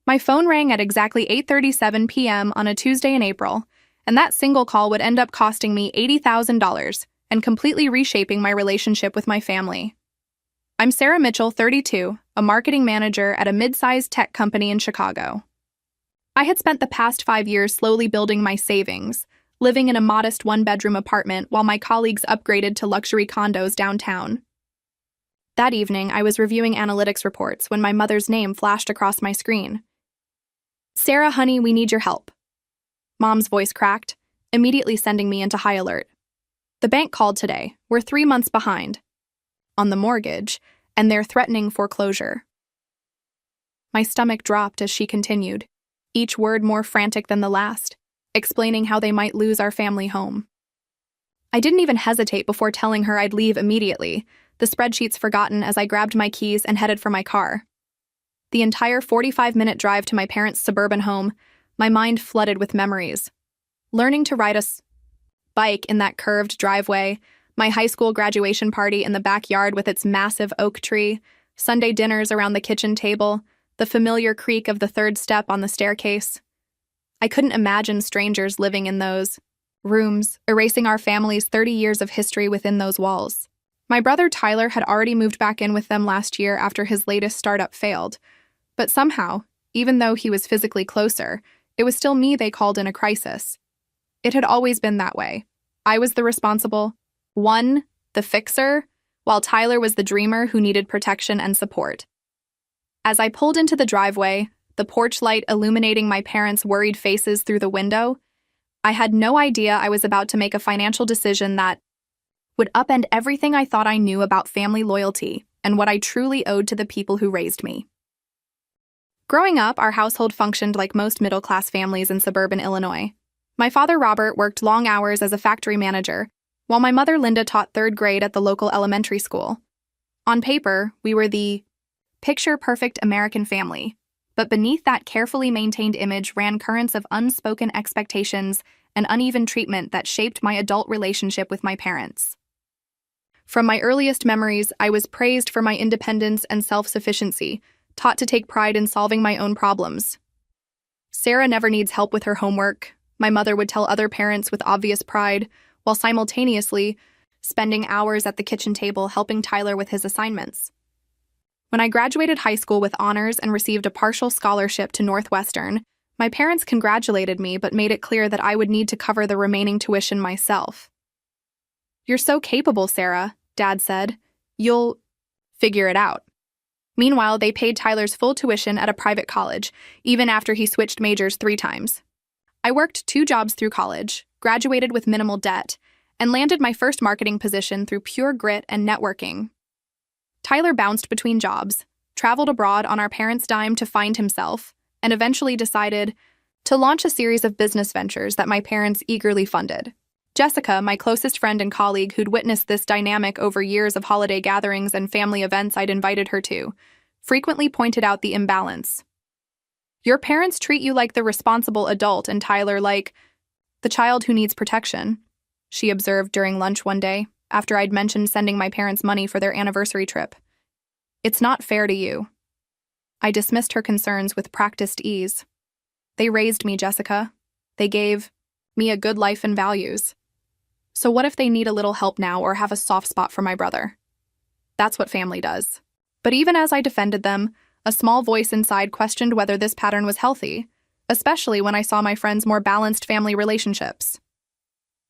My phone rang at exactly 8:37 p.m. on a Tuesday in April, and that single call would end up costing me $80,000 and completely reshaping my relationship with my family. I'm Sarah Mitchell, 32, a marketing manager at a mid-sized tech company in Chicago. I had spent the past 5 years slowly building my savings, living in a modest one-bedroom apartment while my colleagues upgraded to luxury condos downtown. That evening, I was reviewing analytics reports when my mother's name flashed across my screen. "Sarah, honey, we need your help." Mom's voice cracked, immediately sending me into high alert. "The bank called today. We're 3 months behind on the mortgage, and they're threatening foreclosure." My stomach dropped as she continued, each word more frantic than the last, explaining how they might lose our family home. I didn't even hesitate before telling her I'd leave immediately, the spreadsheets forgotten as I grabbed my keys and headed for my car. The entire 45-minute drive to my parents' suburban home, my mind flooded with memories. Learning to ride a bike in that curved driveway, my high school graduation party in the backyard with its massive oak tree, Sunday dinners around the kitchen table, the familiar creak of the third step on the staircase. I couldn't imagine strangers living in those rooms, erasing our family's 30 years of history within those walls. My brother Tyler had already moved back in with them last year after his latest startup failed. But somehow, even though he was physically closer, it was still me they called in a crisis. It had always been that way. I was the responsible one, the fixer, while Tyler was the dreamer who needed protection and support. As I pulled into the driveway, the porch light illuminating my parents' worried faces through the window, I had no idea I was about to make a financial decision that would upend everything I thought I knew about family loyalty and what I truly owed to the people who raised me. Growing up, our household functioned like most middle-class families in suburban Illinois. My father, Robert, worked long hours as a factory manager, while my mother, Linda, taught third grade at the local elementary school. On paper, we were the picture-perfect American family, but beneath that carefully maintained image ran currents of unspoken expectations and uneven treatment that shaped my adult relationship with my parents. From my earliest memories, I was praised for my independence and self-sufficiency, taught to take pride in solving my own problems. "Sarah never needs help with her homework," my mother would tell other parents with obvious pride, while simultaneously spending hours at the kitchen table helping Tyler with his assignments. When I graduated high school with honors and received a partial scholarship to Northwestern, my parents congratulated me but made it clear that I would need to cover the remaining tuition myself. "You're so capable, Sarah," Dad said. "You'll figure it out." Meanwhile, they paid Tyler's full tuition at a private college, even after he switched majors 3 times. I worked 2 jobs through college, graduated with minimal debt, and landed my first marketing position through pure grit and networking. Tyler bounced between jobs, traveled abroad on our parents' dime to find himself, and eventually decided to launch a series of business ventures that my parents eagerly funded. Jessica, my closest friend and colleague who'd witnessed this dynamic over years of holiday gatherings and family events I'd invited her to, frequently pointed out the imbalance. "Your parents treat you like the responsible adult and Tyler like the child who needs protection," she observed during lunch one day, after I'd mentioned sending my parents money for their anniversary trip. "It's not fair to you." I dismissed her concerns with practiced ease. "They raised me, Jessica. They gave me a good life and values. So what if they need a little help now or have a soft spot for my brother? That's what family does." But even as I defended them, a small voice inside questioned whether this pattern was healthy, especially when I saw my friends' more balanced family relationships.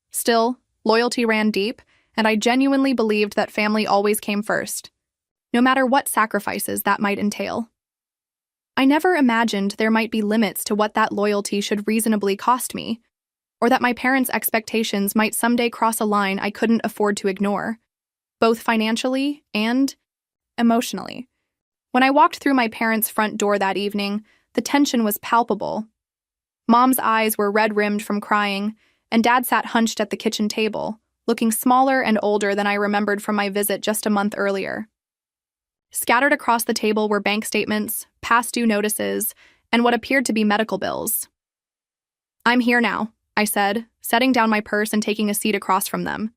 Still, loyalty ran deep, and I genuinely believed that family always came first, no matter what sacrifices that might entail. I never imagined there might be limits to what that loyalty should reasonably cost me, or that my parents' expectations might someday cross a line I couldn't afford to ignore, both financially and emotionally. When I walked through my parents' front door that evening, the tension was palpable. Mom's eyes were red-rimmed from crying, and Dad sat hunched at the kitchen table, looking smaller and older than I remembered from my visit just a month earlier. Scattered across the table were bank statements, past due notices, and what appeared to be medical bills. "I'm here now," I said, setting down my purse and taking a seat across from them.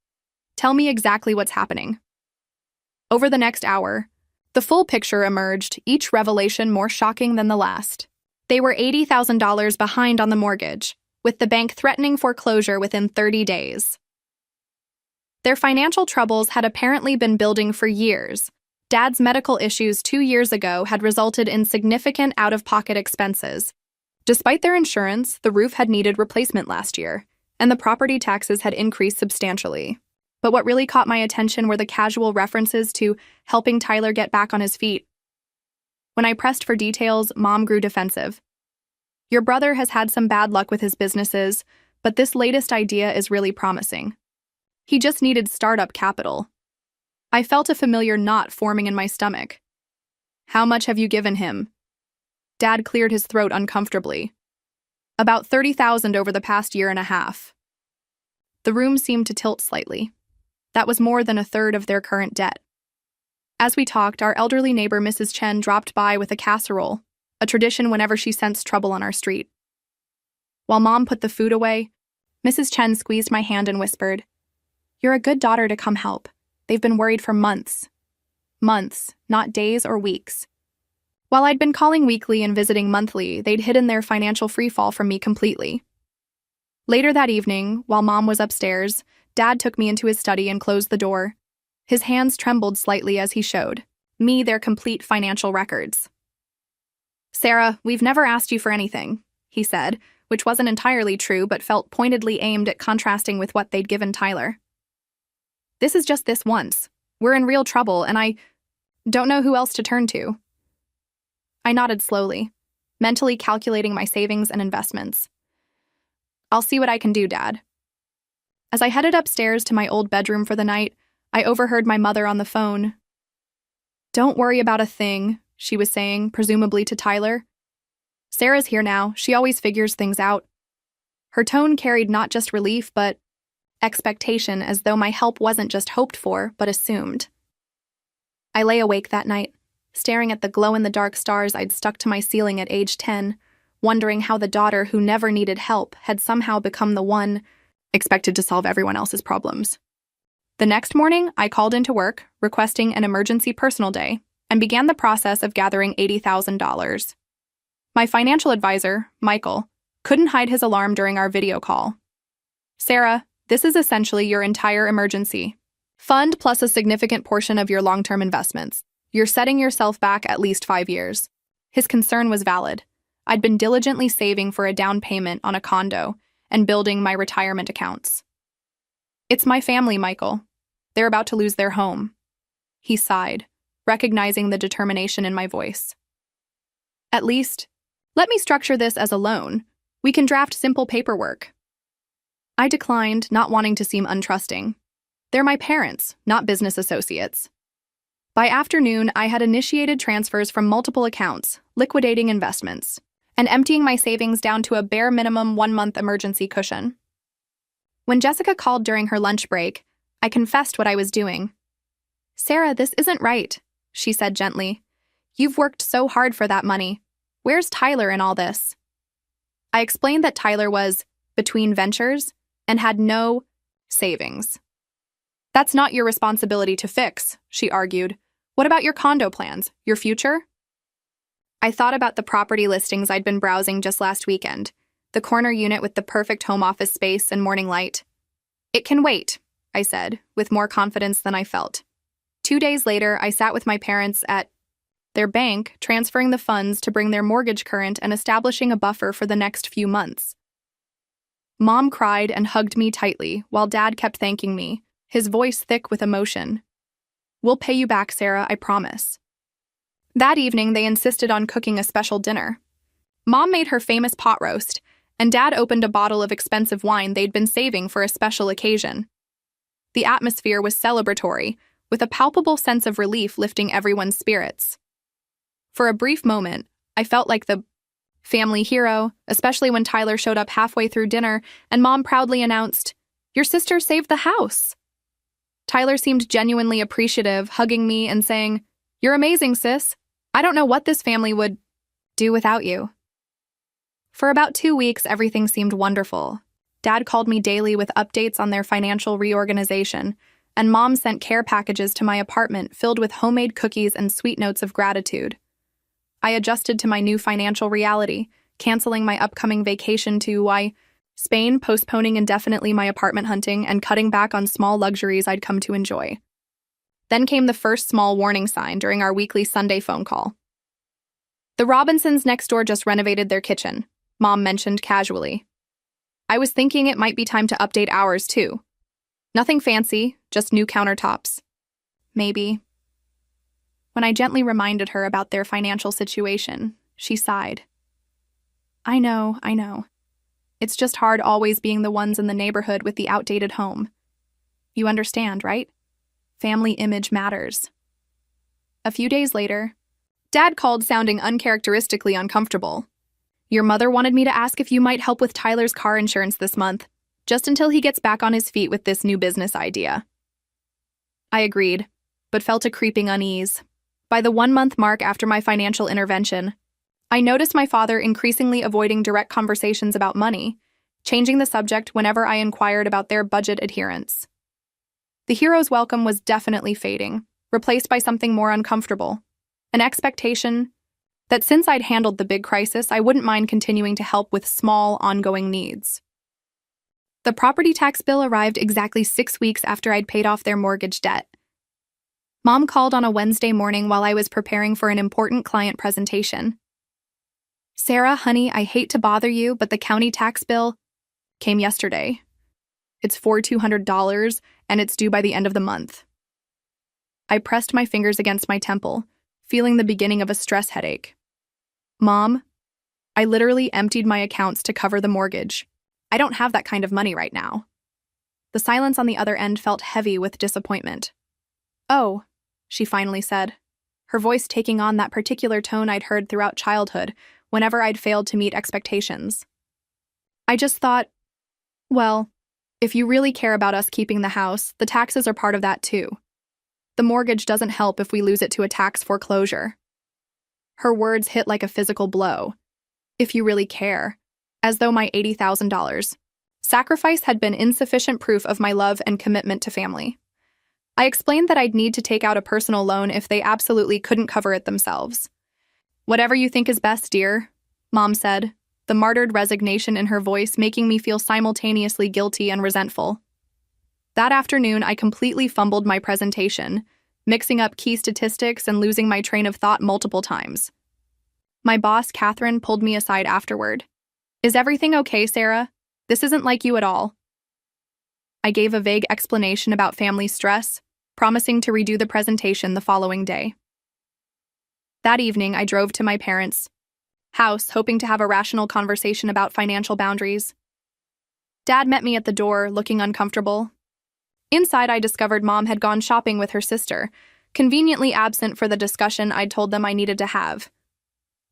"Tell me exactly what's happening." Over the next hour, the full picture emerged, each revelation more shocking than the last. They were $80,000 behind on the mortgage, with the bank threatening foreclosure within 30 days. Their financial troubles had apparently been building for years. Dad's medical issues 2 years ago had resulted in significant out-of-pocket expenses. Despite their insurance, the roof had needed replacement last year, and the property taxes had increased substantially. But what really caught my attention were the casual references to helping Tyler get back on his feet. When I pressed for details, Mom grew defensive. Your brother has had some bad luck with his businesses, but this latest idea is really promising. He just needed startup capital. I felt a familiar knot forming in my stomach. How much have you given him? Dad cleared his throat uncomfortably. About $30,000 over the past year and a half. The room seemed to tilt slightly. That was more than a third of their current debt. As we talked, our elderly neighbor Mrs. Chen dropped by with a casserole, a tradition whenever she sensed trouble on our street. While Mom put the food away, Mrs. Chen squeezed my hand and whispered, "You're a good daughter to come help. They've been worried for months. Months, not days or weeks." While I'd been calling weekly and visiting monthly, they'd hidden their financial freefall from me completely. Later that evening, while Mom was upstairs, Dad took me into his study and closed the door. His hands trembled slightly as he showed me their complete financial records. "Sarah, we've never asked you for anything," he said, which wasn't entirely true but felt pointedly aimed at contrasting with what they'd given Tyler. "This is just this once. We're in real trouble, and I don't know who else to turn to." I nodded slowly, mentally calculating my savings and investments. "I'll see what I can do, Dad." As I headed upstairs to my old bedroom for the night, I overheard my mother on the phone. "Don't worry about a thing," she was saying, presumably to Tyler. "Sarah's here now. She always figures things out." Her tone carried not just relief, but expectation, as though my help wasn't just hoped for, but assumed. I lay awake that night, staring at the glow-in-the-dark stars I'd stuck to my ceiling at age 10, wondering how the daughter who never needed help had somehow become the one expected to solve everyone else's problems. The next morning, I called into work, requesting an emergency personal day, and began the process of gathering $80,000. My financial advisor, Michael, couldn't hide his alarm during our video call. "Sarah, this is essentially your entire emergency fund plus a significant portion of your long-term investments. You're setting yourself back at least 5 years." His concern was valid. I'd been diligently saving for a down payment on a condo and building my retirement accounts. "It's my family, Michael. They're about to lose their home." He sighed, recognizing the determination in my voice. "At least, let me structure this as a loan. We can draft simple paperwork." I declined, not wanting to seem untrusting. They're my parents, not business associates. By afternoon, I had initiated transfers from multiple accounts, liquidating investments, and emptying my savings down to a bare minimum 1-month emergency cushion. When Jessica called during her lunch break, I confessed what I was doing. "Sarah, this isn't right," she said gently. "You've worked so hard for that money. Where's Tyler in all this?" I explained that Tyler was between ventures and had no savings. "That's not your responsibility to fix," she argued. "What about your condo plans, your future?" I thought about the property listings I'd been browsing just last weekend, the corner unit with the perfect home office space and morning light. "It can wait," I said, with more confidence than I felt. 2 days later, I sat with my parents at their bank, transferring the funds to bring their mortgage current and establishing a buffer for the next few months. Mom cried and hugged me tightly, while Dad kept thanking me, his voice thick with emotion. "We'll pay you back, Sarah, I promise." That evening, they insisted on cooking a special dinner. Mom made her famous pot roast, and Dad opened a bottle of expensive wine they'd been saving for a special occasion. The atmosphere was celebratory, with a palpable sense of relief lifting everyone's spirits. For a brief moment, I felt like the family hero, especially when Tyler showed up halfway through dinner and Mom proudly announced, "Your sister saved the house." Tyler seemed genuinely appreciative, hugging me and saying, "You're amazing, sis. I don't know what this family would do without you." For about 2 weeks, everything seemed wonderful. Dad called me daily with updates on their financial reorganization, and Mom sent care packages to my apartment filled with homemade cookies and sweet notes of gratitude. I adjusted to my new financial reality, canceling my upcoming vacation to Spain, postponing indefinitely my apartment hunting, and cutting back on small luxuries I'd come to enjoy. Then came the first small warning sign during our weekly Sunday phone call. The Robinsons next door just renovated their kitchen, Mom mentioned casually. I was thinking it might be time to update ours too. Nothing fancy, just new countertops. Maybe. When I gently reminded her about their financial situation, she sighed. I know. It's just hard always being the ones in the neighborhood with the outdated home. You understand, right? Family image matters. A few days later, Dad called sounding uncharacteristically uncomfortable. Your mother wanted me to ask if you might help with Tyler's car insurance this month, just until he gets back on his feet with this new business idea. I agreed, but felt a creeping unease. By the 1-month mark after my financial intervention, I noticed my father increasingly avoiding direct conversations about money, changing the subject whenever I inquired about their budget adherence. The hero's welcome was definitely fading, replaced by something more uncomfortable, an expectation that since I'd handled the big crisis, I wouldn't mind continuing to help with small, ongoing needs. The property tax bill arrived exactly 6 weeks after I'd paid off their mortgage debt. Mom called on a Wednesday morning while I was preparing for an important client presentation. Sarah, honey, I hate to bother you, but the county tax bill came yesterday. It's for $200, and it's due by the end of the month. I pressed my fingers against my temple, feeling the beginning of a stress headache. Mom, I literally emptied my accounts to cover the mortgage. I don't have that kind of money right now. The silence on the other end felt heavy with disappointment. Oh, she finally said, her voice taking on that particular tone I'd heard throughout childhood whenever I'd failed to meet expectations. I just thought, well, if you really care about us keeping the house, the taxes are part of that too. The mortgage doesn't help if we lose it to a tax foreclosure. Her words hit like a physical blow. If you really care, as though my $80,000 sacrifice had been insufficient proof of my love and commitment to family. I explained that I'd need to take out a personal loan if they absolutely couldn't cover it themselves. Whatever you think is best, dear, Mom said, the martyred resignation in her voice making me feel simultaneously guilty and resentful. That afternoon, I completely fumbled my presentation, mixing up key statistics and losing my train of thought multiple times. My boss, Catherine, pulled me aside afterward. Is everything okay, Sarah? This isn't like you at all. I gave a vague explanation about family stress, promising to redo the presentation the following day. That evening, I drove to my parents' house, hoping to have a rational conversation about financial boundaries. Dad met me at the door, looking uncomfortable. Inside, I discovered Mom had gone shopping with her sister, conveniently absent for the discussion I'd told them I needed to have.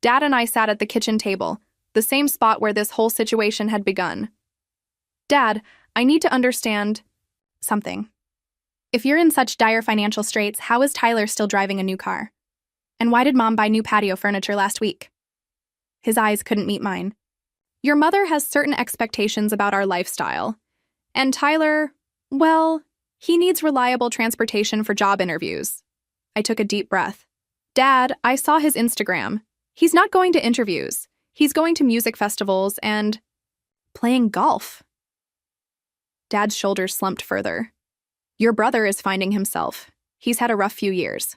Dad and I sat at the kitchen table, the same spot where this whole situation had begun. Dad, I need to understand something. If you're in such dire financial straits, how is Tyler still driving a new car? And why did Mom buy new patio furniture last week? His eyes couldn't meet mine. Your mother has certain expectations about our lifestyle. And Tyler, well, he needs reliable transportation for job interviews. I took a deep breath. Dad, I saw his Instagram. He's not going to interviews. He's going to music festivals and playing golf. Dad's shoulders slumped further. Your brother is finding himself. He's had a rough few years.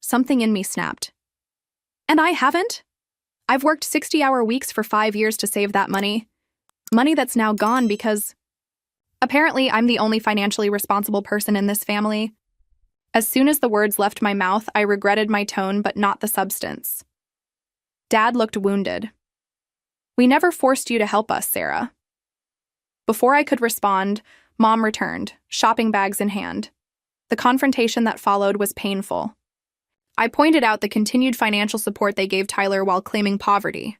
Something in me snapped. And I haven't? I've worked 60-hour weeks for 5 years to save that money. Money that's now gone because apparently I'm the only financially responsible person in this family. As soon as the words left my mouth, I regretted my tone but not the substance. Dad looked wounded. We never forced you to help us, Sarah. Before I could respond, Mom returned, shopping bags in hand. The confrontation that followed was painful. I pointed out the continued financial support they gave Tyler while claiming poverty.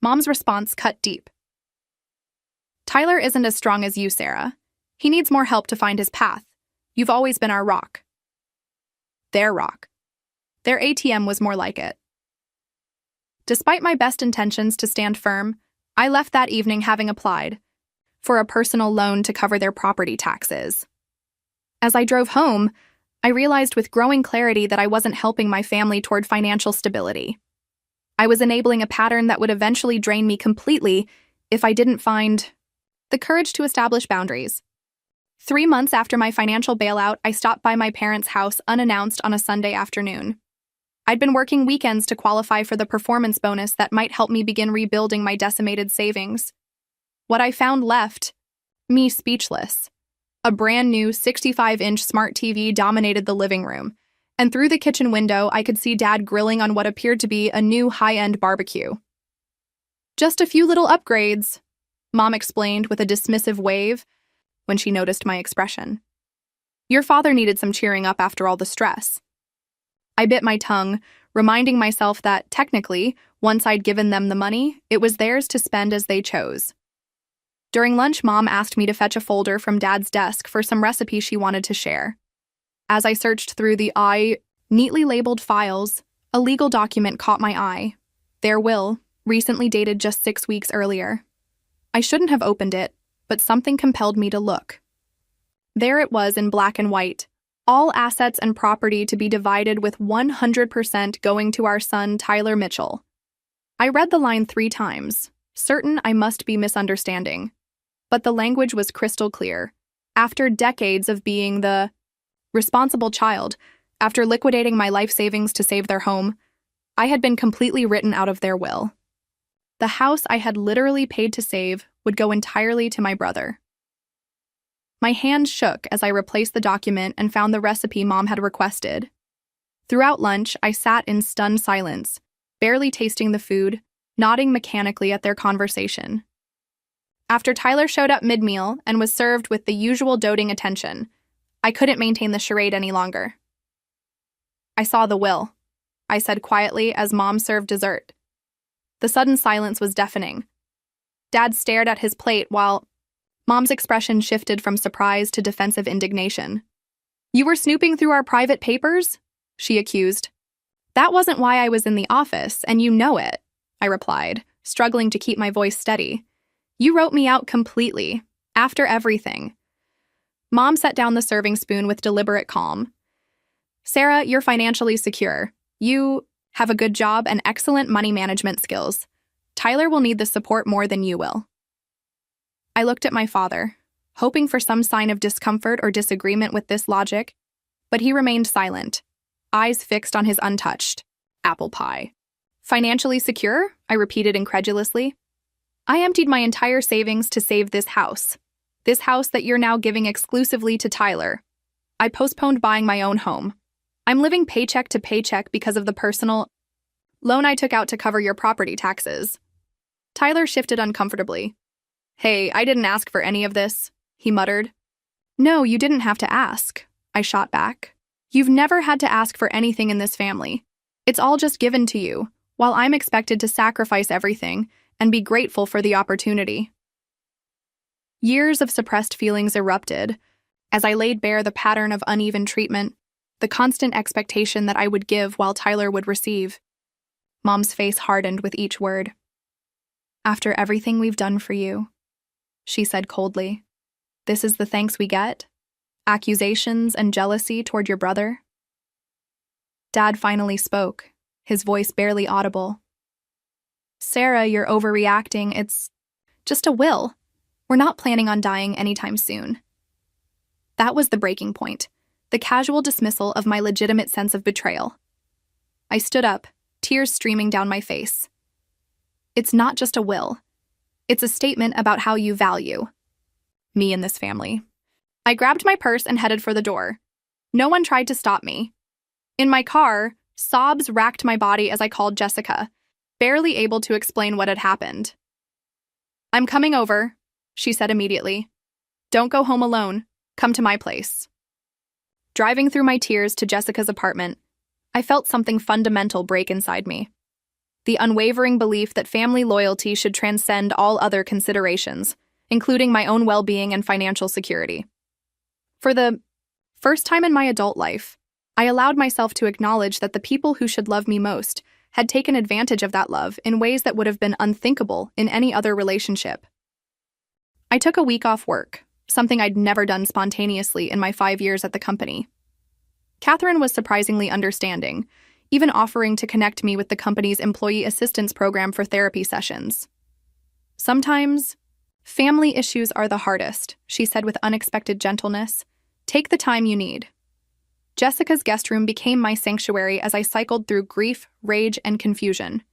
Mom's response cut deep. Tyler isn't as strong as you, Sarah. He needs more help to find his path. You've always been our rock. Their rock. Their ATM was more like it. Despite my best intentions to stand firm, I left that evening having applied for a personal loan to cover their property taxes. As I drove home, I realized with growing clarity that I wasn't helping my family toward financial stability. I was enabling a pattern that would eventually drain me completely if I didn't find the courage to establish boundaries. 3 months after my financial bailout, I stopped by my parents' house unannounced on a Sunday afternoon. I'd been working weekends to qualify for the performance bonus that might help me begin rebuilding my decimated savings. What I found left me speechless. A brand new 65-inch smart TV dominated the living room, and through the kitchen window, I could see Dad grilling on what appeared to be a new high-end barbecue. "Just a few little upgrades," Mom explained with a dismissive wave when she noticed my expression. "Your father needed some cheering up after all the stress." I bit my tongue, reminding myself that, technically, once I'd given them the money, it was theirs to spend as they chose. During lunch, Mom asked me to fetch a folder from Dad's desk for some recipe she wanted to share. As I searched through the neatly labeled files, a legal document caught my eye. Their will, recently dated just 6 weeks earlier. I shouldn't have opened it, but something compelled me to look. There it was in black and white. All assets and property to be divided with 100% going to our son, Tyler Mitchell. I read the line 3 times, certain I must be misunderstanding. But the language was crystal clear. After decades of being the responsible child, after liquidating my life savings to save their home, I had been completely written out of their will. The house I had literally paid to save would go entirely to my brother. My hand shook as I replaced the document and found the recipe Mom had requested. Throughout lunch, I sat in stunned silence, barely tasting the food, nodding mechanically at their conversation. After Tyler showed up mid-meal and was served with the usual doting attention, I couldn't maintain the charade any longer. "I saw the will," I said quietly as Mom served dessert. The sudden silence was deafening. Dad stared at his plate while Mom's expression shifted from surprise to defensive indignation. "You were snooping through our private papers?" she accused. "That wasn't why I was in the office, and you know it," I replied, struggling to keep my voice steady. "You wrote me out completely, after everything." Mom set down the serving spoon with deliberate calm. "Sarah, you're financially secure. You have a good job and excellent money management skills. Tyler will need the support more than you will." I looked at my father, hoping for some sign of discomfort or disagreement with this logic, but he remained silent, eyes fixed on his untouched apple pie. "Financially secure?" I repeated incredulously. "I emptied my entire savings to save this house that you're now giving exclusively to Tyler. I postponed buying my own home. I'm living paycheck to paycheck because of the personal loan I took out to cover your property taxes." Tyler shifted uncomfortably. "Hey, I didn't ask for any of this," he muttered. "No, you didn't have to ask," I shot back. "You've never had to ask for anything in this family. It's all just given to you, while I'm expected to sacrifice everything and be grateful for the opportunity." Years of suppressed feelings erupted as I laid bare the pattern of uneven treatment, the constant expectation that I would give while Tyler would receive. Mom's face hardened with each word. "After everything we've done for you," she said coldly, "this is the thanks we get? Accusations and jealousy toward your brother?" Dad finally spoke, his voice barely audible. "Sarah, you're overreacting. It's just a will. We're not planning on dying anytime soon." That was the breaking point, the casual dismissal of my legitimate sense of betrayal. I stood up, tears streaming down my face. "It's not just a will. It's a statement about how you value me in this family." I grabbed my purse and headed for the door. No one tried to stop me. In my car, sobs racked my body as I called Jessica, barely able to explain what had happened. "I'm coming over," she said immediately. "Don't go home alone. Come to my place." Driving through my tears to Jessica's apartment, I felt something fundamental break inside me. The unwavering belief that family loyalty should transcend all other considerations, including my own well-being and financial security. For the first time in my adult life, I allowed myself to acknowledge that the people who should love me most had taken advantage of that love in ways that would have been unthinkable in any other relationship. I took a week off work, something I'd never done spontaneously in my 5 years at the company. Catherine was surprisingly understanding, even offering to connect me with the company's employee assistance program for therapy sessions. Sometimes, family issues are the hardest, she said with unexpected gentleness. Take the time you need. Jessica's guest room became my sanctuary as I cycled through grief, rage, and confusion.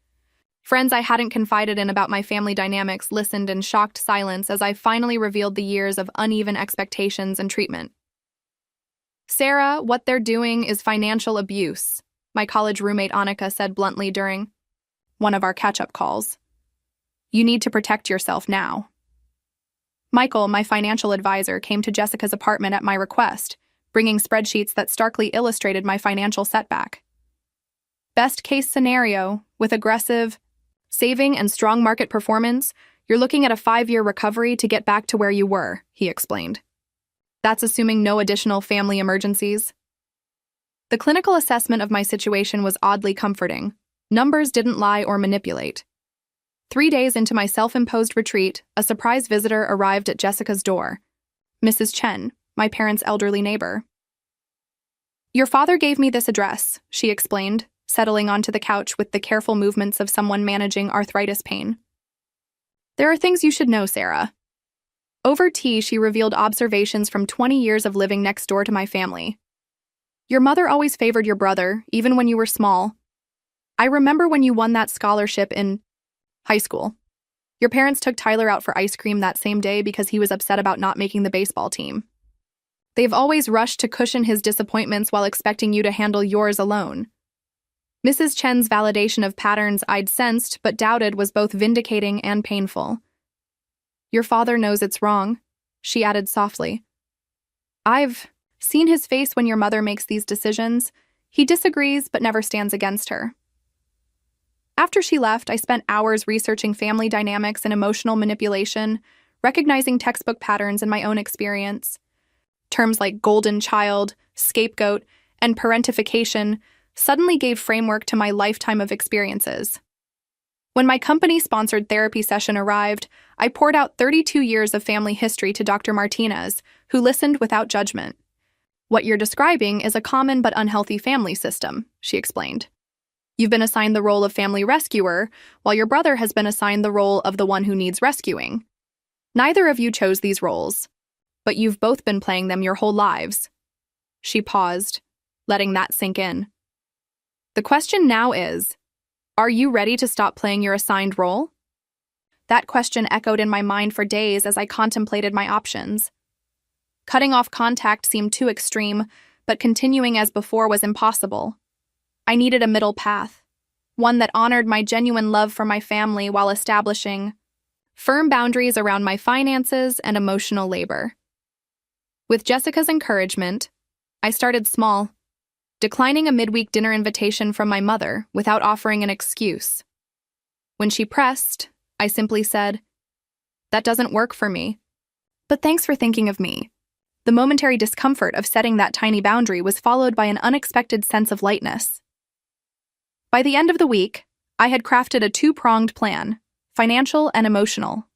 Friends I hadn't confided in about my family dynamics listened in shocked silence as I finally revealed the years of uneven expectations and treatment. Sarah, what they're doing is financial abuse, my college roommate Annika said bluntly during one of our catch-up calls. You need to protect yourself now. Michael, my financial advisor, came to Jessica's apartment at my request, bringing spreadsheets that starkly illustrated my financial setback. Best case scenario, with aggressive saving and strong market performance, you're looking at a 5-year recovery to get back to where you were, he explained. That's assuming no additional family emergencies. The clinical assessment of my situation was oddly comforting. Numbers didn't lie or manipulate. 3 days into my self-imposed retreat, a surprise visitor arrived at Jessica's door. Mrs. Chen, my parents' elderly neighbor. Your father gave me this address, she explained, settling onto the couch with the careful movements of someone managing arthritis pain. There are things you should know, Sarah. Over tea, she revealed observations from 20 years of living next door to my family. Your mother always favored your brother, even when you were small. I remember when you won that scholarship in high school. Your parents took Tyler out for ice cream that same day because he was upset about not making the baseball team. They've always rushed to cushion his disappointments while expecting you to handle yours alone. Mrs. Chen's validation of patterns I'd sensed but doubted was both vindicating and painful. Your father knows it's wrong, she added softly. I've seen his face when your mother makes these decisions. He disagrees but never stands against her. After she left, I spent hours researching family dynamics and emotional manipulation, recognizing textbook patterns in my own experience. Terms like golden child, scapegoat, and parentification suddenly gave framework to my lifetime of experiences. When my company-sponsored therapy session arrived, I poured out 32 years of family history to Dr. Martinez, who listened without judgment. What you're describing is a common but unhealthy family system, she explained. You've been assigned the role of family rescuer, while your brother has been assigned the role of the one who needs rescuing. Neither of you chose these roles, but you've both been playing them your whole lives. She paused, letting that sink in. The question now is, are you ready to stop playing your assigned role? That question echoed in my mind for days as I contemplated my options. Cutting off contact seemed too extreme, but continuing as before was impossible. I needed a middle path, one that honored my genuine love for my family while establishing firm boundaries around my finances and emotional labor. With Jessica's encouragement, I started small, declining a midweek dinner invitation from my mother without offering an excuse. When she pressed, I simply said, "That doesn't work for me. But thanks for thinking of me." The momentary discomfort of setting that tiny boundary was followed by an unexpected sense of lightness. By the end of the week, I had crafted a two-pronged plan, financial and emotional.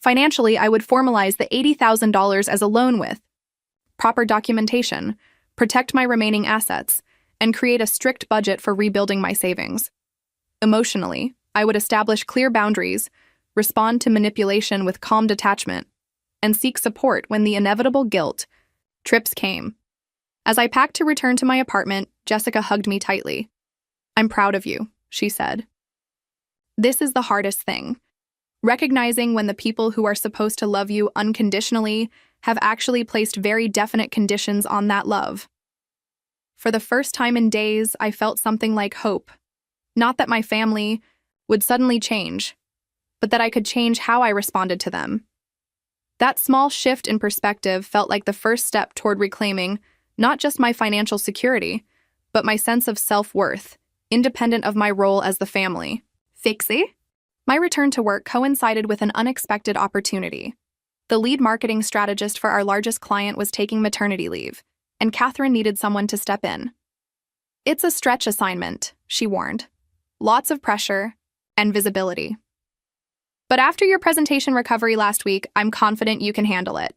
Financially, I would formalize the $80,000 as a loan with proper documentation, protect my remaining assets, and create a strict budget for rebuilding my savings. Emotionally, I would establish clear boundaries, respond to manipulation with calm detachment, and seek support when the inevitable guilt trips came. As I packed to return to my apartment, Jessica hugged me tightly. "I'm proud of you," she said. This is the hardest thing. Recognizing when the people who are supposed to love you unconditionally have actually placed very definite conditions on that love. For the first time in days, I felt something like hope. Not that my family would suddenly change, but that I could change how I responded to them. That small shift in perspective felt like the first step toward reclaiming not just my financial security, but my sense of self-worth, independent of my role as the family. Fixie? My return to work coincided with an unexpected opportunity. The lead marketing strategist for our largest client was taking maternity leave, and Catherine needed someone to step in. "It's a stretch assignment," she warned. "Lots of pressure and visibility. But after your presentation recovery last week, I'm confident you can handle it."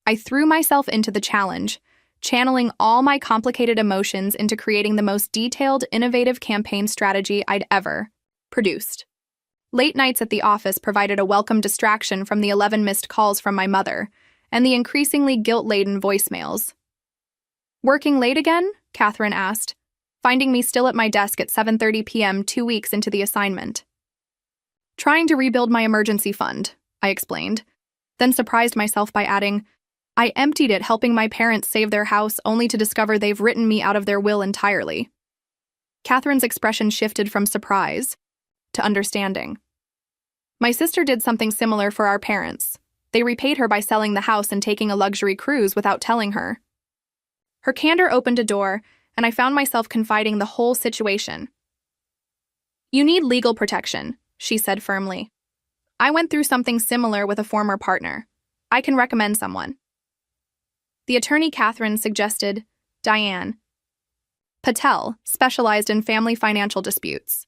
I threw myself into the challenge, channeling all my complicated emotions into creating the most detailed, innovative campaign strategy I'd ever produced. Late nights at the office provided a welcome distraction from the 11 missed calls from my mother and the increasingly guilt-laden voicemails. "Working late again?" Catherine asked, finding me still at my desk at 7:30 p.m. 2 weeks into the assignment. "Trying to rebuild my emergency fund," I explained, then surprised myself by adding, "I emptied it helping my parents save their house only to discover they've written me out of their will entirely." Catherine's expression shifted from surprise to understanding. "My sister did something similar for our parents. They repaid her by selling the house and taking a luxury cruise without telling her." Her candor opened a door, and I found myself confiding the whole situation. "You need legal protection," she said firmly. "I went through something similar with a former partner. I can recommend someone." The attorney Catherine suggested Diane Patel, specialized in family financial disputes.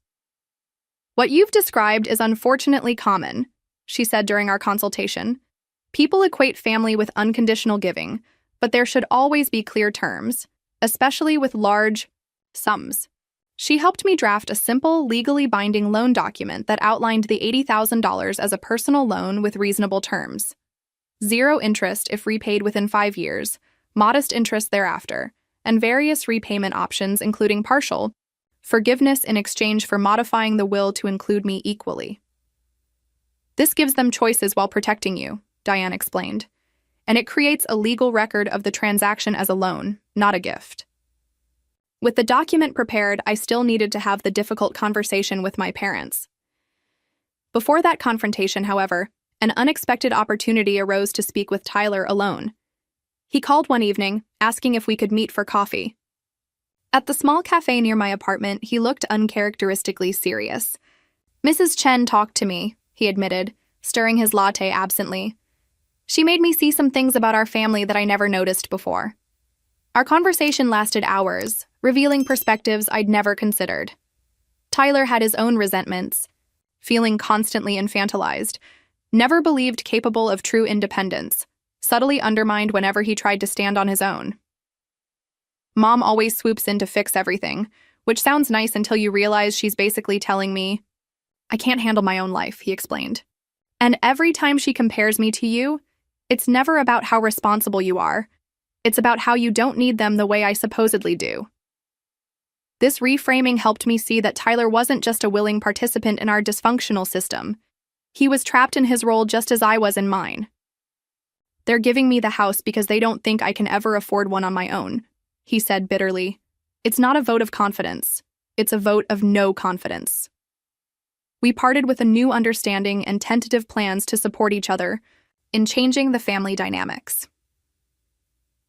"What you've described is unfortunately common," she said during our consultation. "People equate family with unconditional giving, but there should always be clear terms, especially with large sums." She helped me draft a simple, legally binding loan document that outlined the $80,000 as a personal loan with reasonable terms. 0 interest if repaid within 5 years, modest interest thereafter, and various repayment options including partial forgiveness in exchange for modifying the will to include me equally. "This gives them choices while protecting you," Diane explained, "and it creates a legal record of the transaction as a loan, not a gift." With the document prepared, I still needed to have the difficult conversation with my parents. Before that confrontation, however, an unexpected opportunity arose to speak with Tyler alone. He called one evening, asking if we could meet for coffee. At the small cafe near my apartment, he looked uncharacteristically serious. "Mrs. Chen talked to me," he admitted, stirring his latte absently. "She made me see some things about our family that I never noticed before." Our conversation lasted hours, revealing perspectives I'd never considered. Tyler had his own resentments, feeling constantly infantilized, never believed capable of true independence, subtly undermined whenever he tried to stand on his own. "Mom always swoops in to fix everything, which sounds nice until you realize she's basically telling me, 'I can't handle my own life,'" he explained. "And every time she compares me to you, it's never about how responsible you are. It's about how you don't need them the way I supposedly do." This reframing helped me see that Tyler wasn't just a willing participant in our dysfunctional system. He was trapped in his role just as I was in mine. "They're giving me the house because they don't think I can ever afford one on my own," he said bitterly. "It's not a vote of confidence. It's a vote of no confidence." We parted with a new understanding and tentative plans to support each other in changing the family dynamics.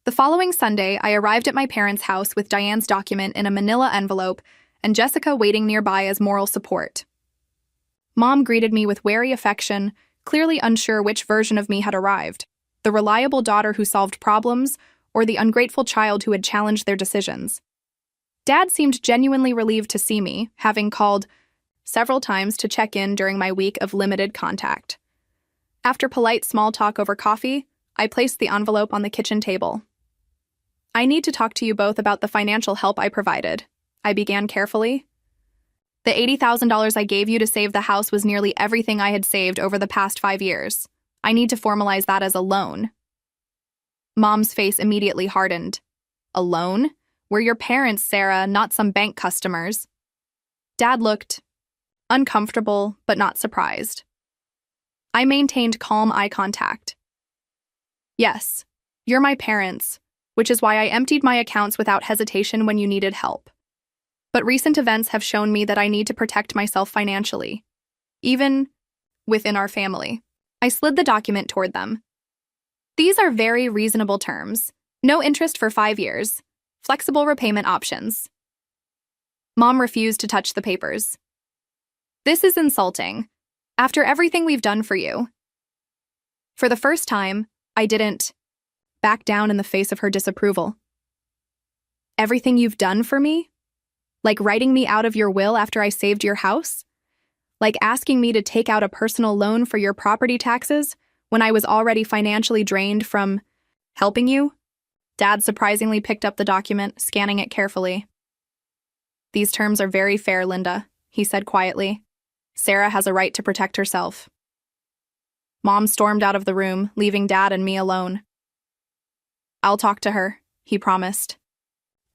The following Sunday, I arrived at my parents' house with Diane's document in a manila envelope and Jessica waiting nearby as moral support. Mom greeted me with wary affection, clearly unsure which version of me had arrived, the reliable daughter who solved problems or the ungrateful child who had challenged their decisions. Dad seemed genuinely relieved to see me, having called several times to check in during my week of limited contact. After polite small talk over coffee, I placed the envelope on the kitchen table. "I need to talk to you both about the financial help I provided," I began carefully. "The $80,000 I gave you to save the house was nearly everything I had saved over the past 5 years. I need to formalize that as a loan." Mom's face immediately hardened. "A loan? We're your parents, Sarah, not some bank customers." Dad looked uncomfortable, but not surprised. I maintained calm eye contact. "Yes, you're my parents, which is why I emptied my accounts without hesitation when you needed help. But recent events have shown me that I need to protect myself financially, even within our family." I slid the document toward them. "These are very reasonable terms. No interest for 5 years. Flexible repayment options." Mom refused to touch the papers. "This is insulting. After everything we've done for you." For the first time, I didn't back down in the face of her disapproval. "Everything you've done for me? Like writing me out of your will after I saved your house? Like asking me to take out a personal loan for your property taxes when I was already financially drained from helping you?" Dad surprisingly picked up the document, scanning it carefully. "These terms are very fair, Linda," he said quietly. "Sarah has a right to protect herself." Mom stormed out of the room, leaving Dad and me alone. "I'll talk to her," he promised.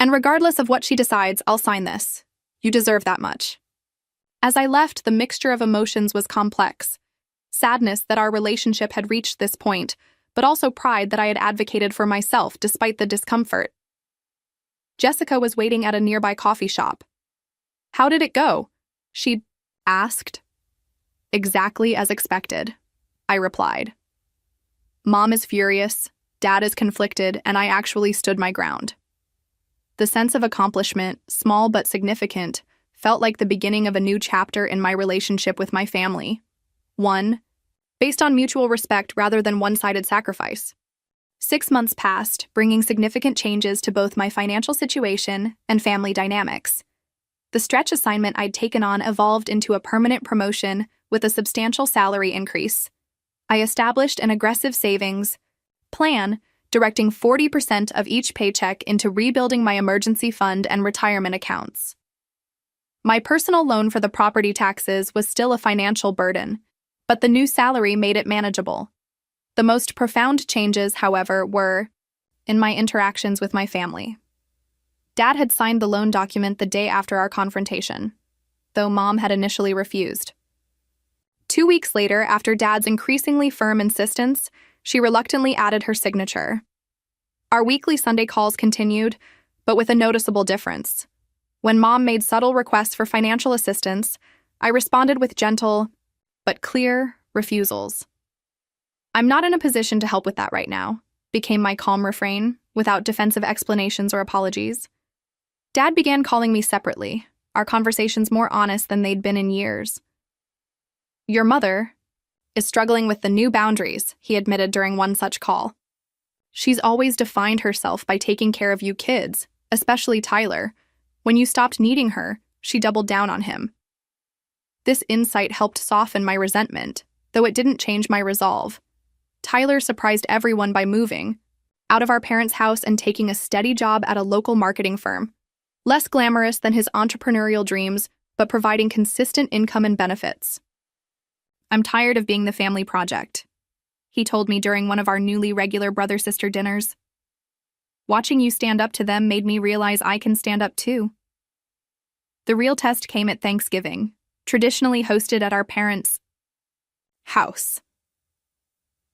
"And regardless of what she decides, I'll sign this. You deserve that much." As I left, the mixture of emotions was complex. Sadness that our relationship had reached this point, but also pride that I had advocated for myself despite the discomfort. Jessica was waiting at a nearby coffee shop. "How did it go?" she asked. "Exactly as expected," I replied. Mom is furious, Dad is conflicted, and I actually stood my ground. The sense of accomplishment, small but significant, felt like the beginning of a new chapter in my relationship with my family. One based on mutual respect rather than one-sided sacrifice. 6 months passed, bringing significant changes to both my financial situation and family dynamics. The stretch assignment I'd taken on evolved into a permanent promotion with a substantial salary increase. I established an aggressive savings plan, directing 40% of each paycheck into rebuilding my emergency fund and retirement accounts. My personal loan for the property taxes was still a financial burden, but the new salary made it manageable. The most profound changes, however, were in my interactions with my family. Dad had signed the loan document the day after our confrontation, though Mom had initially refused. 2 weeks later, after Dad's increasingly firm insistence, she reluctantly added her signature. Our weekly Sunday calls continued, but with a noticeable difference. When Mom made subtle requests for financial assistance, I responded with gentle, but clear, refusals. "I'm not in a position to help with that right now," became my calm refrain, without defensive explanations or apologies. Dad began calling me separately, our conversations more honest than they'd been in years. "Your mother is struggling with the new boundaries," he admitted during one such call. "She's always defined herself by taking care of you kids, especially Tyler. When you stopped needing her, she doubled down on him." This insight helped soften my resentment, though it didn't change my resolve. Tyler surprised everyone by moving out of our parents' house and taking a steady job at a local marketing firm. Less glamorous than his entrepreneurial dreams, but providing consistent income and benefits. "I'm tired of being the family project," he told me during one of our newly regular brother-sister dinners. "Watching you stand up to them made me realize I can stand up too." The real test came at Thanksgiving, traditionally hosted at our parents' house.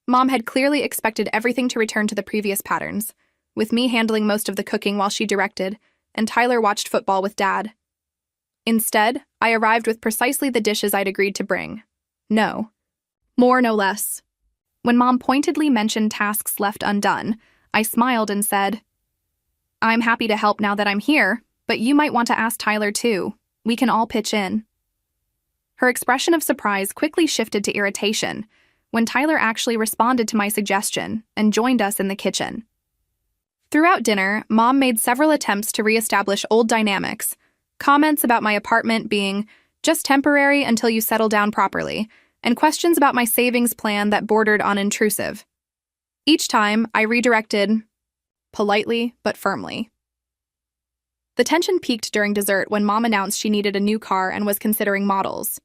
Mom had clearly expected everything to return to the previous patterns, with me handling most of the cooking while she directed, and Tyler watched football with Dad. Instead, I arrived with precisely the dishes I'd agreed to bring. No. More, no less. When Mom pointedly mentioned tasks left undone, I smiled and said, "I'm happy to help now that I'm here, but you might want to ask Tyler too. We can all pitch in." Her expression of surprise quickly shifted to irritation when Tyler actually responded to my suggestion and joined us in the kitchen. Throughout dinner, Mom made several attempts to reestablish old dynamics, comments about my apartment being just temporary until you settle down properly, and questions about my savings plan that bordered on intrusive. Each time, I redirected, politely but firmly. The tension peaked during dessert when Mom announced she needed a new car and was considering models.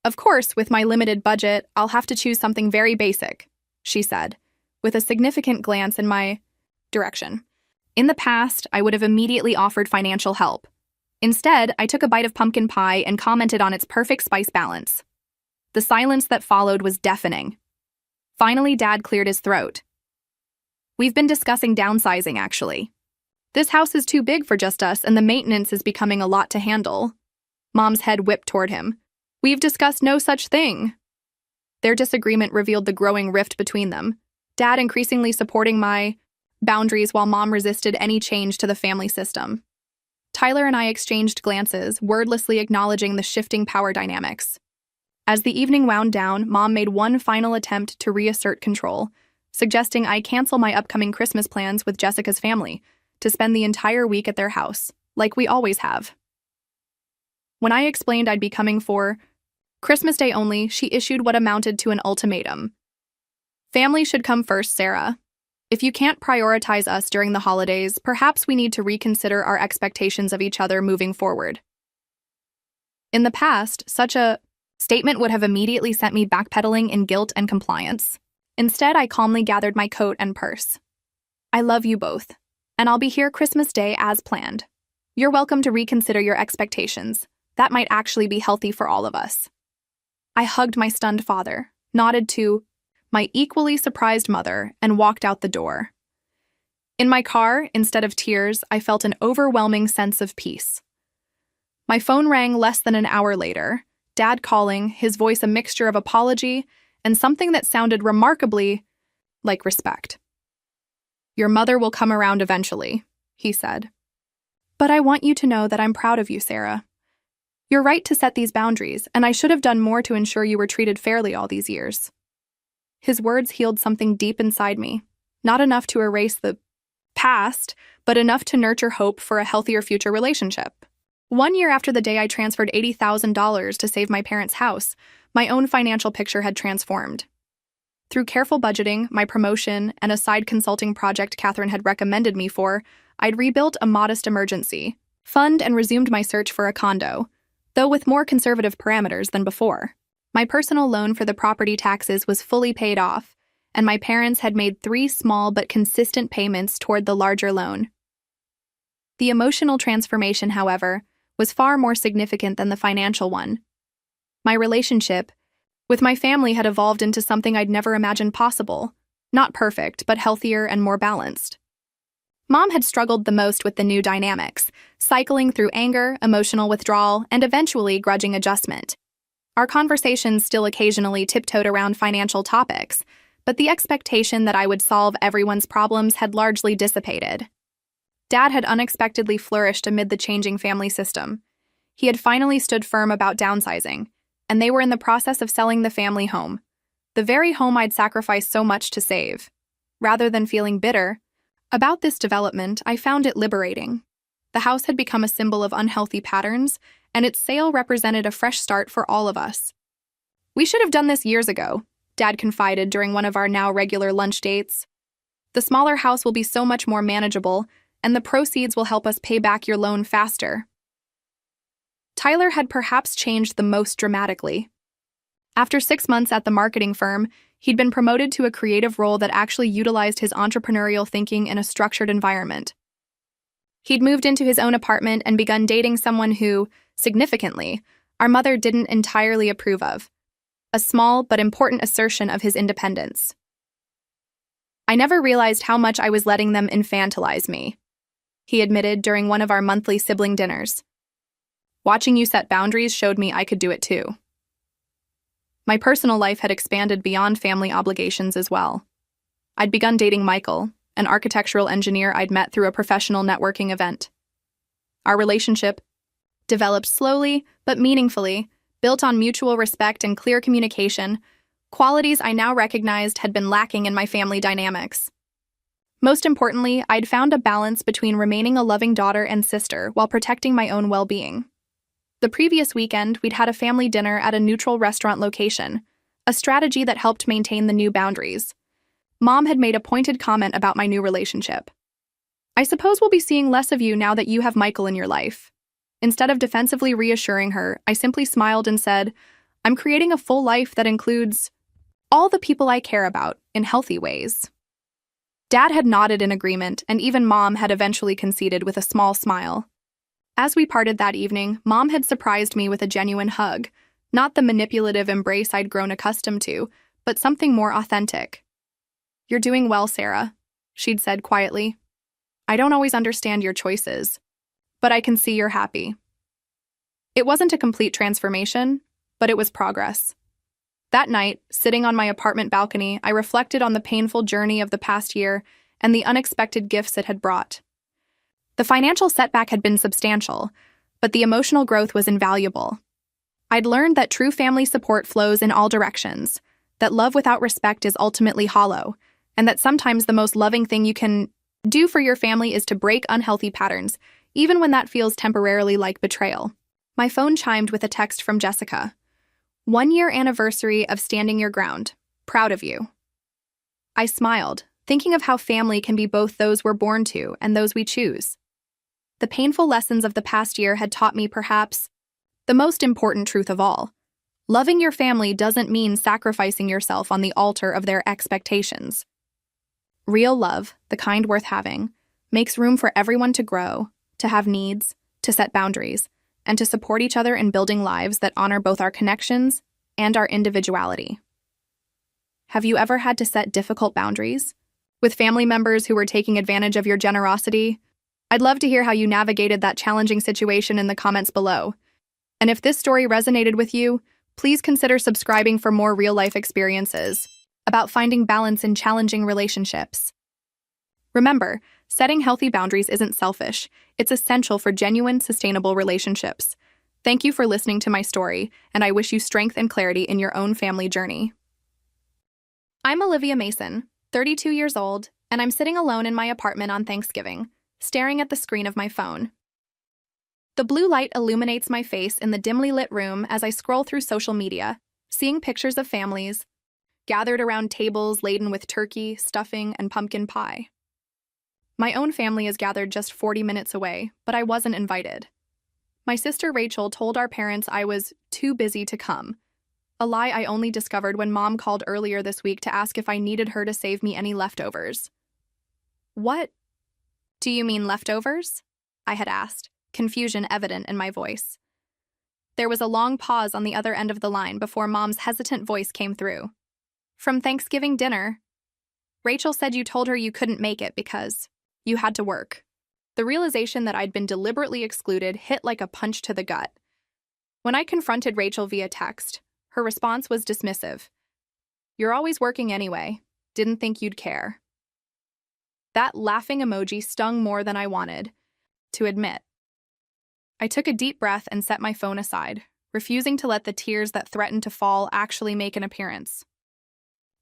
"Of course, with my limited budget, I'll have to choose something very basic," she said, with a significant glance in my direction. In the past, I would have immediately offered financial help. Instead, I took a bite of pumpkin pie and commented on its perfect spice balance. The silence that followed was deafening. Finally, Dad cleared his throat. "We've been discussing downsizing, actually. This house is too big for just us, and the maintenance is becoming a lot to handle." Mom's head whipped toward him. "We've discussed no such thing." Their disagreement revealed the growing rift between them, Dad increasingly supporting my boundaries while Mom resisted any change to the family system. Tyler and I exchanged glances, wordlessly acknowledging the shifting power dynamics. As the evening wound down, Mom made one final attempt to reassert control, suggesting I cancel my upcoming Christmas plans with Jessica's family to spend the entire week at their house, like we always have. When I explained I'd be coming for Christmas Day only, she issued what amounted to an ultimatum. "Family should come first, Sarah. If you can't prioritize us during the holidays, perhaps we need to reconsider our expectations of each other moving forward. In the past, such a statement would have immediately sent me backpedaling in guilt and compliance. Instead, I calmly gathered my coat and purse. I love you both, and I'll be here Christmas Day as planned. You're welcome to reconsider your expectations. That might actually be healthy for all of us. I hugged my stunned father, nodded to my equally surprised mother, and walked out the door. In my car, instead of tears, I felt an overwhelming sense of peace. My phone rang less than an hour later, Dad calling, his voice a mixture of apology and something that sounded remarkably like respect. Your mother will come around eventually, he said. But I want you to know that I'm proud of you, Sarah. You're right to set these boundaries, and I should have done more to ensure you were treated fairly all these years. His words healed something deep inside me, not enough to erase the past, but enough to nurture hope for a healthier future relationship. 1 year after the day I transferred $80,000 to save my parents' house, my own financial picture had transformed. Through careful budgeting, my promotion, and a side consulting project Catherine had recommended me for, I'd rebuilt a modest emergency fund and resumed my search for a condo, though with more conservative parameters than before. My personal loan for the property taxes was fully paid off, and my parents had made 3 small but consistent payments toward the larger loan. The emotional transformation, however, was far more significant than the financial one. My relationship with my family had evolved into something I'd never imagined possible. Not perfect, but healthier and more balanced. Mom had struggled the most with the new dynamics, cycling through anger, emotional withdrawal, and eventually grudging adjustment. Our conversations still occasionally tiptoed around financial topics, but the expectation that I would solve everyone's problems had largely dissipated. Dad had unexpectedly flourished amid the changing family system. He had finally stood firm about downsizing, and they were in the process of selling the family home, the very home I'd sacrificed so much to save. Rather than feeling bitter about this development, I found it liberating. The house had become a symbol of unhealthy patterns, and its sale represented a fresh start for all of us. We should have done this years ago, Dad confided during one of our now regular lunch dates. The smaller house will be so much more manageable, and the proceeds will help us pay back your loan faster. Tyler had perhaps changed the most dramatically. After 6 months at the marketing firm, he'd been promoted to a creative role that actually utilized his entrepreneurial thinking in a structured environment. He'd moved into his own apartment and begun dating someone who, significantly, our mother didn't entirely approve of. A small but important assertion of his independence. I never realized how much I was letting them infantilize me, he admitted during one of our monthly sibling dinners. Watching you set boundaries showed me I could do it too. My personal life had expanded beyond family obligations as well. I'd begun dating Michael, an architectural engineer I'd met through a professional networking event. Our relationship developed slowly but meaningfully, built on mutual respect and clear communication, qualities I now recognized had been lacking in my family dynamics. Most importantly, I'd found a balance between remaining a loving daughter and sister while protecting my own well-being. The previous weekend, we'd had a family dinner at a neutral restaurant location, a strategy that helped maintain the new boundaries. Mom had made a pointed comment about my new relationship. I suppose we'll be seeing less of you now that you have Michael in your life. Instead of defensively reassuring her, I simply smiled and said, I'm creating a full life that includes all the people I care about in healthy ways. Dad had nodded in agreement, and even Mom had eventually conceded with a small smile. As we parted that evening, Mom had surprised me with a genuine hug, not the manipulative embrace I'd grown accustomed to, but something more authentic. You're doing well, Sarah, she'd said quietly. I don't always understand your choices, but I can see you're happy. It wasn't a complete transformation, but it was progress. That night, sitting on my apartment balcony, I reflected on the painful journey of the past year and the unexpected gifts it had brought. The financial setback had been substantial, but the emotional growth was invaluable. I'd learned that true family support flows in all directions, that love without respect is ultimately hollow, and that sometimes the most loving thing you can do for your family is to break unhealthy patterns, even when that feels temporarily like betrayal. My phone chimed with a text from Jessica. 1 year anniversary of standing your ground. Proud of you. I smiled, thinking of how family can be both those we're born to and those we choose. The painful lessons of the past year had taught me perhaps the most important truth of all. Loving your family doesn't mean sacrificing yourself on the altar of their expectations. Real love, the kind worth having, makes room for everyone to grow, to have needs, to set boundaries, and to support each other in building lives that honor both our connections and our individuality. Have you ever had to set difficult boundaries with family members who were taking advantage of your generosity? I'd love to hear how you navigated that challenging situation in the comments below. And if this story resonated with you, please consider subscribing for more real-life experiences about finding balance in challenging relationships. Remember, setting healthy boundaries isn't selfish. It's essential for genuine, sustainable relationships. Thank you for listening to my story, and I wish you strength and clarity in your own family journey. I'm Olivia Mason, 32 years old, and I'm sitting alone in my apartment on Thanksgiving, staring at the screen of my phone. The blue light illuminates my face in the dimly lit room as I scroll through social media, seeing pictures of families gathered around tables laden with turkey, stuffing, and pumpkin pie. My own family is gathered just 40 minutes away, but I wasn't invited. My sister Rachel told our parents I was too busy to come, a lie I only discovered when Mom called earlier this week to ask if I needed her to save me any leftovers. What? Do you mean leftovers? I had asked, confusion evident in my voice. There was a long pause on the other end of the line before Mom's hesitant voice came through. From Thanksgiving dinner. Rachel said you told her you couldn't make it because you had to work. The realization that I'd been deliberately excluded hit like a punch to the gut. When I confronted Rachel via text, her response was dismissive. You're always working anyway. Didn't think you'd care. That laughing emoji stung more than I wanted to admit. I took a deep breath and set my phone aside, refusing to let the tears that threatened to fall actually make an appearance.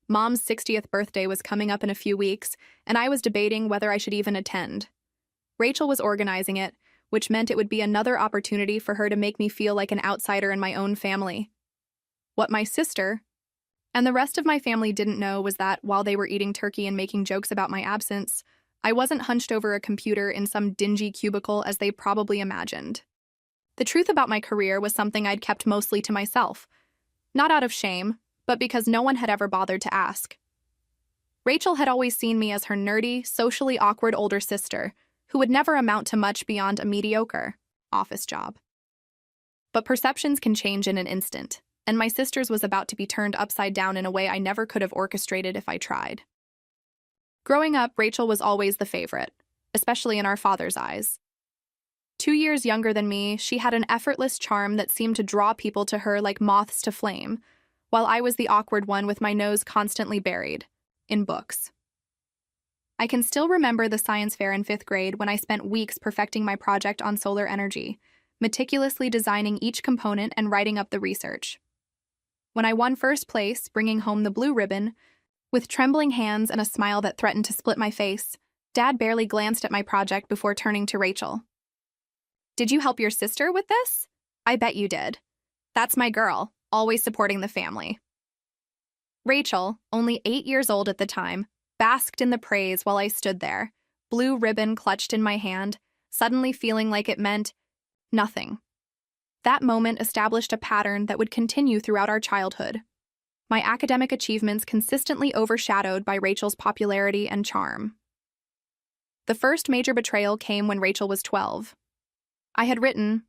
Mom's 60th birthday was coming up in a few weeks, and I was debating whether I should even attend. Rachel was organizing it, which meant it would be another opportunity for her to make me feel like an outsider in my own family. What my sister and the rest of my family didn't know was that while they were eating turkey and making jokes about my absence, I wasn't hunched over a computer in some dingy cubicle as they probably imagined. The truth about my career was something I'd kept mostly to myself, not out of shame, but because no one had ever bothered to ask. Rachel had always seen me as her nerdy, socially awkward older sister, who would never amount to much beyond a mediocre office job. But perceptions can change in an instant, and my sister's was about to be turned upside down in a way I never could have orchestrated if I tried. Growing up, Rachel was always the favorite, especially in our father's eyes. 2 years younger than me, she had an effortless charm that seemed to draw people to her like moths to flame, while I was the awkward one with my nose constantly buried in books. I can still remember the science fair in 5th grade when I spent weeks perfecting my project on solar energy, meticulously designing each component and writing up the research. When I won first place, bringing home the blue ribbon, with trembling hands and a smile that threatened to split my face, Dad barely glanced at my project before turning to Rachel. Did you help your sister with this? I bet you did. That's my girl, always supporting the family. Rachel, only 8 years old at the time, basked in the praise while I stood there, blue ribbon clutched in my hand, suddenly feeling like it meant nothing. That moment established a pattern that would continue throughout our childhood. My academic achievements consistently overshadowed by Rachel's popularity and charm. The first major betrayal came when Rachel was 12. I had written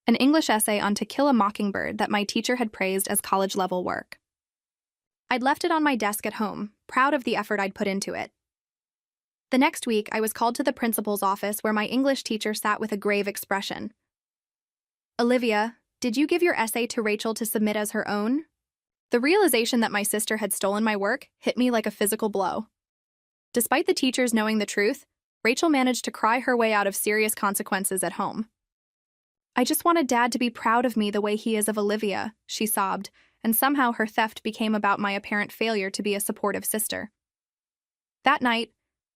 an English essay on To Kill a Mockingbird that my teacher had praised as college-level work. I'd left it on my desk at home, proud of the effort I'd put into it. The next week, I was called to the principal's office where my English teacher sat with a grave expression. Olivia, did you give your essay to Rachel to submit as her own? The realization that my sister had stolen my work hit me like a physical blow. Despite the teachers knowing the truth, Rachel managed to cry her way out of serious consequences at home. I just wanted Dad to be proud of me the way he is of Olivia, she sobbed, and somehow her theft became about my apparent failure to be a supportive sister. That night,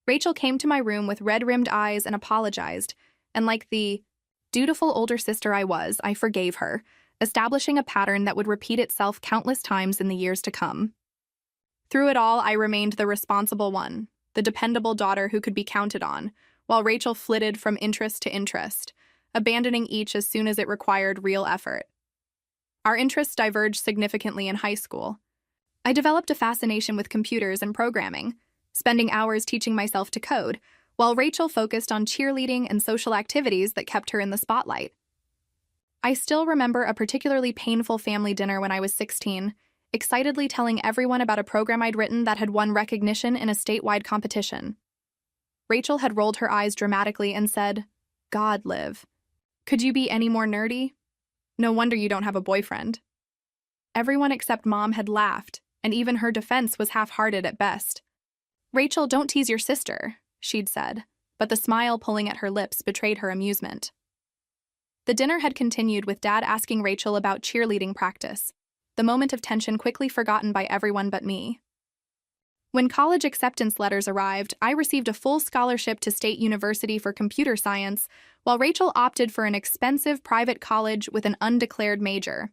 Rachel came to my room with red-rimmed eyes and apologized, and like the dutiful older sister I was, I forgave her, establishing a pattern that would repeat itself countless times in the years to come. Through it all, I remained the responsible one, the dependable daughter who could be counted on, while Rachel flitted from interest to interest, abandoning each as soon as it required real effort. Our interests diverged significantly in high school. I developed a fascination with computers and programming, spending hours teaching myself to code, while Rachel focused on cheerleading and social activities that kept her in the spotlight. I still remember a particularly painful family dinner when I was 16, excitedly telling everyone about a program I'd written that had won recognition in a statewide competition. Rachel had rolled her eyes dramatically and said, "God, Liv. Could you be any more nerdy? No wonder you don't have a boyfriend." Everyone except Mom had laughed, and even her defense was half-hearted at best. "Rachel, don't tease your sister," she'd said, but the smile pulling at her lips betrayed her amusement. The dinner had continued with Dad asking Rachel about cheerleading practice, the moment of tension quickly forgotten by everyone but me. When college acceptance letters arrived, I received a full scholarship to State University for computer science, while Rachel opted for an expensive private college with an undeclared major.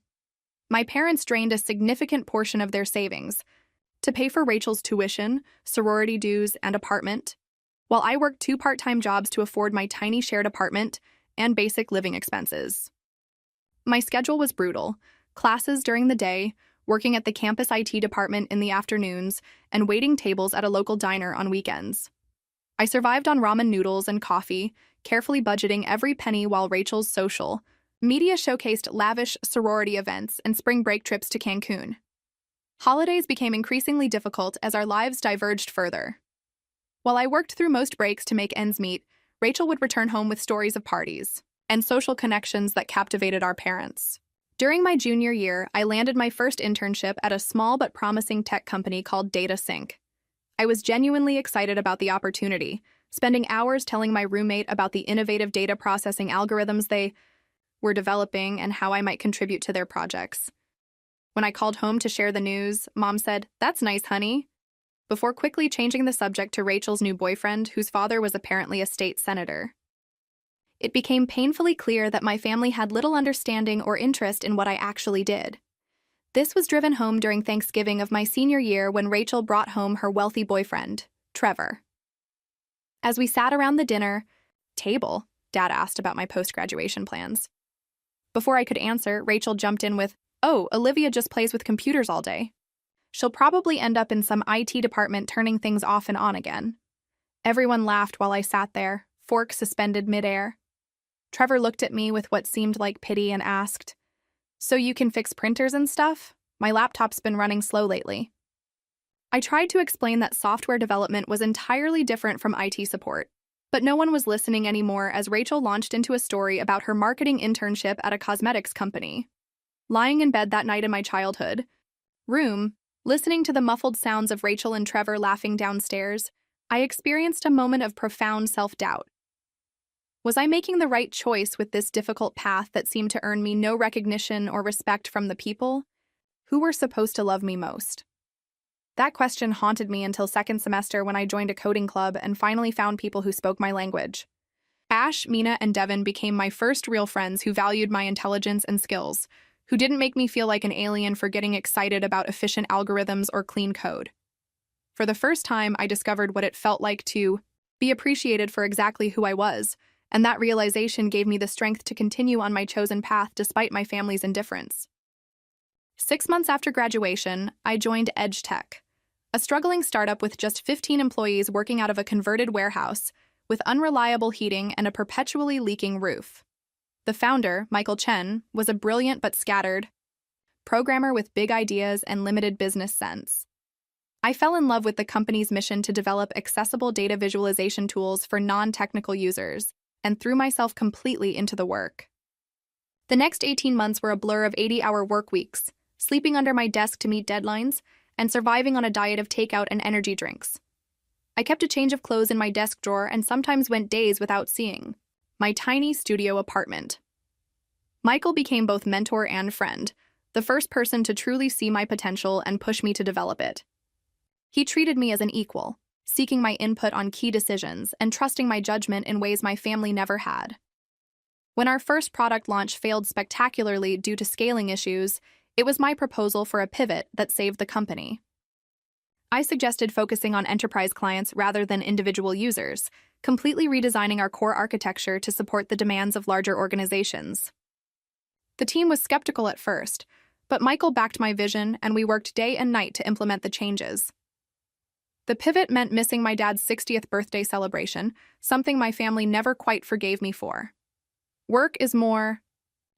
My parents drained a significant portion of their savings to pay for Rachel's tuition, sorority dues, and apartment, while I worked 2 part-time jobs to afford my tiny shared apartment and basic living expenses. My schedule was brutal: classes during the day, working at the campus IT department in the afternoons, and waiting tables at a local diner on weekends. I survived on ramen noodles and coffee, carefully budgeting every penny while Rachel's social media showcased lavish sorority events and spring break trips to Cancun. Holidays became increasingly difficult as our lives diverged further. While I worked through most breaks to make ends meet, Rachel would return home with stories of parties and social connections that captivated our parents. During my junior year, I landed my first internship at a small but promising tech company called Data Sync. I was genuinely excited about the opportunity, spending hours telling my roommate about the innovative data processing algorithms they were developing and how I might contribute to their projects. When I called home to share the news, Mom said, "That's nice, honey," before quickly changing the subject to Rachel's new boyfriend, whose father was apparently a state senator. It became painfully clear that my family had little understanding or interest in what I actually did. This was driven home during Thanksgiving of my senior year when Rachel brought home her wealthy boyfriend, Trevor. As we sat around the dinner table, Dad asked about my post-graduation plans. Before I could answer, Rachel jumped in with, "Oh, Olivia just plays with computers all day. She'll probably end up in some IT department turning things off and on again." Everyone laughed while I sat there, fork suspended midair. Trevor looked at me with what seemed like pity and asked, "So you can fix printers and stuff? My laptop's been running slow lately." I tried to explain that software development was entirely different from IT support, but no one was listening anymore as Rachel launched into a story about her marketing internship at a cosmetics company. Lying in bed that night in my childhood room, listening to the muffled sounds of Rachel and Trevor laughing downstairs, I experienced a moment of profound self-doubt. Was I making the right choice with this difficult path that seemed to earn me no recognition or respect from the people who were supposed to love me most? That question haunted me until second semester when I joined a coding club and finally found people who spoke my language. Ash, Mina, and Devin became my first real friends who valued my intelligence and skills, who didn't make me feel like an alien for getting excited about efficient algorithms or clean code. For the first time, I discovered what it felt like to be appreciated for exactly who I was, and that realization gave me the strength to continue on my chosen path despite my family's indifference. 6 months after graduation, I joined Edge Tech, a struggling startup with just 15 employees working out of a converted warehouse with unreliable heating and a perpetually leaking roof. The founder, Michael Chen, was a brilliant but scattered programmer with big ideas and limited business sense. I fell in love with the company's mission to develop accessible data visualization tools for non-technical users, and threw myself completely into the work. The next 18 months were a blur of 80-hour work weeks, sleeping under my desk to meet deadlines, and surviving on a diet of takeout and energy drinks. I kept a change of clothes in my desk drawer and sometimes went days without seeing my tiny studio apartment. Michael became both mentor and friend, the first person to truly see my potential and push me to develop it. He treated me as an equal, seeking my input on key decisions and trusting my judgment in ways my family never had. When our first product launch failed spectacularly due to scaling issues, it was my proposal for a pivot that saved the company. I suggested focusing on enterprise clients rather than individual users, completely redesigning our core architecture to support the demands of larger organizations. The team was skeptical at first, but Michael backed my vision and we worked day and night to implement the changes. The pivot meant missing my dad's 60th birthday celebration, something my family never quite forgave me for. Work is more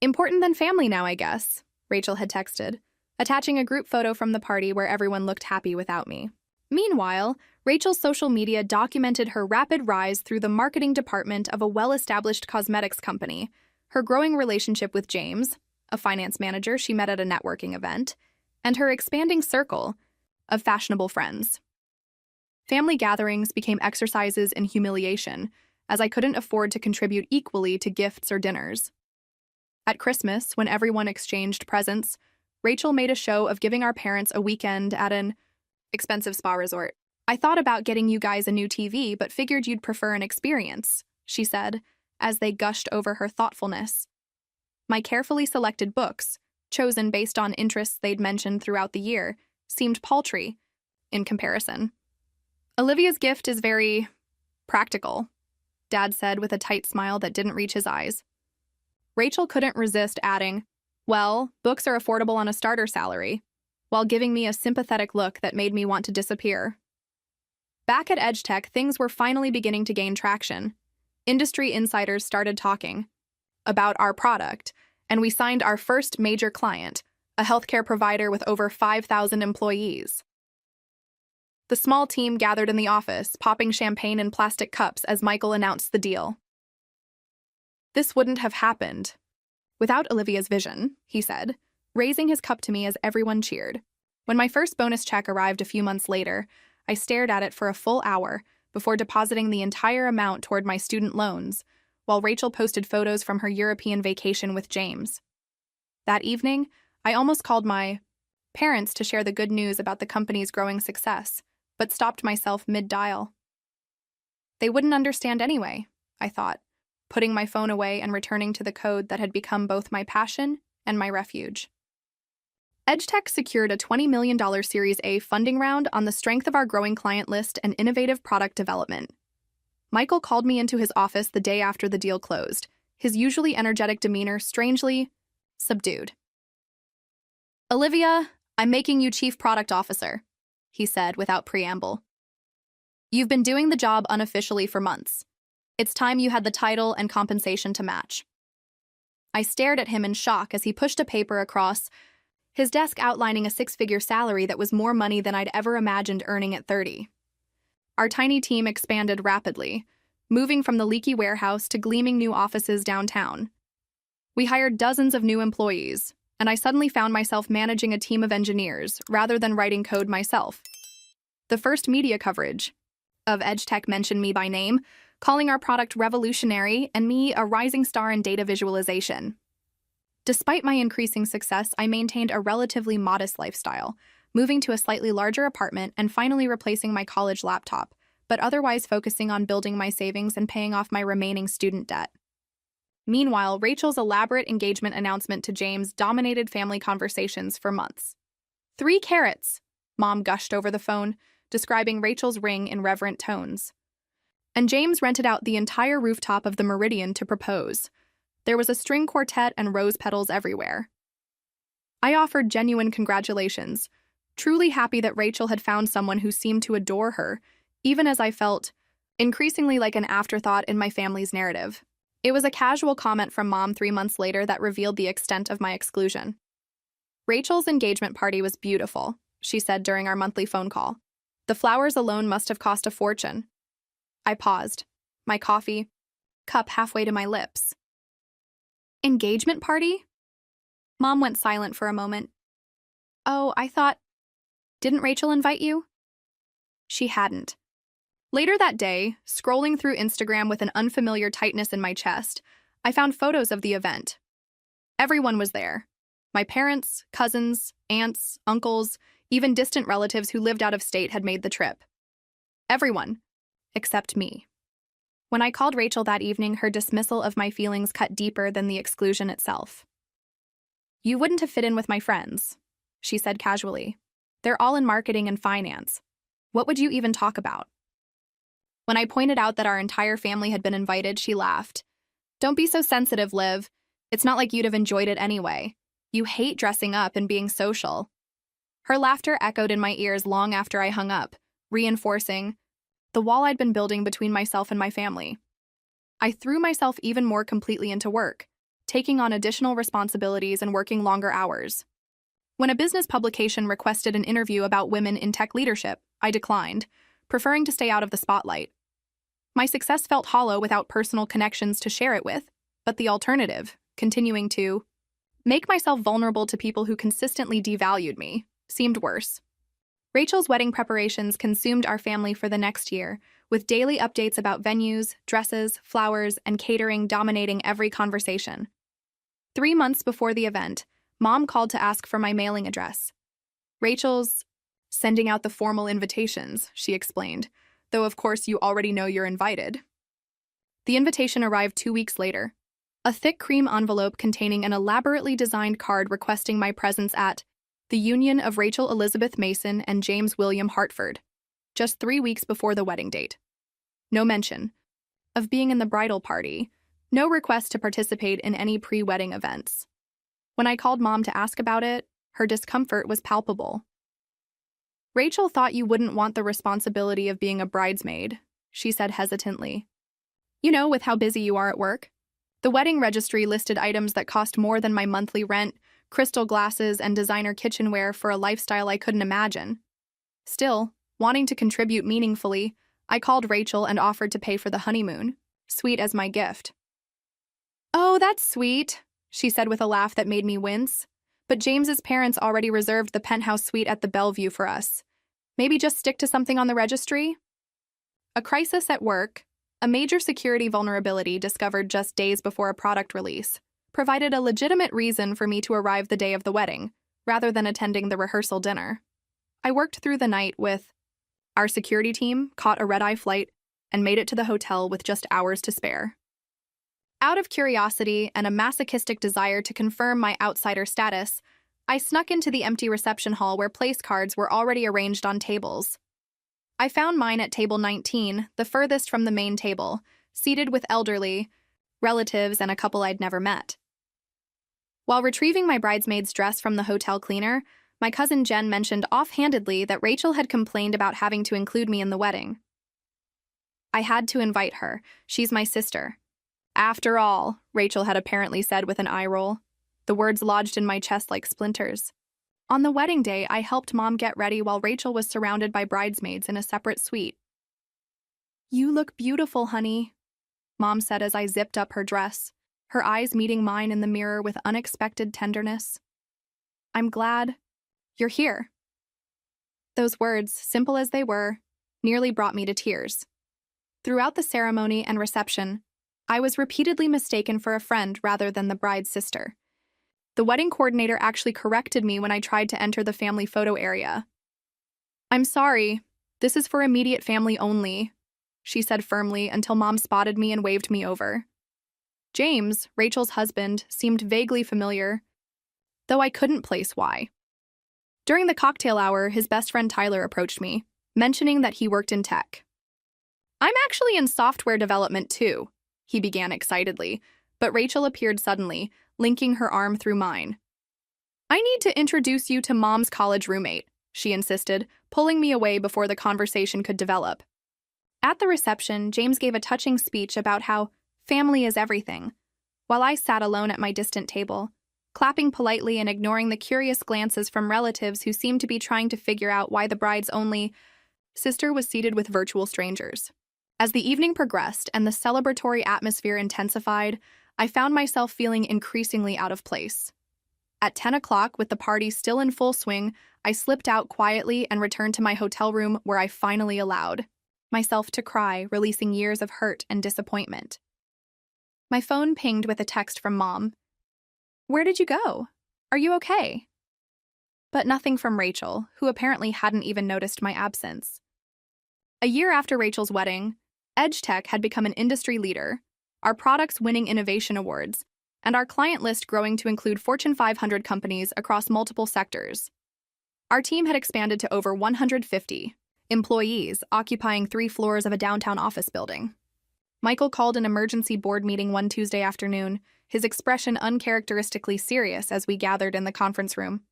important than family now, I guess, Rachel had texted, attaching a group photo from the party where everyone looked happy without me. Meanwhile, Rachel's social media documented her rapid rise through the marketing department of a well-established cosmetics company, her growing relationship with James, a finance manager she met at a networking event, and her expanding circle of fashionable friends. Family gatherings became exercises in humiliation, as I couldn't afford to contribute equally to gifts or dinners. At Christmas, when everyone exchanged presents, Rachel made a show of giving our parents a weekend at an expensive spa resort. "I thought about getting you guys a new TV, but figured you'd prefer an experience," she said, as they gushed over her thoughtfulness. My carefully selected books, chosen based on interests they'd mentioned throughout the year, seemed paltry in comparison. "Olivia's gift is very practical," Dad said with a tight smile that didn't reach his eyes. Rachel couldn't resist adding, "Well, books are affordable on a starter salary," while giving me a sympathetic look that made me want to disappear. Back at EdgeTech, things were finally beginning to gain traction. Industry insiders started talking about our product, and we signed our first major client, a healthcare provider with over 5,000 employees. The small team gathered in the office, popping champagne in plastic cups as Michael announced the deal. "This wouldn't have happened without Olivia's vision," he said, raising his cup to me as everyone cheered. When my first bonus check arrived a few months later, I stared at it for a full hour before depositing the entire amount toward my student loans, while Rachel posted photos from her European vacation with James. That evening, I almost called my parents to share the good news about the company's growing success, but stopped myself mid-dial. They wouldn't understand anyway, I thought, putting my phone away and returning to the code that had become both my passion and my refuge. EdgeTech secured a $20 million Series A funding round on the strength of our growing client list and innovative product development. Michael called me into his office the day after the deal closed, his usually energetic demeanor strangely subdued. "Olivia, I'm making you Chief Product Officer," he said without preamble. "You've been doing the job unofficially for months. It's time you had the title and compensation to match." I stared at him in shock as he pushed a paper across his desk outlining a six-figure salary that was more money than I'd ever imagined earning at 30. Our tiny team expanded rapidly, moving from the leaky warehouse to gleaming new offices downtown. We hired dozens of new employees, and I suddenly found myself managing a team of engineers rather than writing code myself. The first media coverage of EdgeTech mentioned me by name, calling our product revolutionary and me a rising star in data visualization. Despite my increasing success, I maintained a relatively modest lifestyle, moving to a slightly larger apartment and finally replacing my college laptop, but otherwise focusing on building my savings and paying off my remaining student debt. Meanwhile, Rachel's elaborate engagement announcement to James dominated family conversations for months. 3 carats, Mom gushed over the phone, describing Rachel's ring in reverent tones. And James rented out the entire rooftop of the Meridian to propose. There was a string quartet and rose petals everywhere. I offered genuine congratulations, truly happy that Rachel had found someone who seemed to adore her, even as I felt increasingly like an afterthought in my family's narrative. It was a casual comment from Mom 3 months later that revealed the extent of my exclusion. "Rachel's engagement party was beautiful," she said during our monthly phone call. "The flowers alone must have cost a fortune." I paused, my coffee cup halfway to my lips. "Engagement party?" Mom went silent for a moment. "Oh, I thought... Didn't Rachel invite you?" She hadn't. Later that day, scrolling through Instagram with an unfamiliar tightness in my chest, I found photos of the event. Everyone was there. My parents, cousins, aunts, uncles, even distant relatives who lived out of state had made the trip. Everyone, except me. When I called Rachel that evening, her dismissal of my feelings cut deeper than the exclusion itself. "You wouldn't have fit in with my friends," she said casually. "They're all in marketing and finance. What would you even talk about? When I pointed out that our entire family had been invited, she laughed. Don't be so sensitive, Liv. It's not like you'd have enjoyed it anyway. You hate dressing up and being social. Her laughter echoed in my ears long after I hung up, reinforcing the wall I'd been building between myself and my family. I threw myself even more completely into work, taking on additional responsibilities and working longer hours. When a business publication requested an interview about women in tech leadership, I declined, preferring to stay out of the spotlight. My success felt hollow without personal connections to share it with, but the alternative, continuing to make myself vulnerable to people who consistently devalued me, seemed worse. Rachel's wedding preparations consumed our family for the next year, with daily updates about venues, dresses, flowers, and catering dominating every conversation. 3 months before the event, Mom called to ask for my mailing address. Rachel's sending out the formal invitations, she explained, though of course you already know you're invited. The invitation arrived 2 weeks later, a thick cream envelope containing an elaborately designed card requesting my presence at the union of Rachel Elizabeth Mason and James William Hartford, just 3 weeks before the wedding date. No mention of being in the bridal party, no request to participate in any pre-wedding events. When I called Mom to ask about it, her discomfort was palpable. Rachel thought you wouldn't want the responsibility of being a bridesmaid, she said hesitantly. You know, with how busy you are at work. The wedding registry listed items that cost more than my monthly rent, crystal glasses, and designer kitchenware for a lifestyle I couldn't imagine. Still, wanting to contribute meaningfully, I called Rachel and offered to pay for the honeymoon, sweet as my gift. Oh, that's sweet, she said with a laugh that made me wince. But James's parents already reserved the penthouse suite at the Bellevue for us. Maybe just stick to something on the registry? A crisis at work, a major security vulnerability discovered just days before a product release, provided a legitimate reason for me to arrive the day of the wedding, rather than attending the rehearsal dinner. I worked through the night with our security team, caught a red-eye flight, and made it to the hotel with just hours to spare. Out of curiosity and a masochistic desire to confirm my outsider status, I snuck into the empty reception hall where place cards were already arranged on tables. I found mine at table 19, the furthest from the main table, seated with elderly relatives and a couple I'd never met. While retrieving my bridesmaid's dress from the hotel cleaner, my cousin Jen mentioned offhandedly that Rachel had complained about having to include me in the wedding. I had to invite her. She's my sister. After all, Rachel had apparently said with an eye roll. The words lodged in my chest like splinters. On the wedding day, I helped Mom get ready while Rachel was surrounded by bridesmaids in a separate suite. You look beautiful, honey, Mom said as I zipped up her dress, her eyes meeting mine in the mirror with unexpected tenderness. I'm glad you're here. Those words, simple as they were, nearly brought me to tears. Throughout the ceremony and reception, I was repeatedly mistaken for a friend rather than the bride's sister. The wedding coordinator actually corrected me when I tried to enter the family photo area. I'm sorry, this is for immediate family only, she said firmly until Mom spotted me and waved me over. James, Rachel's husband, seemed vaguely familiar, though I couldn't place why. During the cocktail hour, his best friend Tyler approached me, mentioning that he worked in tech. I'm actually in software development too, he began excitedly, but Rachel appeared suddenly, linking her arm through mine. I need to introduce you to Mom's college roommate, she insisted, pulling me away before the conversation could develop. At the reception, James gave a touching speech about how family is everything, while I sat alone at my distant table, clapping politely and ignoring the curious glances from relatives who seemed to be trying to figure out why the bride's only sister was seated with virtual strangers. As the evening progressed and the celebratory atmosphere intensified, I found myself feeling increasingly out of place. At 10 o'clock, with the party still in full swing, I slipped out quietly and returned to my hotel room where I finally allowed myself to cry, releasing years of hurt and disappointment. My phone pinged with a text from Mom. Where did you go? Are you okay? But nothing from Rachel, who apparently hadn't even noticed my absence. A year after Rachel's wedding, EdgeTech had become an industry leader, our products winning innovation awards, and our client list growing to include Fortune 500 companies across multiple sectors. Our team had expanded to over 150, employees occupying 3 floors of a downtown office building. Michael called an emergency board meeting one Tuesday afternoon, his expression uncharacteristically serious as we gathered in the conference room.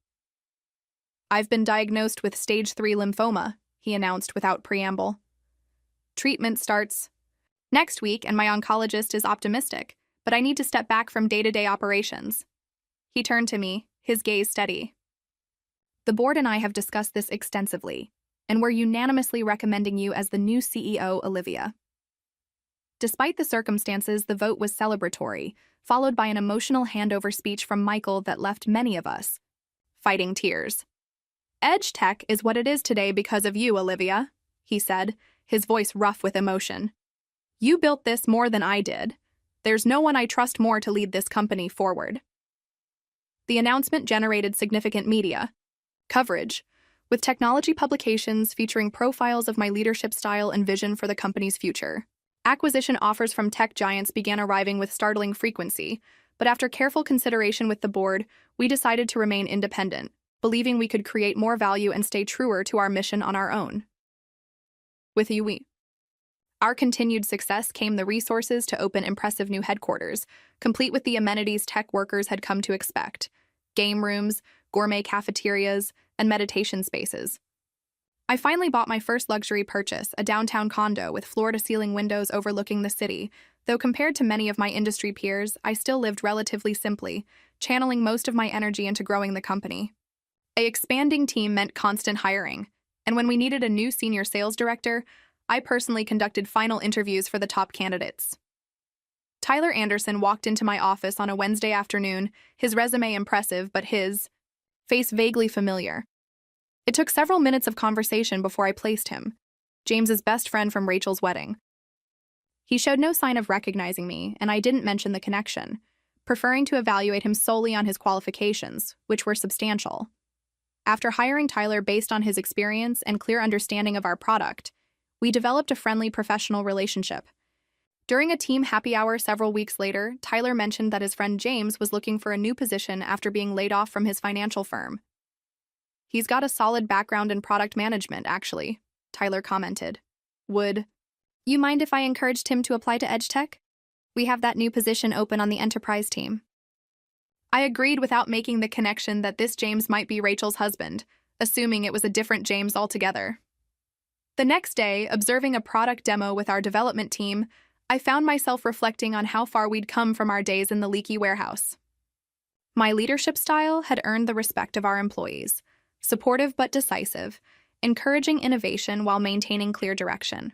"I've been diagnosed with stage 3 lymphoma," he announced without preamble. "Treatment starts next week, and my oncologist is optimistic, but I need to step back from day-to-day operations." He turned to me, his gaze steady. "The board and I have discussed this extensively, and we're unanimously recommending you as the new CEO, Olivia." Despite the circumstances, the vote was celebratory, followed by an emotional handover speech from Michael that left many of us fighting tears. "Edge Tech is what it is today because of you, Olivia," he said, his voice rough with emotion. "You built this more than I did. There's no one I trust more to lead this company forward." The announcement generated significant media coverage, with technology publications featuring profiles of my leadership style and vision for the company's future. Acquisition offers from tech giants began arriving with startling frequency, but after careful consideration with the board, we decided to remain independent, believing we could create more value and stay truer to our mission on our own. With our continued success came the resources to open impressive new headquarters, complete with the amenities tech workers had come to expect: game rooms, gourmet cafeterias, and meditation spaces. I finally bought my first luxury purchase, a downtown condo with floor-to-ceiling windows overlooking the city, though compared to many of my industry peers, I still lived relatively simply, channeling most of my energy into growing the company. An expanding team meant constant hiring, and when we needed a new senior sales director, I personally conducted final interviews for the top candidates. Tyler Anderson walked into my office on a Wednesday afternoon, his resume impressive, but his face vaguely familiar. It took several minutes of conversation before I placed him, James's best friend from Rachel's wedding. He showed no sign of recognizing me, and I didn't mention the connection, preferring to evaluate him solely on his qualifications, which were substantial. After hiring Tyler based on his experience and clear understanding of our product, we developed a friendly professional relationship. During a team happy hour several weeks later, Tyler mentioned that his friend James was looking for a new position after being laid off from his financial firm. "He's got a solid background in product management, actually," Tyler commented. "Would you mind if I encouraged him to apply to EdgeTech? We have that new position open on the enterprise team." I agreed without making the connection that this James might be Rachel's husband, assuming it was a different James altogether. The next day, observing a product demo with our development team, I found myself reflecting on how far we'd come from our days in the leaky warehouse. My leadership style had earned the respect of our employees, supportive but decisive, encouraging innovation while maintaining clear direction.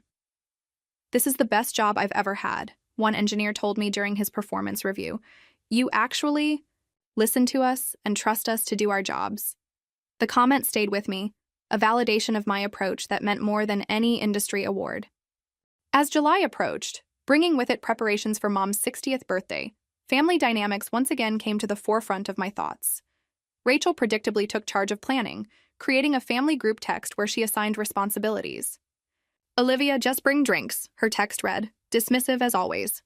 "This is the best job I've ever had," one engineer told me during his performance review. "You actually listen to us and trust us to do our jobs." The comment stayed with me, a validation of my approach that meant more than any industry award. As July approached, bringing with it preparations for Mom's 60th birthday, family dynamics once again came to the forefront of my thoughts. Rachel predictably took charge of planning, creating a family group text where she assigned responsibilities. "Olivia, just bring drinks," her text read, dismissive as always.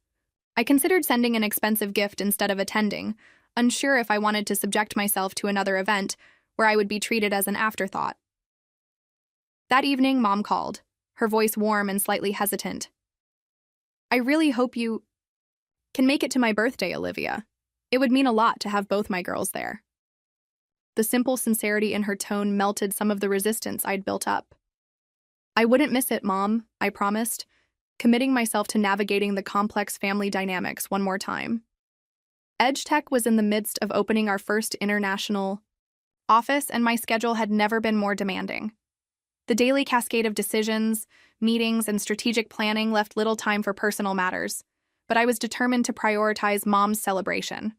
I considered sending an expensive gift instead of attending, unsure if I wanted to subject myself to another event where I would be treated as an afterthought. That evening, Mom called, her voice warm and slightly hesitant. "I really hope you can make it to my birthday, Olivia. It would mean a lot to have both my girls there." The simple sincerity in her tone melted some of the resistance I'd built up. "I wouldn't miss it, Mom," I promised, committing myself to navigating the complex family dynamics one more time. EdgeTech was in the midst of opening our first international office, and my schedule had never been more demanding. The daily cascade of decisions, meetings, and strategic planning left little time for personal matters, but I was determined to prioritize Mom's celebration.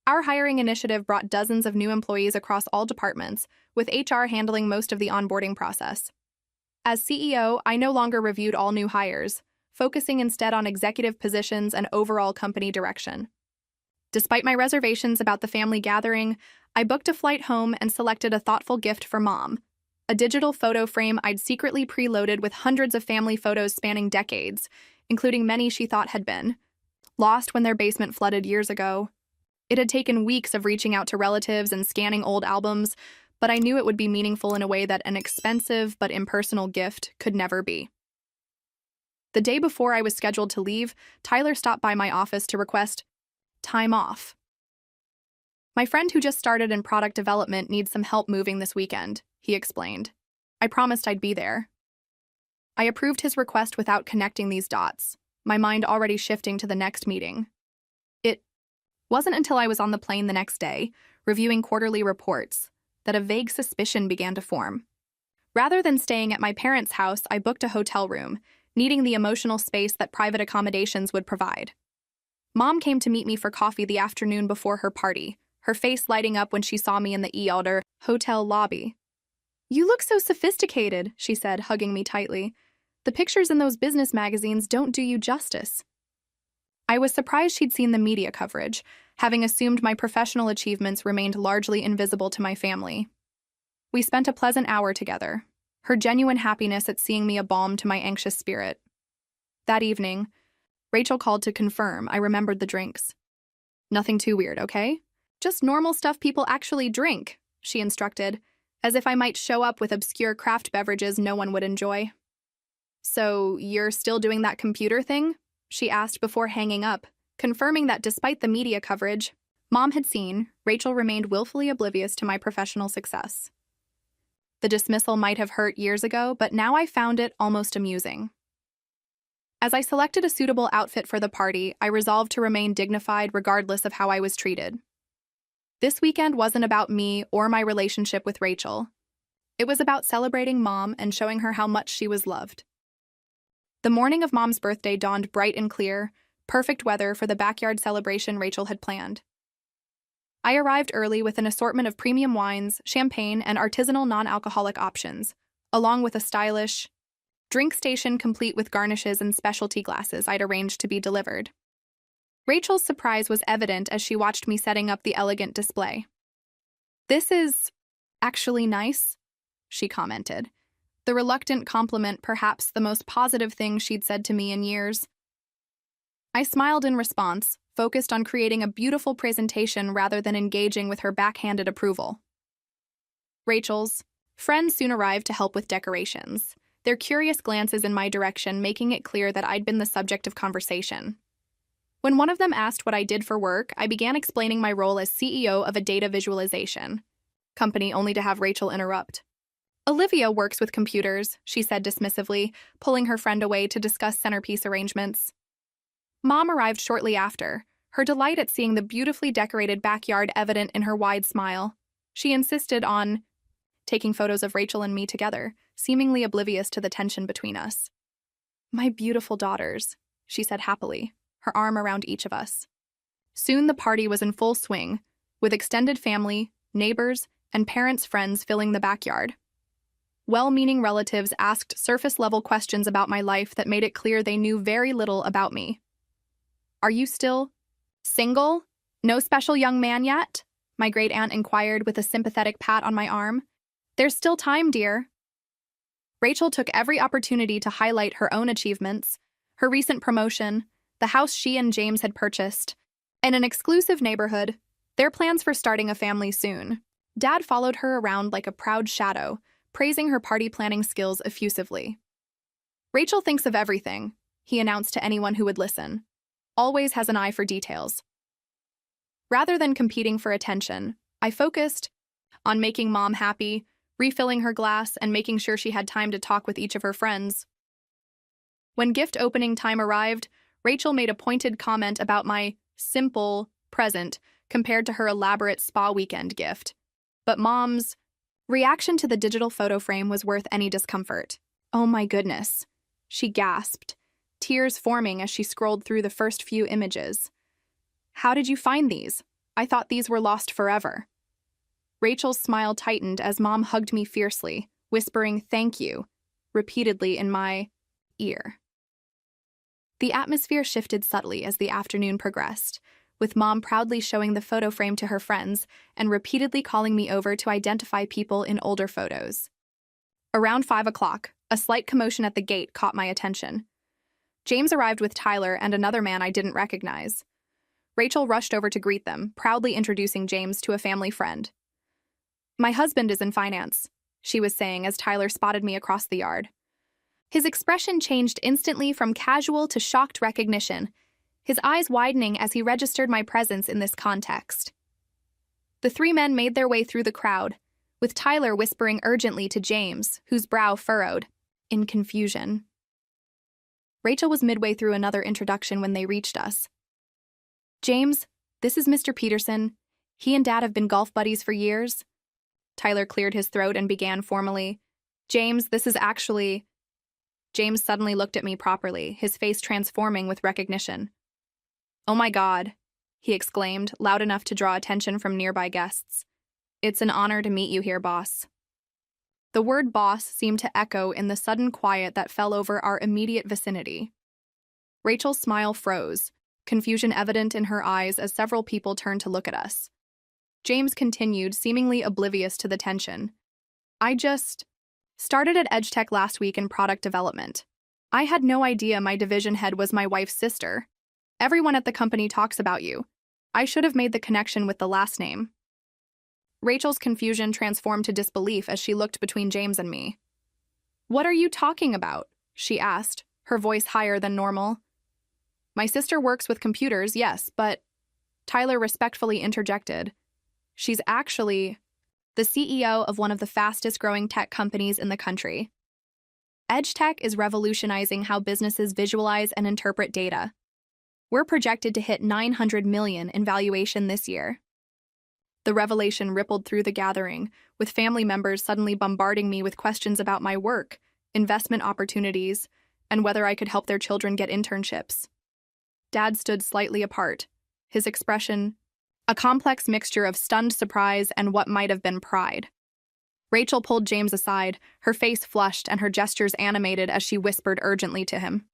Our hiring initiative brought dozens of new employees across all departments, with HR handling most of the onboarding process. As CEO, I no longer reviewed all new hires, focusing instead on executive positions and overall company direction. Despite my reservations about the family gathering, I booked a flight home and selected a thoughtful gift for Mom, a digital photo frame I'd secretly preloaded with hundreds of family photos spanning decades, including many she thought had been lost when their basement flooded years ago. It had taken weeks of reaching out to relatives and scanning old albums, but I knew it would be meaningful in a way that an expensive but impersonal gift could never be. The day before I was scheduled to leave, Tyler stopped by my office to request time off. My friend who just started in product development needs some help moving this weekend, he explained. I promised I'd be there. I approved his request without connecting these dots, my mind already shifting to the next meeting. It wasn't until I was on the plane the next day, reviewing quarterly reports, that a vague suspicion began to form. Rather than staying at my parents' house, I booked a hotel room, needing the emotional space that private accommodations would provide. Mom came to meet me for coffee the afternoon before her party, her face lighting up when she saw me in the Elder hotel lobby. "You look so sophisticated," she said, hugging me tightly. "The pictures in those business magazines don't do you justice." I was surprised she'd seen the media coverage, having assumed my professional achievements remained largely invisible to my family. We spent a pleasant hour together, her genuine happiness at seeing me a balm to my anxious spirit. That evening, Rachel called to confirm I remembered the drinks. "Nothing too weird, okay? Just normal stuff people actually drink," she instructed, as if I might show up with obscure craft beverages no one would enjoy. "So, you're still doing that computer thing?" she asked before hanging up, confirming that despite the media coverage Mom had seen, Rachel remained willfully oblivious to my professional success. The dismissal might have hurt years ago, but now I found it almost amusing. As I selected a suitable outfit for the party, I resolved to remain dignified regardless of how I was treated. This weekend wasn't about me or my relationship with Rachel. It was about celebrating Mom and showing her how much she was loved. The morning of Mom's birthday dawned bright and clear, perfect weather for the backyard celebration Rachel had planned. I arrived early with an assortment of premium wines, champagne, and artisanal non-alcoholic options, along with a stylish drink station complete with garnishes and specialty glasses I'd arranged to be delivered. Rachel's surprise was evident as she watched me setting up the elegant display. "This is actually nice," she commented, the reluctant compliment perhaps the most positive thing she'd said to me in years. I smiled in response, focused on creating a beautiful presentation rather than engaging with her backhanded approval. Rachel's friends soon arrived to help with decorations, their curious glances in my direction making it clear that I'd been the subject of conversation. When one of them asked what I did for work, I began explaining my role as CEO of a data visualization company only to have Rachel interrupt. "Olivia works with computers," she said dismissively, pulling her friend away to discuss centerpiece arrangements. Mom arrived shortly after, her delight at seeing the beautifully decorated backyard evident in her wide smile. She insisted on taking photos of Rachel and me together, seemingly oblivious to the tension between us. "My beautiful daughters," she said happily, her arm around each of us. Soon the party was in full swing, with extended family, neighbors, and parents' friends filling the backyard. Well-meaning relatives asked surface-level questions about my life that made it clear they knew very little about me. "Are you still single? No special young man yet?" my great-aunt inquired with a sympathetic pat on my arm. "There's still time, dear." Rachel took every opportunity to highlight her own achievements, her recent promotion, the house she and James had purchased, and an exclusive neighborhood, their plans for starting a family soon. Dad followed her around like a proud shadow, praising her party planning skills effusively. "Rachel thinks of everything," he announced to anyone who would listen. "Always has an eye for details." Rather than competing for attention, I focused on making Mom happy, refilling her glass, and making sure she had time to talk with each of her friends. When gift opening time arrived, Rachel made a pointed comment about my simple present compared to her elaborate spa weekend gift. But Mom's reaction to the digital photo frame was worth any discomfort. "Oh my goodness," she gasped, tears forming as she scrolled through the first few images. "How did you find these? I thought these were lost forever." Rachel's smile tightened as Mom hugged me fiercely, whispering "thank you" repeatedly in my ear. The atmosphere shifted subtly as the afternoon progressed, with Mom proudly showing the photo frame to her friends and repeatedly calling me over to identify people in older photos. Around 5 o'clock, a slight commotion at the gate caught my attention. James arrived with Tyler and another man I didn't recognize. Rachel rushed over to greet them, proudly introducing James to a family friend. My husband is in finance, she was saying as Tyler spotted me across the yard. His expression changed instantly from casual to shocked recognition, his eyes widening as he registered my presence in this context. The three men made their way through the crowd, with Tyler whispering urgently to James, whose brow furrowed, in confusion. Rachel was midway through another introduction when they reached us. James, this is Mr. Peterson. He and Dad have been golf buddies for years. Tyler cleared his throat and began formally. James, this is actually... James suddenly looked at me properly, his face transforming with recognition. Oh my God, he exclaimed, loud enough to draw attention from nearby guests. It's an honor to meet you here, boss. The word boss seemed to echo in the sudden quiet that fell over our immediate vicinity. Rachel's smile froze, confusion evident in her eyes as several people turned to look at us. James continued, seemingly oblivious to the tension. I just started at EdgeTech last week in product development. I had no idea my division head was my wife's sister. Everyone at the company talks about you. I should have made the connection with the last name. Rachel's confusion transformed to disbelief as she looked between James and me. What are you talking about? She asked, her voice higher than normal. My sister works with computers, yes, but... Tyler respectfully interjected. She's actually the CEO of one of the fastest-growing tech companies in the country. EdgeTech is revolutionizing how businesses visualize and interpret data. We're projected to hit $900 million in valuation this year. The revelation rippled through the gathering, with family members suddenly bombarding me with questions about my work, investment opportunities, and whether I could help their children get internships. Dad stood slightly apart, his expression a complex mixture of stunned surprise and what might have been pride. Rachel pulled James aside, her face flushed and her gestures animated as she whispered urgently to him.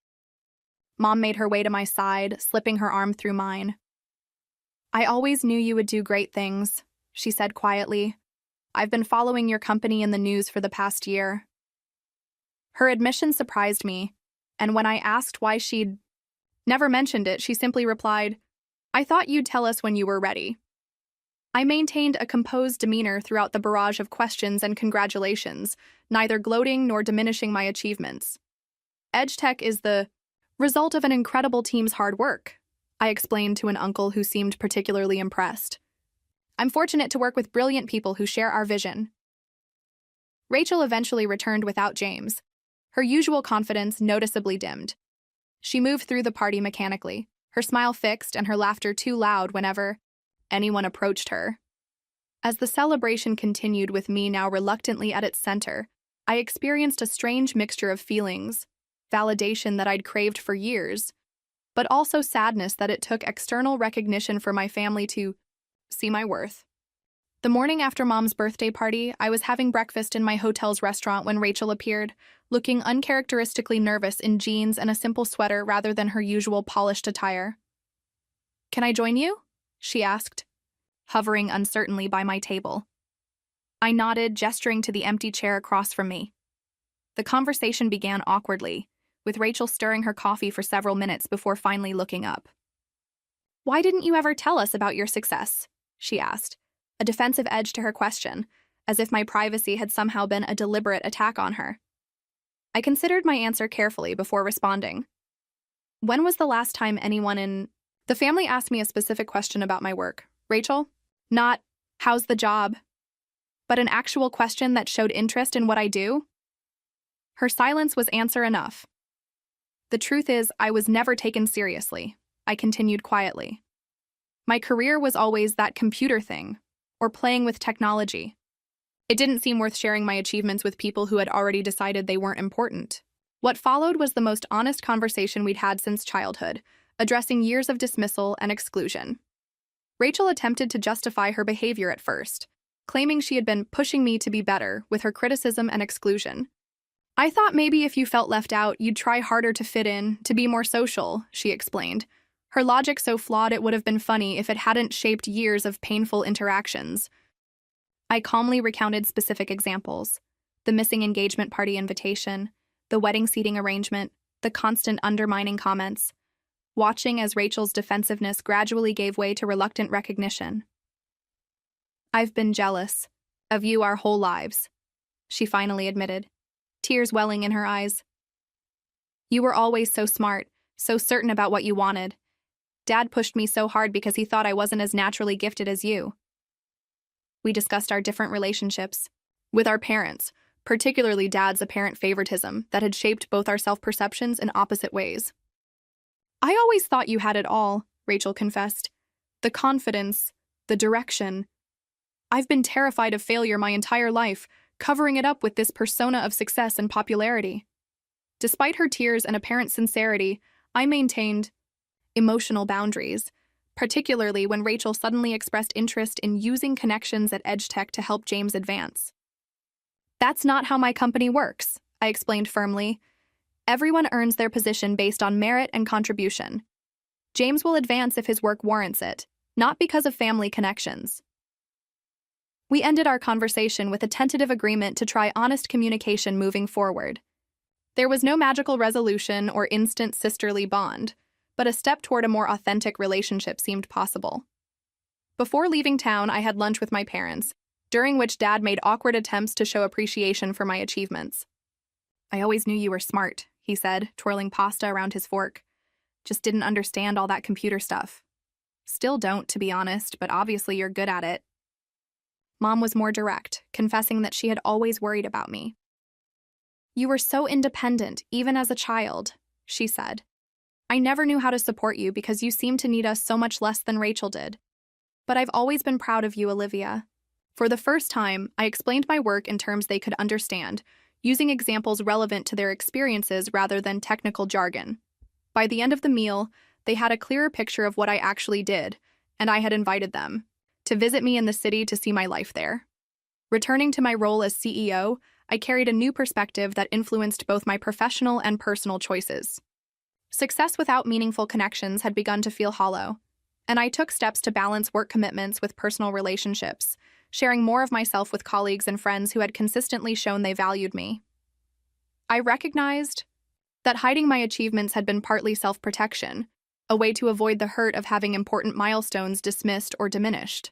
Mom made her way to my side, slipping her arm through mine. I always knew you would do great things, she said quietly. I've been following your company in the news for the past year. Her admission surprised me, and when I asked why she'd never mentioned it, she simply replied, I thought you'd tell us when you were ready. I maintained a composed demeanor throughout the barrage of questions and congratulations, neither gloating nor diminishing my achievements. EdgeTech is the result of an incredible team's hard work, I explained to an uncle who seemed particularly impressed. I'm fortunate to work with brilliant people who share our vision. Rachel eventually returned without James, her usual confidence noticeably dimmed. She moved through the party mechanically, her smile fixed and her laughter too loud whenever anyone approached her. As the celebration continued with me now reluctantly at its center, I experienced a strange mixture of feelings, validation that I'd craved for years, but also sadness that it took external recognition for my family to see my worth. The morning after Mom's birthday party, I was having breakfast in my hotel's restaurant when Rachel appeared, looking uncharacteristically nervous in jeans and a simple sweater rather than her usual polished attire. Can I join you? She asked, hovering uncertainly by my table. I nodded, gesturing to the empty chair across from me. The conversation began awkwardly, with Rachel stirring her coffee for several minutes before finally looking up. Why didn't you ever tell us about your success? She asked, a defensive edge to her question, as if my privacy had somehow been a deliberate attack on her. I considered my answer carefully before responding. When was the last time anyone in the family asked me a specific question about my work? Rachel? Not, how's the job? But an actual question that showed interest in what I do? Her silence was answer enough. The truth is, I was never taken seriously, I continued quietly. My career was always that computer thing, or playing with technology. It didn't seem worth sharing my achievements with people who had already decided they weren't important. What followed was the most honest conversation we'd had since childhood, addressing years of dismissal and exclusion. Rachel attempted to justify her behavior at first, claiming she had been pushing me to be better with her criticism and exclusion. I thought maybe if you felt left out, you'd try harder to fit in, to be more social, she explained. Her logic so flawed it would have been funny if it hadn't shaped years of painful interactions. I calmly recounted specific examples: the missing engagement party invitation, the wedding seating arrangement, the constant undermining comments, watching as Rachel's defensiveness gradually gave way to reluctant recognition. I've been jealous, of you our whole lives," she finally admitted, tears welling in her eyes. "You were always so smart, so certain about what you wanted. Dad pushed me so hard because he thought I wasn't as naturally gifted as you." We discussed our different relationships with our parents, particularly Dad's apparent favoritism that had shaped both our self-perceptions in opposite ways. "I always thought you had it all," Rachel confessed. "The confidence, the direction. I've been terrified of failure my entire life, covering it up with this persona of success and popularity." Despite her tears and apparent sincerity, I maintained emotional boundaries, particularly when Rachel suddenly expressed interest in using connections at EdgeTech to help James advance. "That's not how my company works," I explained firmly. "Everyone earns their position based on merit and contribution. James will advance if his work warrants it, not because of family connections." We ended our conversation with a tentative agreement to try honest communication moving forward. There was no magical resolution or instant sisterly bond, but a step toward a more authentic relationship seemed possible. Before leaving town, I had lunch with my parents, during which Dad made awkward attempts to show appreciation for my achievements. "I always knew you were smart," he said, twirling pasta around his fork. "Just didn't understand all that computer stuff. Still don't, to be honest, but obviously you're good at it." Mom was more direct, confessing that she had always worried about me. "You were so independent, even as a child," she said. "I never knew how to support you because you seemed to need us so much less than Rachel did. But I've always been proud of you, Olivia." For the first time, I explained my work in terms they could understand, using examples relevant to their experiences rather than technical jargon. By the end of the meal, they had a clearer picture of what I actually did, and I had invited them to visit me in the city to see my life there. Returning to my role as CEO, I carried a new perspective that influenced both my professional and personal choices. Success without meaningful connections had begun to feel hollow, and I took steps to balance work commitments with personal relationships, sharing more of myself with colleagues and friends who had consistently shown they valued me. I recognized that hiding my achievements had been partly self-protection, a way to avoid the hurt of having important milestones dismissed or diminished.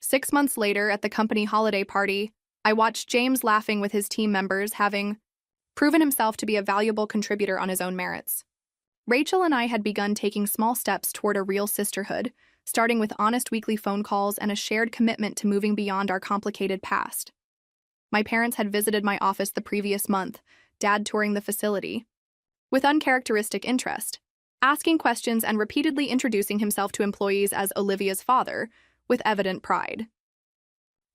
6 months later, at the company holiday party, I watched James laughing with his team members, having proven himself to be a valuable contributor on his own merits. Rachel and I had begun taking small steps toward a real sisterhood, starting with honest weekly phone calls and a shared commitment to moving beyond our complicated past. My parents had visited my office the previous month, Dad touring the facility, with uncharacteristic interest, asking questions and repeatedly introducing himself to employees as Olivia's father, with evident pride.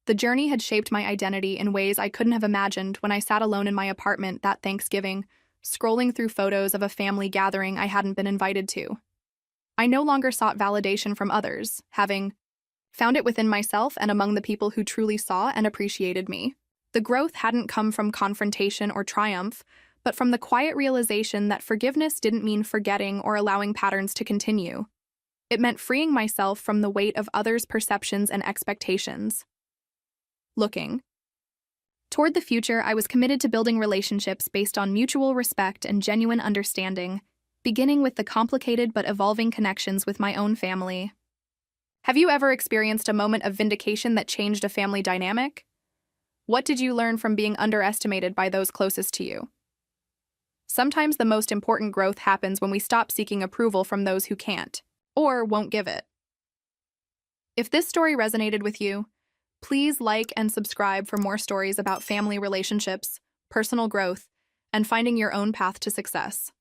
The journey had shaped my identity in ways I couldn't have imagined when I sat alone in my apartment that Thanksgiving, scrolling through photos of a family gathering I hadn't been invited to. I no longer sought validation from others, having found it within myself and among the people who truly saw and appreciated me. The growth hadn't come from confrontation or triumph, but from the quiet realization that forgiveness didn't mean forgetting or allowing patterns to continue. It meant freeing myself from the weight of others' perceptions and expectations. Looking toward the future, I was committed to building relationships based on mutual respect and genuine understanding, beginning with the complicated but evolving connections with my own family. Have you ever experienced a moment of vindication that changed a family dynamic? What did you learn from being underestimated by those closest to you? Sometimes the most important growth happens when we stop seeking approval from those who can't, or won't give it. If this story resonated with you, please like and subscribe for more stories about family relationships, personal growth, and finding your own path to success.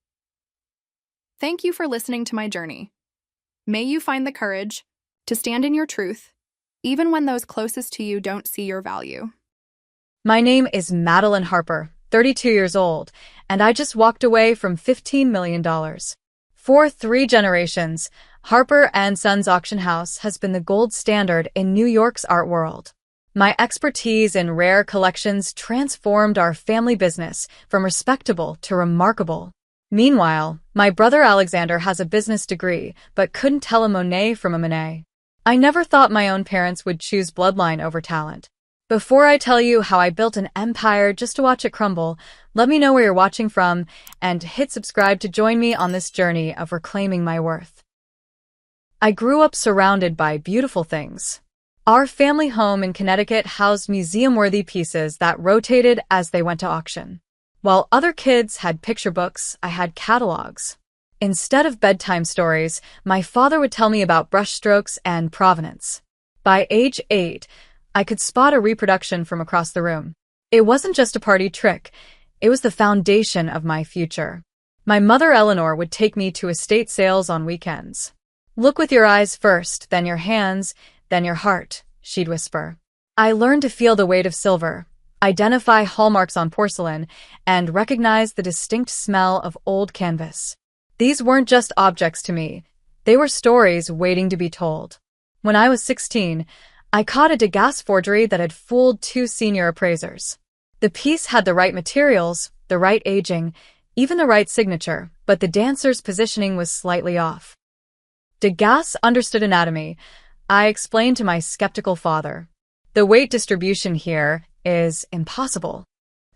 Thank you for listening to my journey. May you find the courage to stand in your truth, even when those closest to you don't see your value. My name is Madeline Harper, 32 years old, and I just walked away from $15 million. For 3 generations, Harper & Sons Auction House has been the gold standard in New York's art world. My expertise in rare collections transformed our family business from respectable to remarkable. Meanwhile, my brother Alexander has a business degree but couldn't tell a Monet from a Monet. I never thought my own parents would choose bloodline over talent. Before I tell you how I built an empire just to watch it crumble, let me know where you're watching from and hit subscribe to join me on this journey of reclaiming my worth. I grew up surrounded by beautiful things. Our family home in Connecticut housed museum-worthy pieces that rotated as they went to auction. While other kids had picture books, I had catalogs. Instead of bedtime stories, my father would tell me about brushstrokes and provenance. By age 8, I could spot a reproduction from across the room. It wasn't just a party trick, it was the foundation of my future. My mother Eleanor would take me to estate sales on weekends. "Look with your eyes first, then your hands, then your heart," she'd whisper. I learned to feel the weight of silver, identify hallmarks on porcelain, and recognize the distinct smell of old canvas. These weren't just objects to me, they were stories waiting to be told. When I was 16, I caught a Degas forgery that had fooled 2 senior appraisers. The piece had the right materials, the right aging, even the right signature, but the dancer's positioning was slightly off. Degas understood anatomy. I explained to my skeptical father. The weight distribution here is impossible.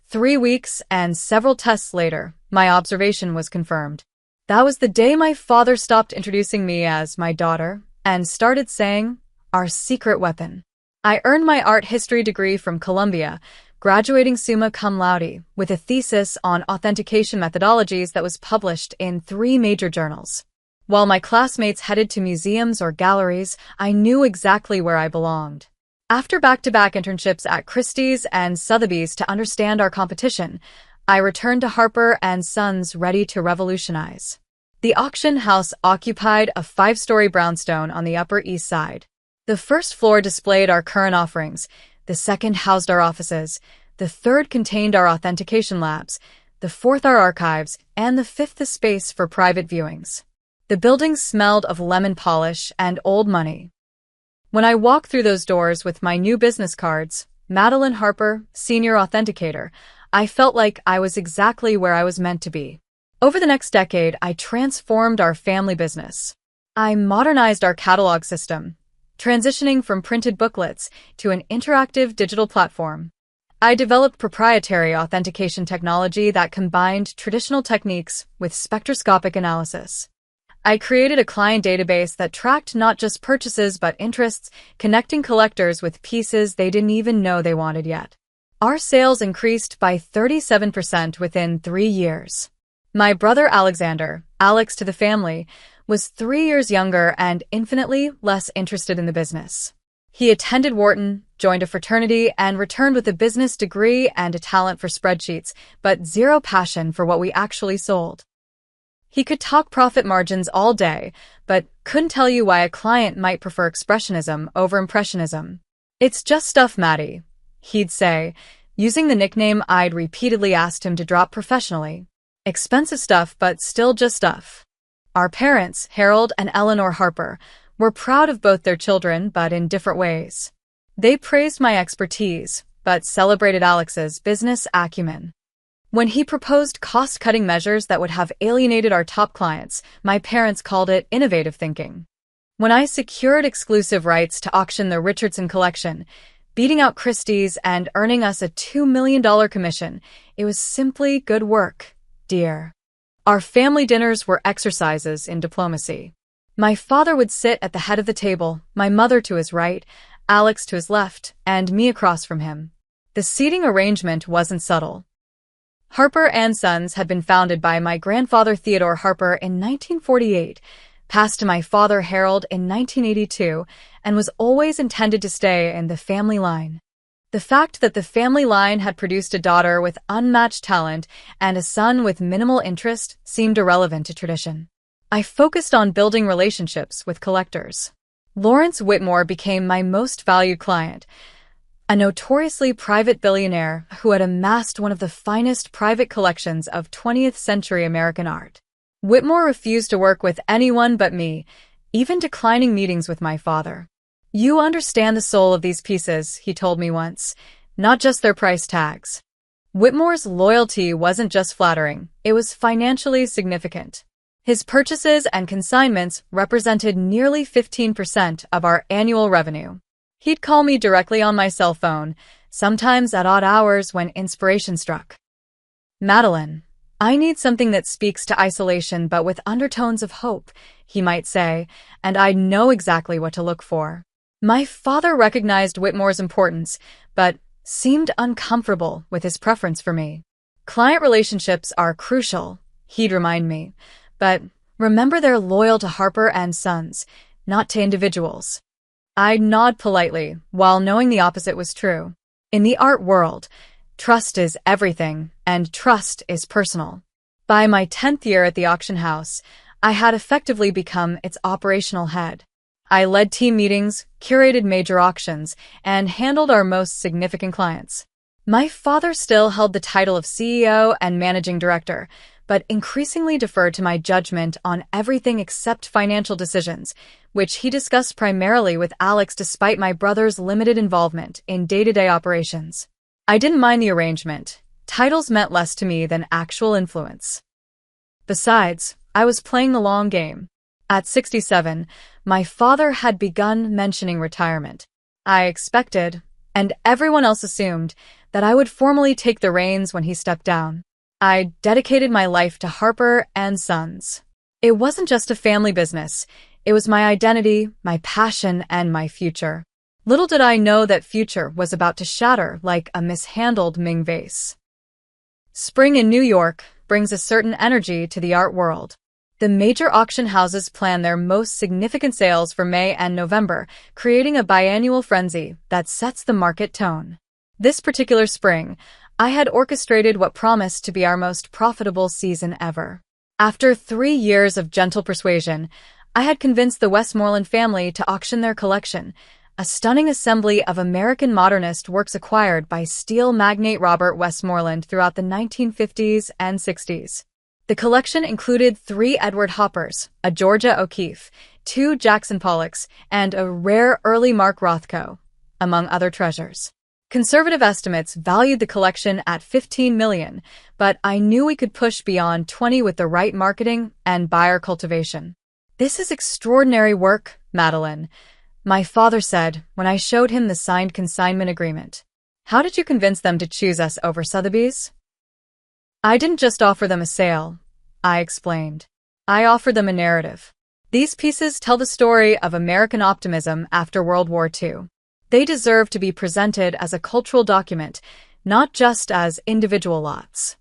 3 weeks and several tests later, my observation was confirmed. That was the day my father stopped introducing me as my daughter and started saying, "Our secret weapon." I earned my art history degree from Columbia, graduating summa cum laude, with a thesis on authentication methodologies that was published in 3 major journals. While my classmates headed to museums or galleries, I knew exactly where I belonged. After back-to-back internships at Christie's and Sotheby's to understand our competition, I returned to Harper & Sons ready to revolutionize. The auction house occupied a 5-story brownstone on the Upper East Side. The first floor displayed our current offerings, the second housed our offices, the third contained our authentication labs, the fourth our archives, and the fifth the space for private viewings. The building smelled of lemon polish and old money. When I walked through those doors with my new business cards, Madeline Harper, Senior Authenticator, I felt like I was exactly where I was meant to be. Over the next decade, I transformed our family business. I modernized our catalog system, transitioning from printed booklets to an interactive digital platform. I developed proprietary authentication technology that combined traditional techniques with spectroscopic analysis. I created a client database that tracked not just purchases but interests, connecting collectors with pieces they didn't even know they wanted yet. Our sales increased by 37% within 3 years. My brother Alexander, Alex to the family, was 3 years younger and infinitely less interested in the business. He attended Wharton, joined a fraternity, and returned with a business degree and a talent for spreadsheets, but zero passion for what we actually sold. He could talk profit margins all day, but couldn't tell you why a client might prefer expressionism over impressionism. "It's just stuff, Maddie," he'd say, using the nickname I'd repeatedly asked him to drop professionally. Expensive stuff, but still just stuff. Our parents, Harold and Eleanor Harper, were proud of both their children, but in different ways. They praised my expertise, but celebrated Alex's business acumen. When he proposed cost-cutting measures that would have alienated our top clients, my parents called it innovative thinking. When I secured exclusive rights to auction the Richardson collection, beating out Christie's and earning us a $2 million commission, it was simply good work, dear. Our family dinners were exercises in diplomacy. My father would sit at the head of the table, my mother to his right, Alex to his left, and me across from him. The seating arrangement wasn't subtle. Harper & Sons had been founded by my grandfather Theodore Harper in 1948, passed to my father Harold in 1982, and was always intended to stay in the family line. The fact that the family line had produced a daughter with unmatched talent and a son with minimal interest seemed irrelevant to tradition. I focused on building relationships with collectors. Lawrence Whitmore became my most valued client, a notoriously private billionaire who had amassed one of the finest private collections of 20th-century American art. Whitmore refused to work with anyone but me, even declining meetings with my father. "You understand the soul of these pieces," he told me once, "not just their price tags." Whitmore's loyalty wasn't just flattering, it was financially significant. His purchases and consignments represented nearly 15% of our annual revenue. He'd call me directly on my cell phone, sometimes at odd hours when inspiration struck. "Madeline, I need something that speaks to isolation but with undertones of hope," he might say, and I'd know exactly what to look for. My father recognized Whitmore's importance, but seemed uncomfortable with his preference for me. Client relationships are crucial, he'd remind me, but remember they're loyal to Harper and Sons, not to individuals. I'd nod politely, while knowing the opposite was true. In the art world, trust is everything, and trust is personal. By my 10th year at the auction house, I had effectively become its operational head. I led team meetings, curated major auctions, and handled our most significant clients. My father still held the title of CEO and managing director, but increasingly deferred to my judgment on everything except financial decisions, which he discussed primarily with Alex despite my brother's limited involvement in day-to-day operations. I didn't mind the arrangement. Titles meant less to me than actual influence. Besides, I was playing the long game. At 67, my father had begun mentioning retirement. I expected, and everyone else assumed, that I would formally take the reins when he stepped down. I dedicated my life to Harper and Sons. It wasn't just a family business. It was my identity, my passion, and my future. Little did I know that future was about to shatter like a mishandled Ming vase. Spring in New York brings a certain energy to the art world. The major auction houses plan their most significant sales for May and November, creating a biannual frenzy that sets the market tone. This particular spring, I had orchestrated what promised to be our most profitable season ever. After 3 years of gentle persuasion, I had convinced the Westmoreland family to auction their collection, a stunning assembly of American modernist works acquired by steel magnate Robert Westmoreland throughout the 1950s and 60s. The collection included 3 Edward Hoppers, a Georgia O'Keeffe, 2 Jackson Pollocks, and a rare early Mark Rothko, among other treasures. Conservative estimates valued the collection at $15 million, but I knew we could push beyond 20 with the right marketing and buyer cultivation. "This is extraordinary work, Madeline," my father said when I showed him the signed consignment agreement. "How did you convince them to choose us over Sotheby's?" "I didn't just offer them a sale," I explained. "I offered them a narrative. These pieces tell the story of American optimism after World War II. They deserve to be presented as a cultural document, not just as individual lots."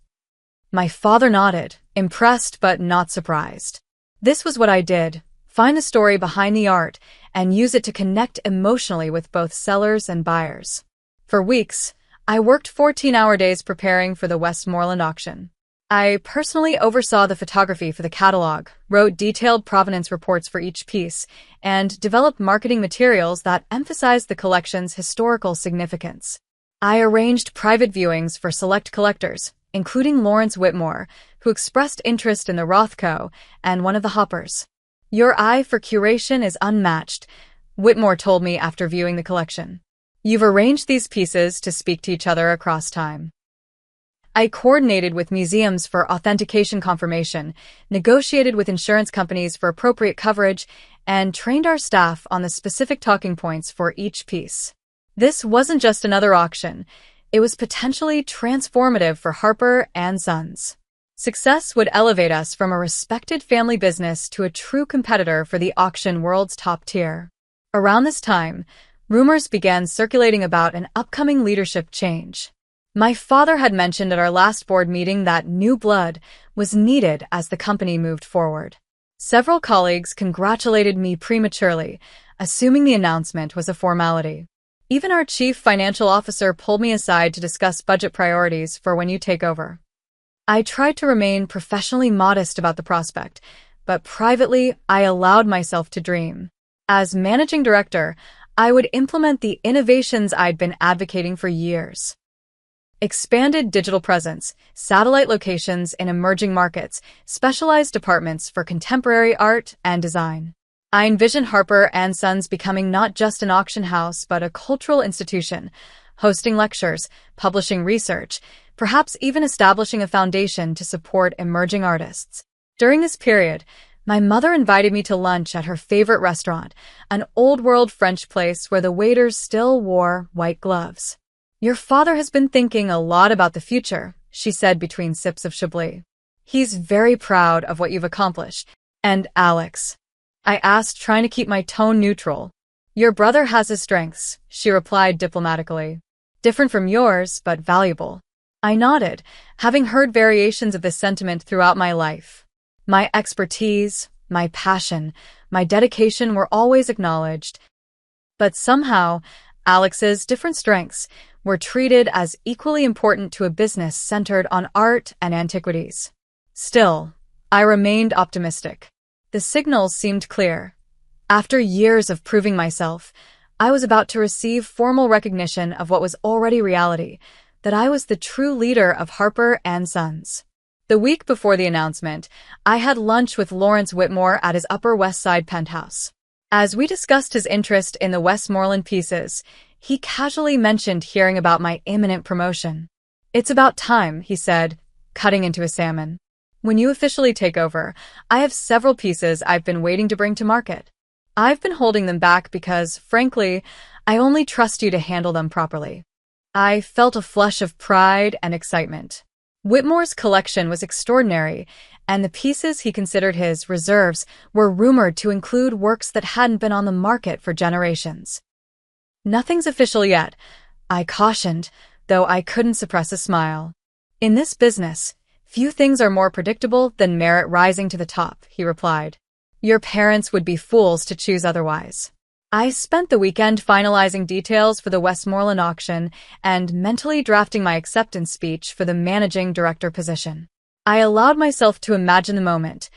My father nodded, impressed but not surprised. This was what I did: find the story behind the art and use it to connect emotionally with both sellers and buyers. For weeks, I worked 14-hour days preparing for the Westmoreland auction. I personally oversaw the photography for the catalog, wrote detailed provenance reports for each piece, and developed marketing materials that emphasized the collection's historical significance. I arranged private viewings for select collectors, including Lawrence Whitmore, who expressed interest in the Rothko and one of the Hoppers. "Your eye for curation is unmatched," Whitmore told me after viewing the collection. "You've arranged these pieces to speak to each other across time." I coordinated with museums for authentication confirmation, negotiated with insurance companies for appropriate coverage, and trained our staff on the specific talking points for each piece. This wasn't just another auction. It was potentially transformative for Harper and Sons. Success would elevate us from a respected family business to a true competitor for the auction world's top tier. Around this time, rumors began circulating about an upcoming leadership change. My father had mentioned at our last board meeting that new blood was needed as the company moved forward. Several colleagues congratulated me prematurely, assuming the announcement was a formality. Even our chief financial officer pulled me aside to discuss budget priorities for when you take over. I tried to remain professionally modest about the prospect, but privately, I allowed myself to dream. As managing director, I would implement the innovations I'd been advocating for years. Expanded digital presence, satellite locations in emerging markets, specialized departments for contemporary art and design. I envision Harper and Sons becoming not just an auction house, but a cultural institution, hosting lectures, publishing research, perhaps even establishing a foundation to support emerging artists. During this period, my mother invited me to lunch at her favorite restaurant, an old-world French place where the waiters still wore white gloves. "Your father has been thinking a lot about the future," she said between sips of Chablis. "He's very proud of what you've accomplished. And Alex," I asked, trying to keep my tone neutral, Your brother has his strengths, she replied diplomatically. Different from yours, but valuable. I nodded, having heard variations of this sentiment throughout my life. My expertise, my passion, my dedication were always acknowledged. But somehow, Alex's different strengths were treated as equally important to a business centered on art and antiquities. Still, I remained optimistic. The signals seemed clear. After years of proving myself, I was about to receive formal recognition of what was already reality, that I was the true leader of Harper and Sons. The week before the announcement, I had lunch with Lawrence Whitmore at his Upper West Side penthouse. As we discussed his interest in the Westmoreland pieces, he casually mentioned hearing about my imminent promotion. It's about time, he said, cutting into a salmon. When you officially take over, I have several pieces I've been waiting to bring to market. I've been holding them back because, frankly, I only trust you to handle them properly. I felt a flush of pride and excitement. Whitmore's collection was extraordinary, and the pieces he considered his reserves were rumored to include works that hadn't been on the market for generations. Nothing's official yet, I cautioned, though I couldn't suppress a smile. In this business, few things are more predictable than merit rising to the top, he replied. Your parents would be fools to choose otherwise. I spent the weekend finalizing details for the Westmoreland auction and mentally drafting my acceptance speech for the managing director position. I allowed myself to imagine the moment.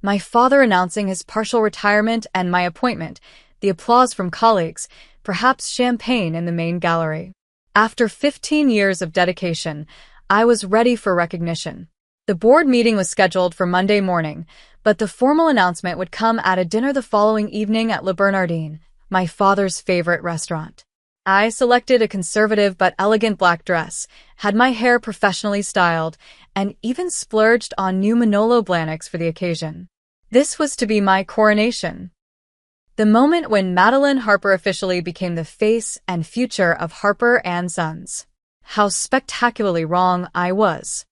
My father announcing his partial retirement and my appointment, the applause from colleagues, perhaps champagne in the main gallery. After 15 years of dedication, I was ready for recognition. The board meeting was scheduled for Monday morning, but the formal announcement would come at a dinner the following evening at Le Bernardin, my father's favorite restaurant. I selected a conservative but elegant black dress, had my hair professionally styled, and even splurged on new Manolo Blahniks for the occasion. This was to be my coronation. The moment when Madeline Harper officially became the face and future of Harper and Sons. How spectacularly wrong I was.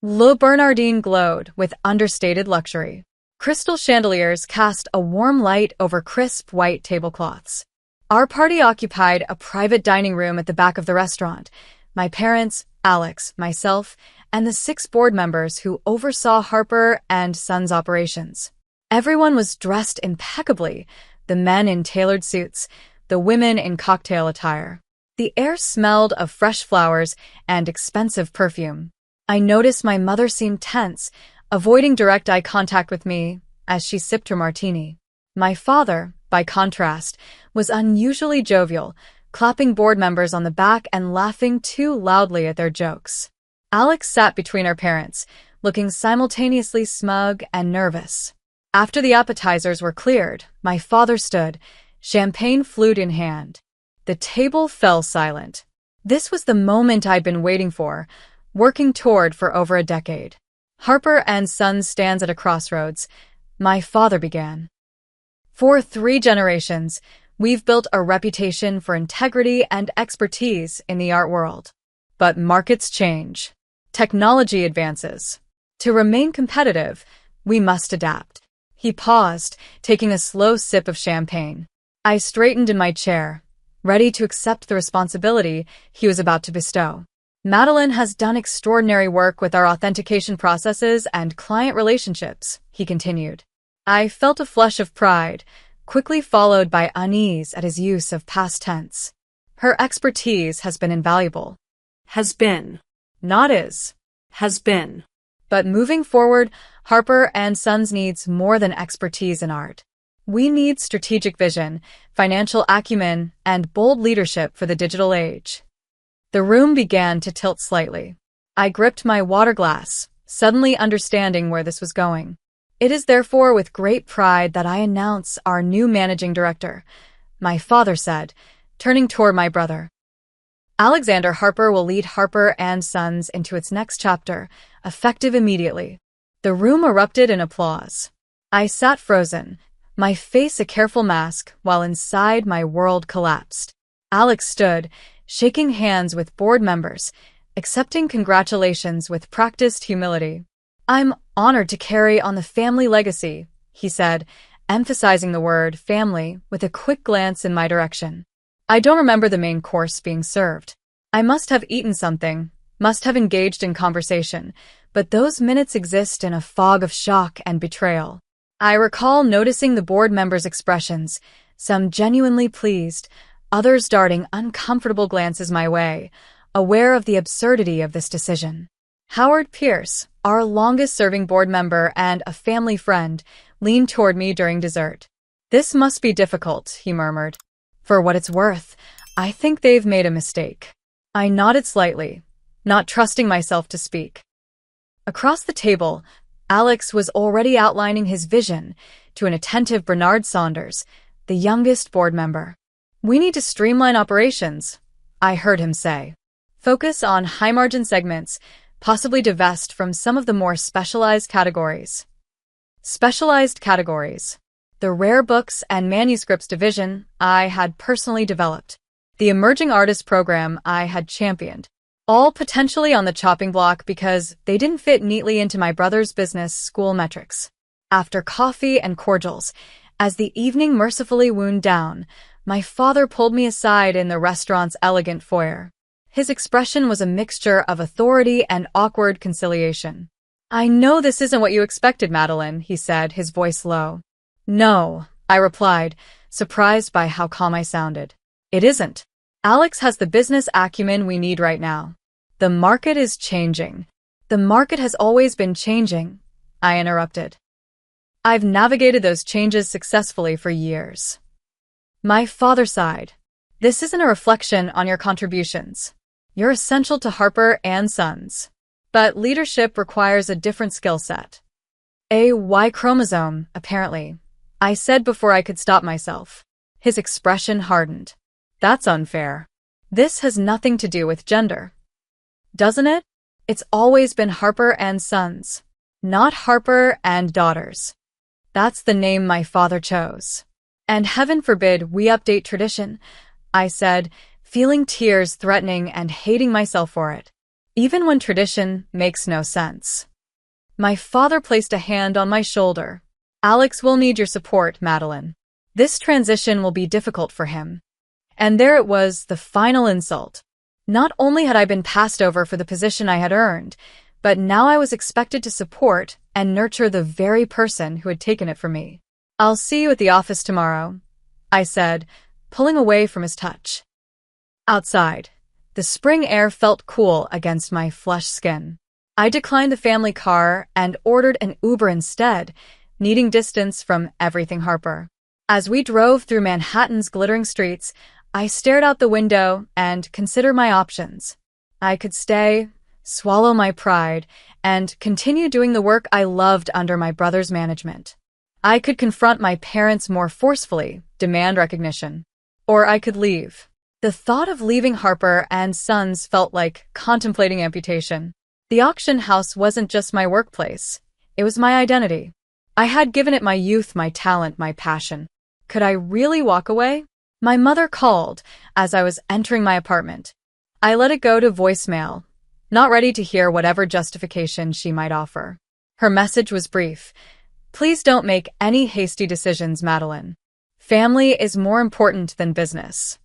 Le Bernardin glowed with understated luxury. Crystal chandeliers cast a warm light over crisp white tablecloths. Our party occupied a private dining room at the back of the restaurant. My parents, Alex, myself, and the 6 board members who oversaw Harper and Sons operations. Everyone was dressed impeccably, the men in tailored suits, the women in cocktail attire. The air smelled of fresh flowers and expensive perfume. I noticed my mother seemed tense, avoiding direct eye contact with me as she sipped her martini. My father, by contrast, was unusually jovial, clapping board members on the back and laughing too loudly at their jokes. Alex sat between our parents, looking simultaneously smug and nervous. After the appetizers were cleared, my father stood, champagne flute in hand. The table fell silent. This was the moment I'd been waiting for, working toward for over a decade. Harper and Sons stands at a crossroads, my father began. For 3 generations, we've built a reputation for integrity and expertise in the art world. But markets change. Technology advances. To remain competitive, we must adapt. He paused, taking a slow sip of champagne. I straightened in my chair, ready to accept the responsibility he was about to bestow. Madeline has done extraordinary work with our authentication processes and client relationships, he continued. I felt a flush of pride, quickly followed by unease at his use of past tense. Her expertise has been invaluable. Has been. Not is. Has been. But moving forward, Harper and Sons needs more than expertise in art. We need strategic vision, financial acumen, and bold leadership for the digital age. The room began to tilt slightly. I gripped my water glass, suddenly understanding where this was going. It is therefore with great pride that I announce our new managing director, my father said, turning toward my brother. Alexander Harper will lead Harper and Sons into its next chapter, effective immediately. The room erupted in applause. I sat frozen, my face a careful mask, while inside my world collapsed. Alex stood, shaking hands with board members, accepting congratulations with practiced humility. I'm honored to carry on the family legacy, he said, emphasizing the word family with a quick glance in my direction. I don't remember the main course being served. I must have eaten something, must have engaged in conversation, but those minutes exist in a fog of shock and betrayal. I recall noticing the board members' expressions, some genuinely pleased, others darting uncomfortable glances my way, aware of the absurdity of this decision. Howard Pierce, our longest-serving board member and a family friend, leaned toward me during dessert. "This must be difficult," he murmured. "For what it's worth, I think they've made a mistake." I nodded slightly, not trusting myself to speak. Across the table, Alex was already outlining his vision to an attentive Bernard Saunders, the youngest board member. "We need to streamline operations," I heard him say. "Focus on high-margin segments, possibly divest from some of the more specialized categories." Specialized categories. The rare books and manuscripts division I had personally developed. The emerging artist program I had championed. All potentially on the chopping block because they didn't fit neatly into my brother's business school metrics. After coffee and cordials, as the evening mercifully wound down, my father pulled me aside in the restaurant's elegant foyer. His expression was a mixture of authority and awkward conciliation. "I know this isn't what you expected, Madeline," he said, his voice low. "No," I replied, surprised by how calm I sounded. "It isn't. Alex has the business acumen we need right now. The market is changing." "The market has always been changing," I interrupted. "I've navigated those changes successfully for years." My father sighed. "This isn't a reflection on your contributions. You're essential to Harper and Sons. But leadership requires a different skill set." "A Y chromosome, apparently," I said before I could stop myself. His expression hardened. "That's unfair. This has nothing to do with gender." "Doesn't it? It's always been Harper and Sons, not Harper and Daughters. That's the name my father chose. And heaven forbid we update tradition," I said, feeling tears threatening and hating myself for it. Even when tradition makes no sense. My father placed a hand on my shoulder. "Alex will need your support, Madeline. This transition will be difficult for him." And there it was, the final insult. Not only had I been passed over for the position I had earned, but now I was expected to support and nurture the very person who had taken it from me. "I'll see you at the office tomorrow," I said, pulling away from his touch. Outside, the spring air felt cool against my flushed skin. I declined the family car and ordered an Uber instead, needing distance from everything Harper. As we drove through Manhattan's glittering streets, I stared out the window and considered my options. I could stay, swallow my pride, and continue doing the work I loved under my brother's management. I could confront my parents more forcefully, demand recognition. Or I could leave. The thought of leaving Harper and Sons felt like contemplating amputation. The auction house wasn't just my workplace. It was my identity. I had given it my youth, my talent, my passion. Could I really walk away? My mother called as I was entering my apartment. I let it go to voicemail, not ready to hear whatever justification she might offer. Her message was brief. "Please don't make any hasty decisions, Madeline. Family is more important than business."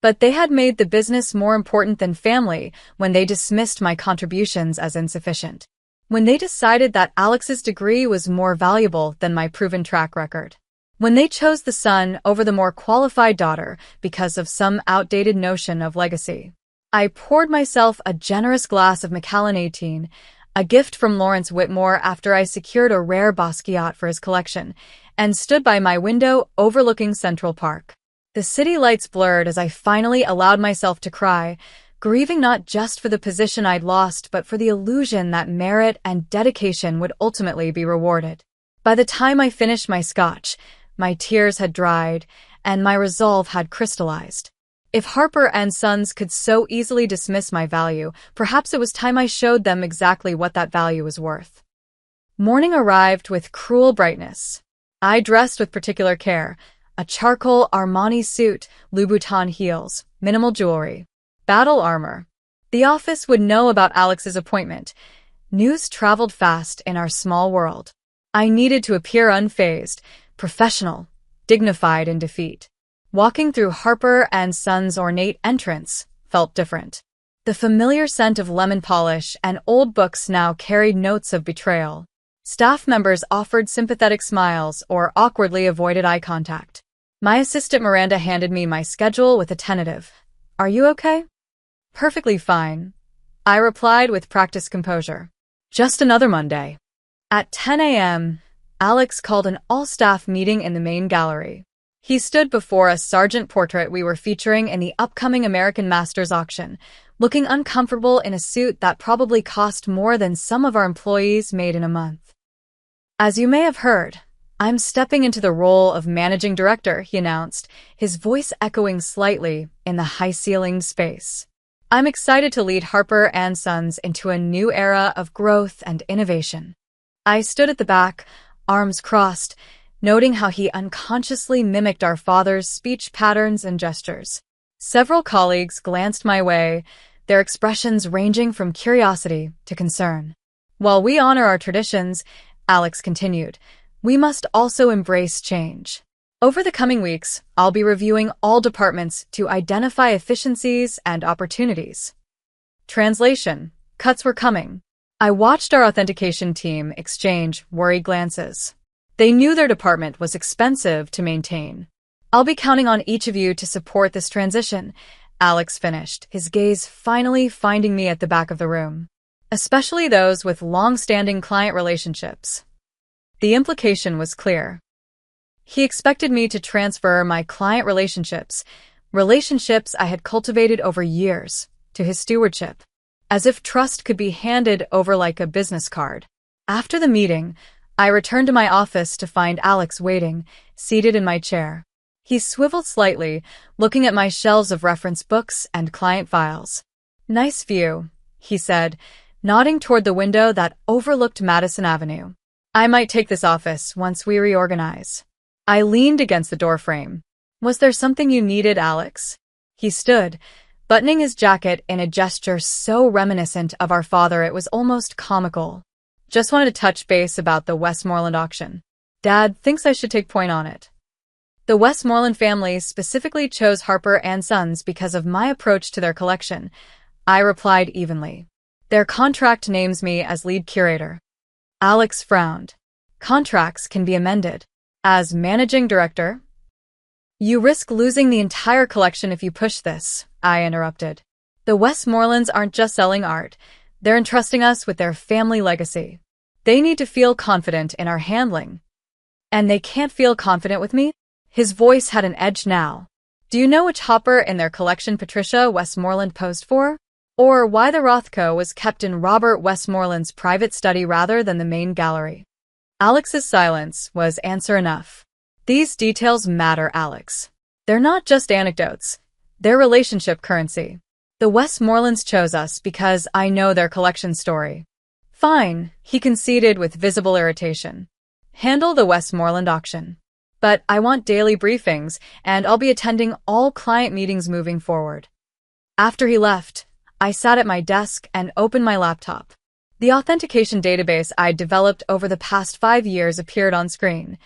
But they had made the business more important than family when they dismissed my contributions as insufficient. When they decided that Alex's degree was more valuable than my proven track record. When they chose the son over the more qualified daughter because of some outdated notion of legacy. I poured myself a generous glass of Macallan 18, a gift from Lawrence Whitmore after I secured a rare Basquiat for his collection, and stood by my window overlooking Central Park. The city lights blurred as I finally allowed myself to cry, grieving not just for the position I'd lost but for the illusion that merit and dedication would ultimately be rewarded. By the time I finished my scotch, my tears had dried and my resolve had crystallized. If Harper and Sons could so easily dismiss my value, perhaps it was time I showed them exactly what that value was worth. Morning arrived with cruel brightness. I dressed with particular care. A charcoal Armani suit, Louboutin heels, minimal jewelry, battle armor. The office would know about Alex's appointment. News traveled fast in our small world. I needed to appear unfazed, professional, dignified in defeat. Walking through Harper and Sons' ornate entrance felt different. The familiar scent of lemon polish and old books now carried notes of betrayal. Staff members offered sympathetic smiles or awkwardly avoided eye contact. My assistant Miranda handed me my schedule with a tentative, "Are you okay?" "Perfectly fine," I replied with practiced composure. "Just another Monday." At 10 a.m., Alex called an all-staff meeting in the main gallery. He stood before a sergeant portrait we were featuring in the upcoming American Masters auction, looking uncomfortable in a suit that probably cost more than some of our employees made in a month. "As you may have heard, I'm stepping into the role of managing director," he announced, his voice echoing slightly in the high-ceilinged space. "I'm excited to lead Harper and Sons into a new era of growth and innovation." I stood at the back, arms crossed, noting how he unconsciously mimicked our father's speech patterns and gestures. Several colleagues glanced my way, their expressions ranging from curiosity to concern. "While we honor our traditions," Alex continued, "we must also embrace change. Over the coming weeks, I'll be reviewing all departments to identify efficiencies and opportunities." Translation: cuts were coming. I watched our authentication team exchange worried glances. They knew their department was expensive to maintain. "I'll be counting on each of you to support this transition," Alex finished, his gaze finally finding me at the back of the room. "Especially those with long-standing client relationships." The implication was clear. He expected me to transfer my client relationships I had cultivated over years, to his stewardship, as if trust could be handed over like a business card. After the meeting, I returned to my office to find Alex waiting, seated in my chair. He swiveled slightly, looking at my shelves of reference books and client files. "Nice view," he said, nodding toward the window that overlooked Madison Avenue. "I might take this office once we reorganize." I leaned against the doorframe. "Was there something you needed, Alex?" He stood, buttoning his jacket in a gesture so reminiscent of our father it was almost comical. "Just wanted to touch base about the Westmoreland auction. Dad thinks I should take point on it." The Westmoreland family specifically chose Harper and Sons because of my approach to their collection, I replied evenly. "Their contract names me as lead curator." Alex frowned. "Contracts can be amended. As managing director?" "You risk losing the entire collection if you push this," I interrupted. "The Westmorelands aren't just selling art. They're entrusting us with their family legacy. They need to feel confident in our handling." "And they can't feel confident with me?" His voice had an edge now. "Do you know which hopper in their collection Patricia Westmoreland posed for? Or why the Rothko was kept in Robert Westmoreland's private study rather than the main gallery?" Alex's silence was answer enough. "These details matter, Alex. They're not just anecdotes. They're relationship currency. The Westmorelands chose us because I know their collection story." "Fine," he conceded with visible irritation. "Handle the Westmoreland auction. But I want daily briefings, and I'll be attending all client meetings moving forward." After he left, I sat at my desk and opened my laptop. The authentication database I'd developed over the past 5 years appeared on screen.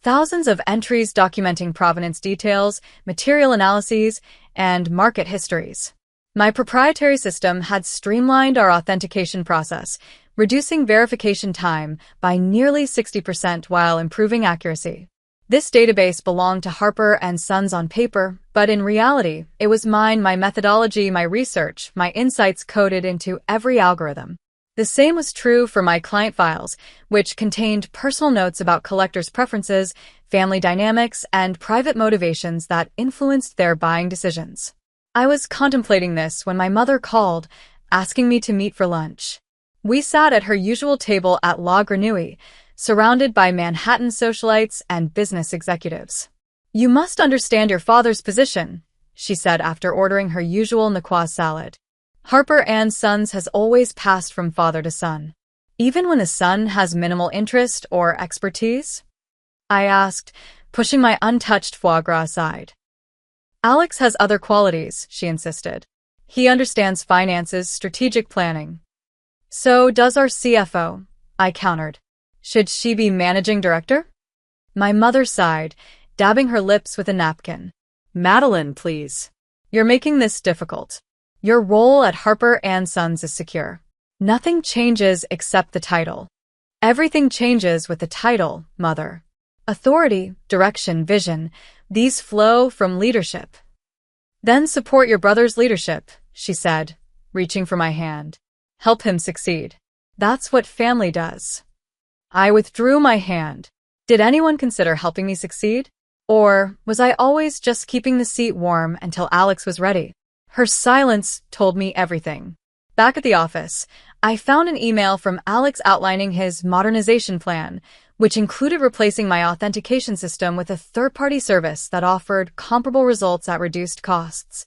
Thousands of entries documenting provenance details, material analyses, and market histories. My proprietary system had streamlined our authentication process, reducing verification time by nearly 60% while improving accuracy. This database belonged to Harper and Sons on paper, but in reality, it was mine, my methodology, my research, my insights coded into every algorithm. The same was true for my client files, which contained personal notes about collectors' preferences, family dynamics, and private motivations that influenced their buying decisions. I was contemplating this when my mother called, asking me to meet for lunch. We sat at her usual table at La Grenouille, surrounded by Manhattan socialites and business executives. "You must understand your father's position," she said after ordering her usual Niçoise salad. "Harper and Sons has always passed from father to son. Even when the son has minimal interest or expertise?" I asked, pushing my untouched foie gras aside. "Alex has other qualities," she insisted. "He understands finances, strategic planning." "So does our CFO," I countered. "Should she be managing director?" My mother sighed, dabbing her lips with a napkin. Madeline, please. You're making this difficult. Your role at Harper and Sons is secure. Nothing changes except the title. Everything changes with the title, Mother. Authority, direction, vision, these flow from leadership. Then support your brother's leadership, she said, reaching for my hand. Help him succeed. That's what family does. I withdrew my hand. Did anyone consider helping me succeed? Or was I always just keeping the seat warm until Alex was ready? Her silence told me everything. Back at the office, I found an email from Alex outlining his modernization plan, which included replacing my authentication system with a third-party service that offered comparable results at reduced costs.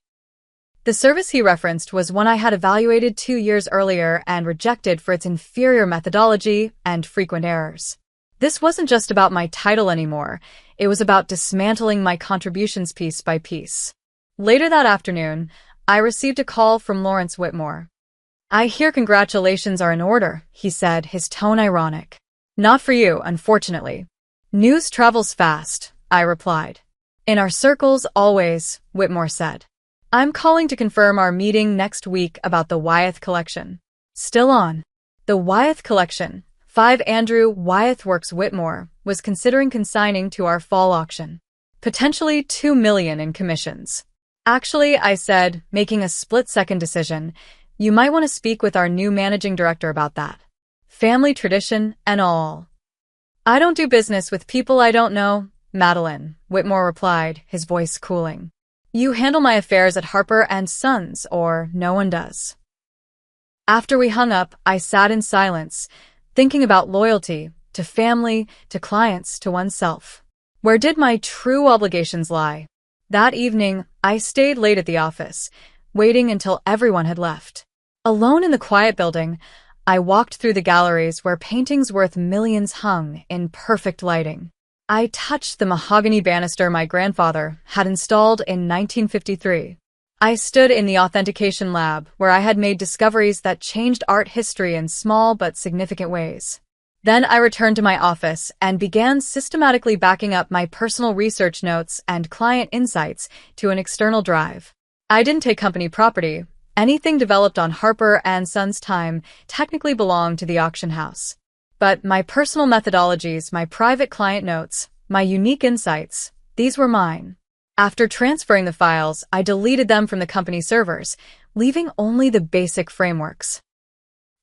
The service he referenced was one I had evaluated 2 years earlier and rejected for its inferior methodology and frequent errors. This wasn't just about my title anymore. It was about dismantling my contributions piece by piece. Later that afternoon, I received a call from Lawrence Whitmore. I hear congratulations are in order, he said, his tone ironic. Not for you, unfortunately. News travels fast, I replied. In our circles, always, Whitmore said. I'm calling to confirm our meeting next week about the Wyeth collection. Still on. The Wyeth collection, 5 Andrew Wyeth Works Whitmore, was considering consigning to our fall auction. Potentially $2 million in commissions. Actually, I said, making a split-second decision, you might want to speak with our new managing director about that. Family tradition and all. I don't do business with people I don't know, Madeline, Whitmore replied, his voice cooling. You handle my affairs at Harper and Sons, or no one does. After we hung up, I sat in silence, thinking about loyalty, to family, to clients, to oneself. Where did my true obligations lie? That evening, I stayed late at the office, waiting until everyone had left. Alone in the quiet building, I walked through the galleries where paintings worth millions hung in perfect lighting. I touched the mahogany banister my grandfather had installed in 1953. I stood in the authentication lab where I had made discoveries that changed art history in small but significant ways. Then I returned to my office and began systematically backing up my personal research notes and client insights to an external drive. I didn't take company property. Anything developed on Harper and Sons' time technically belonged to the auction house. But my personal methodologies, my private client notes, my unique insights, these were mine. After transferring the files, I deleted them from the company servers, leaving only the basic frameworks.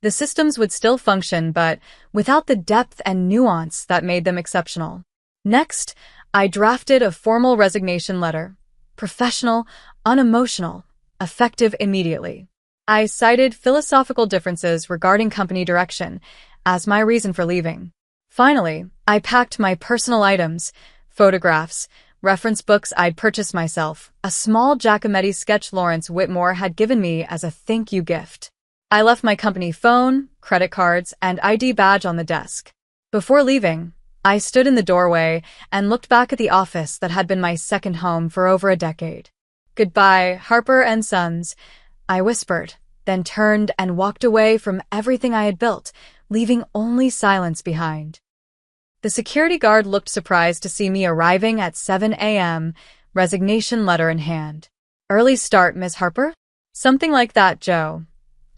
The systems would still function, but without the depth and nuance that made them exceptional. Next, I drafted a formal resignation letter. Professional, unemotional, effective immediately. I cited philosophical differences regarding company direction as my reason for leaving. Finally, I packed my personal items, photographs, reference books I'd purchased myself, a small Giacometti sketch Lawrence Whitmore had given me as a thank you gift. I left my company phone, credit cards, and ID badge on the desk. Before leaving, I stood in the doorway and looked back at the office that had been my second home for over a decade. Goodbye, Harper and Sons, I whispered, then turned and walked away from everything I had built, leaving only silence behind. The security guard looked surprised to see me arriving at 7 a.m., resignation letter in hand. Early start, Ms. Harper? Something like that, Joe,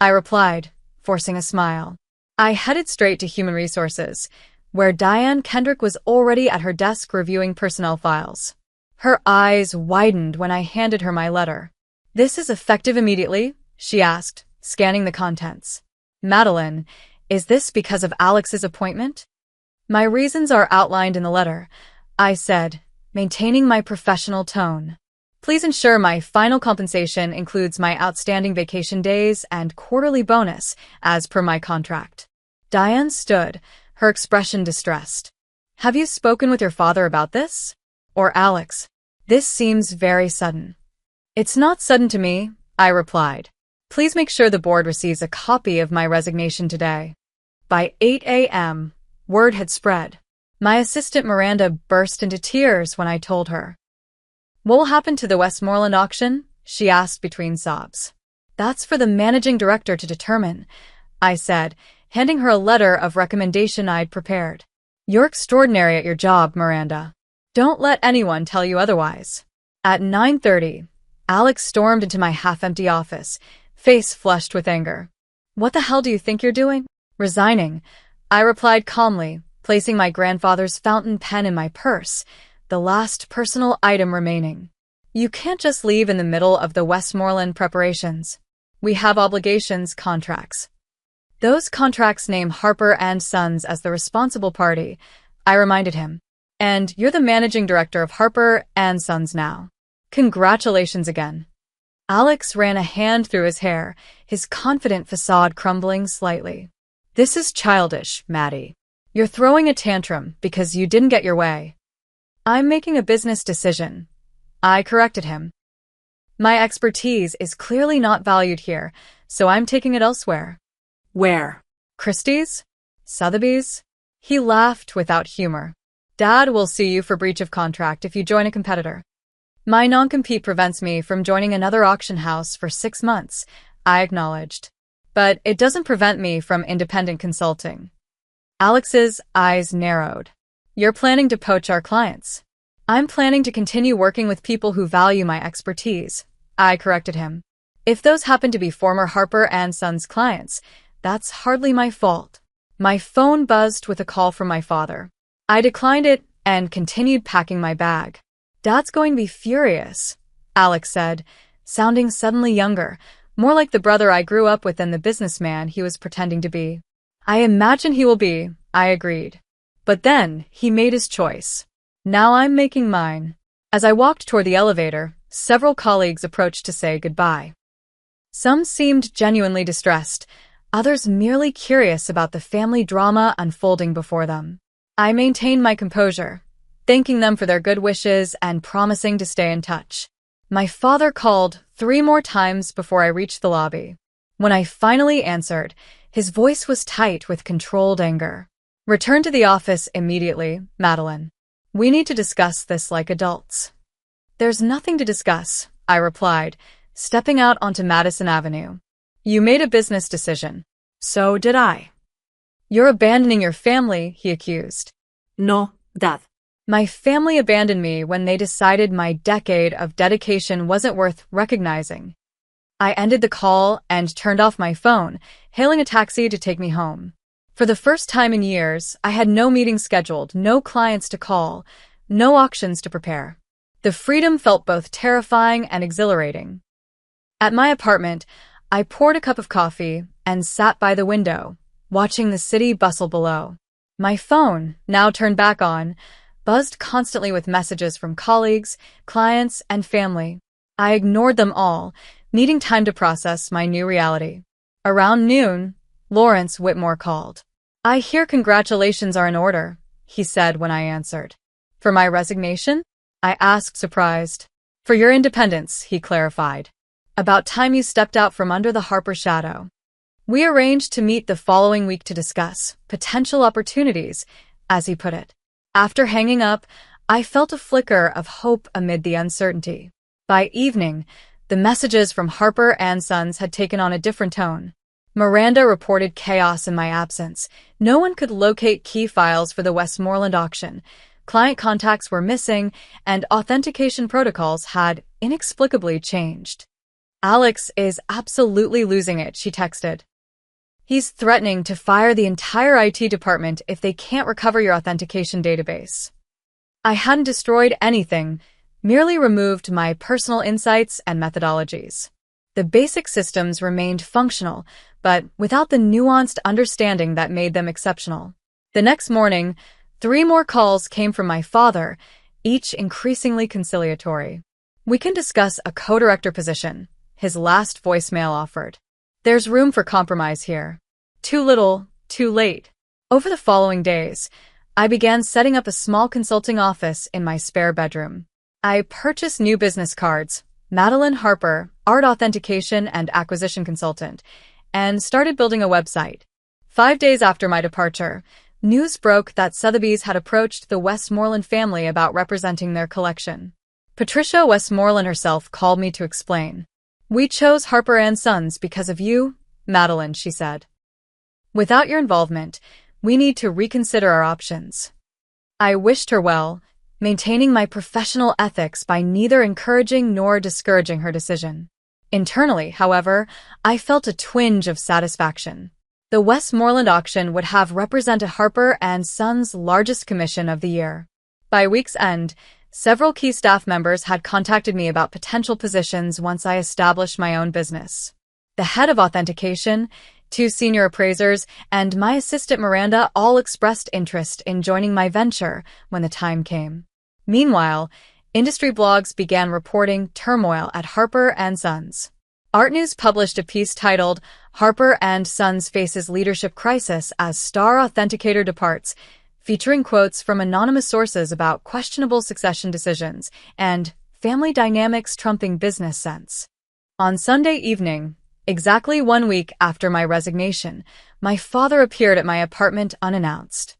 I replied, forcing a smile. I headed straight to Human Resources, where Diane Kendrick was already at her desk reviewing personnel files. Her eyes widened when I handed her my letter. This is effective immediately? She asked, scanning the contents. Madeline, is this because of Alex's appointment? My reasons are outlined in the letter, I said, maintaining my professional tone. Please ensure my final compensation includes my outstanding vacation days and quarterly bonus, as per my contract. Diane stood, her expression distressed. Have you spoken with your father about this? Or Alex? This seems very sudden. It's not sudden to me, I replied. Please make sure the board receives a copy of my resignation today. By 8 a.m., word had spread. My assistant Miranda burst into tears when I told her. What will happen to the Westmoreland auction? She asked between sobs. That's for the managing director to determine, I said, handing her a letter of recommendation I'd prepared. You're extraordinary at your job, Miranda. Don't let anyone tell you otherwise. At 9:30, Alex stormed into my half-empty office, face flushed with anger. What the hell do you think you're doing? Resigning, I replied calmly, placing my grandfather's fountain pen in my purse, the last personal item remaining. You can't just leave in the middle of the Westmoreland preparations. We have obligations, contracts. Those contracts name Harper and Sons as the responsible party, I reminded him. And you're the managing director of Harper and Sons now. Congratulations again. Alex ran a hand through his hair, his confident facade crumbling slightly. This is childish, Maddie. You're throwing a tantrum because you didn't get your way. I'm making a business decision. I corrected him. My expertise is clearly not valued here, so I'm taking it elsewhere. Where? Christie's? Sotheby's? He laughed without humor. Dad will sue you for breach of contract if you join a competitor. My non-compete prevents me from joining another auction house for 6 months, I acknowledged. But it doesn't prevent me from independent consulting. Alex's eyes narrowed. You're planning to poach our clients. I'm planning to continue working with people who value my expertise, I corrected him. If those happen to be former Harper and Sons clients, that's hardly my fault. My phone buzzed with a call from my father. I declined it and continued packing my bag. Dad's going to be furious, Alex said, sounding suddenly younger, more like the brother I grew up with than the businessman he was pretending to be. I imagine he will be, I agreed. But then he made his choice. Now I'm making mine. As I walked toward the elevator, several colleagues approached to say goodbye. Some seemed genuinely distressed, others merely curious about the family drama unfolding before them. I maintained my composure, thanking them for their good wishes and promising to stay in touch. My father called 3 more times before I reached the lobby. When I finally answered, his voice was tight with controlled anger. Return to the office immediately, Madeline. We need to discuss this like adults. There's nothing to discuss, I replied, stepping out onto Madison Avenue. You made a business decision. So did I. You're abandoning your family, he accused. No, Dad. My family abandoned me when they decided my decade of dedication wasn't worth recognizing. I ended the call and turned off my phone, hailing a taxi to take me home. For the first time in years, I had no meetings scheduled, no clients to call, no auctions to prepare. The freedom felt both terrifying and exhilarating. At my apartment, I poured a cup of coffee and sat by the window, watching the city bustle below. My phone, now turned back on, buzzed constantly with messages from colleagues, clients, and family. I ignored them all, needing time to process my new reality. Around noon, Lawrence Whitmore called. I hear congratulations are in order, he said when I answered. For my resignation? I asked, surprised. For your independence, he clarified. About time you stepped out from under the Harper shadow. We arranged to meet the following week to discuss potential opportunities, as he put it. After hanging up, I felt a flicker of hope amid the uncertainty. By evening, the messages from Harper and Sons had taken on a different tone. Miranda reported chaos in my absence. No one could locate key files for the Westmoreland auction. Client contacts were missing, and authentication protocols had inexplicably changed. Alex is absolutely losing it, she texted. He's threatening to fire the entire IT department if they can't recover your authentication database. I hadn't destroyed anything, merely removed my personal insights and methodologies. The basic systems remained functional, but without the nuanced understanding that made them exceptional. The next morning, 3 more calls came from my father, each increasingly conciliatory. We can discuss a co-director position, his last voicemail offered. There's room for compromise here. Too little, too late. Over the following days, I began setting up a small consulting office in my spare bedroom. I purchased new business cards, Madeline Harper, art authentication and acquisition consultant, and started building a website. 5 days after my departure, news broke that Sotheby's had approached the Westmoreland family about representing their collection. Patricia Westmoreland herself called me to explain. We chose Harper and Sons because of you, Madeline, she said. Without your involvement, We need to reconsider our options. I wished her well, maintaining my professional ethics by neither encouraging nor discouraging her decision. Internally, however, I felt a twinge of satisfaction. The Westmoreland auction would have represented Harper and Sons' largest commission of the year. By week's end, several key staff members had contacted me about potential positions once I established my own business. The head of authentication, 2 senior appraisers, and my assistant Miranda all expressed interest in joining my venture when the time came. Meanwhile, industry blogs began reporting turmoil at Harper and Sons. Art News published a piece titled "Harper and Sons Faces Leadership Crisis as Star Authenticator Departs," featuring quotes from anonymous sources about questionable succession decisions and family dynamics trumping business sense. On Sunday evening, exactly 1 week after my resignation, my father appeared at my apartment unannounced.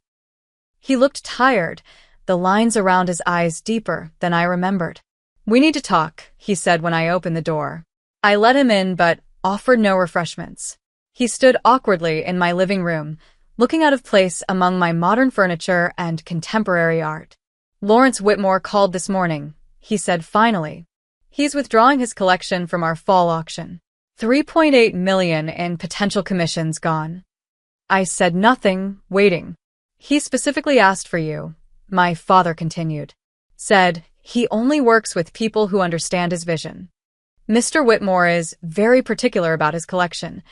He looked tired, the lines around his eyes deeper than I remembered. "We need to talk," he said when I opened the door. I let him in but offered no refreshments. He stood awkwardly in my living room, looking out of place among my modern furniture and contemporary art. "Lawrence Whitmore called this morning," he said finally. "He's withdrawing his collection from our fall auction. $3.8 million in potential commissions gone." I said nothing, waiting. "He specifically asked for you," my father continued. "Said he only works with people who understand his vision. Mr. Whitmore is very particular about his collection,"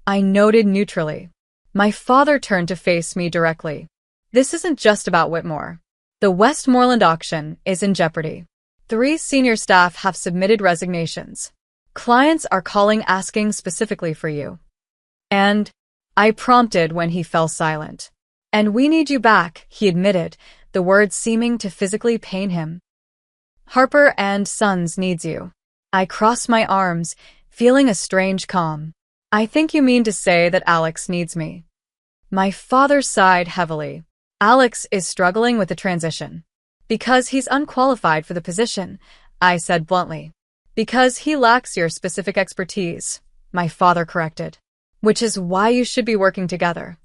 I noted neutrally. My father turned to face me directly. "This isn't just about Whitmore. The Westmoreland auction is in jeopardy. 3 senior staff have submitted resignations. Clients are calling asking specifically for you." "And?" I prompted when he fell silent. "And we need you back," he admitted, the words seeming to physically pain him. "Harper and Sons needs you." I crossed my arms, feeling a strange calm. "I think you mean to say that Alex needs me." My father sighed heavily. "Alex is struggling with the transition." "Because he's unqualified for the position," I said bluntly. "Because he lacks your specific expertise," my father corrected. "Which is why you should be working together."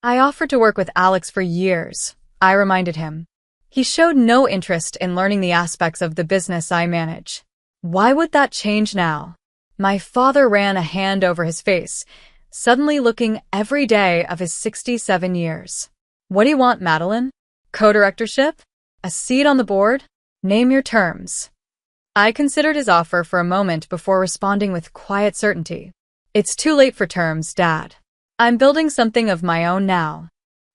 "I offered to work with Alex for years," I reminded him. "He showed no interest in learning the aspects of the business I manage. Why would that change now?" My father ran a hand over his face, suddenly looking every day of his 67 years. "What do you want, Madeline? Co-directorship? A seat on the board? Name your terms." I considered his offer for a moment before responding with quiet certainty. "It's too late for terms, Dad. I'm building something of my own now."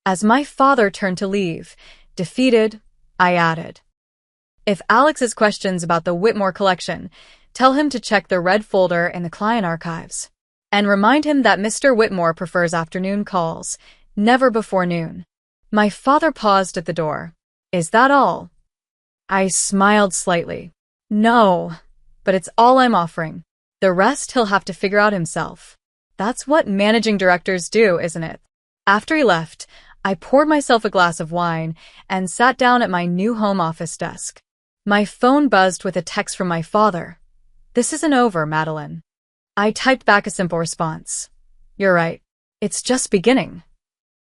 As my father turned to leave, defeated, I added, "If Alex has questions about the Whitmore collection, tell him to check the red folder in the client archives. And remind him that Mr. Whitmore prefers afternoon calls, never before noon." My father paused at the door. "Is that all?" I smiled slightly. "No, but it's all I'm offering. The rest he'll have to figure out himself. That's what managing directors do, isn't it?" After he left, I poured myself a glass of wine and sat down at my new home office desk. My phone buzzed with a text from my father. "This isn't over, Madeline." I typed back a simple response. "You're right. It's just beginning."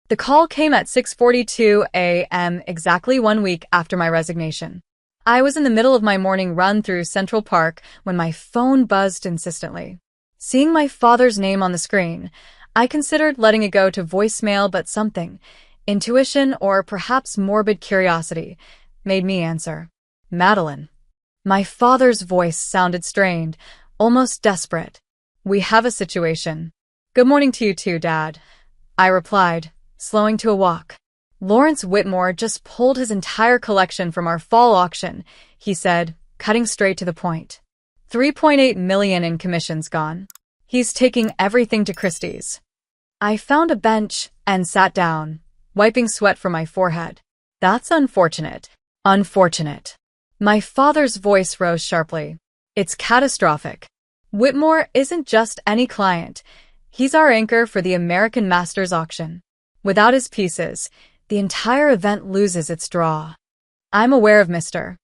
The call came at 6:42 a.m. exactly 1 week after my resignation. I was in the middle of my morning run through Central Park when my phone buzzed insistently. Seeing my father's name on the screen, I considered letting it go to voicemail, but something, intuition or perhaps morbid curiosity, made me answer. "Madeline." My father's voice sounded strained, almost desperate. "We have a situation." "Good morning to you too, Dad," I replied, slowing to a walk. "Lawrence Whitmore just pulled his entire collection from our fall auction," he said, cutting straight to the point. $3.8 million in commissions gone. He's taking everything to Christie's." I found a bench and sat down, wiping sweat from my forehead. "That's unfortunate." "Unfortunate." My father's voice rose sharply. "It's catastrophic. Whitmore isn't just any client. He's our anchor for the American Masters auction. Without his pieces, the entire event loses its draw." "I'm aware of Mr.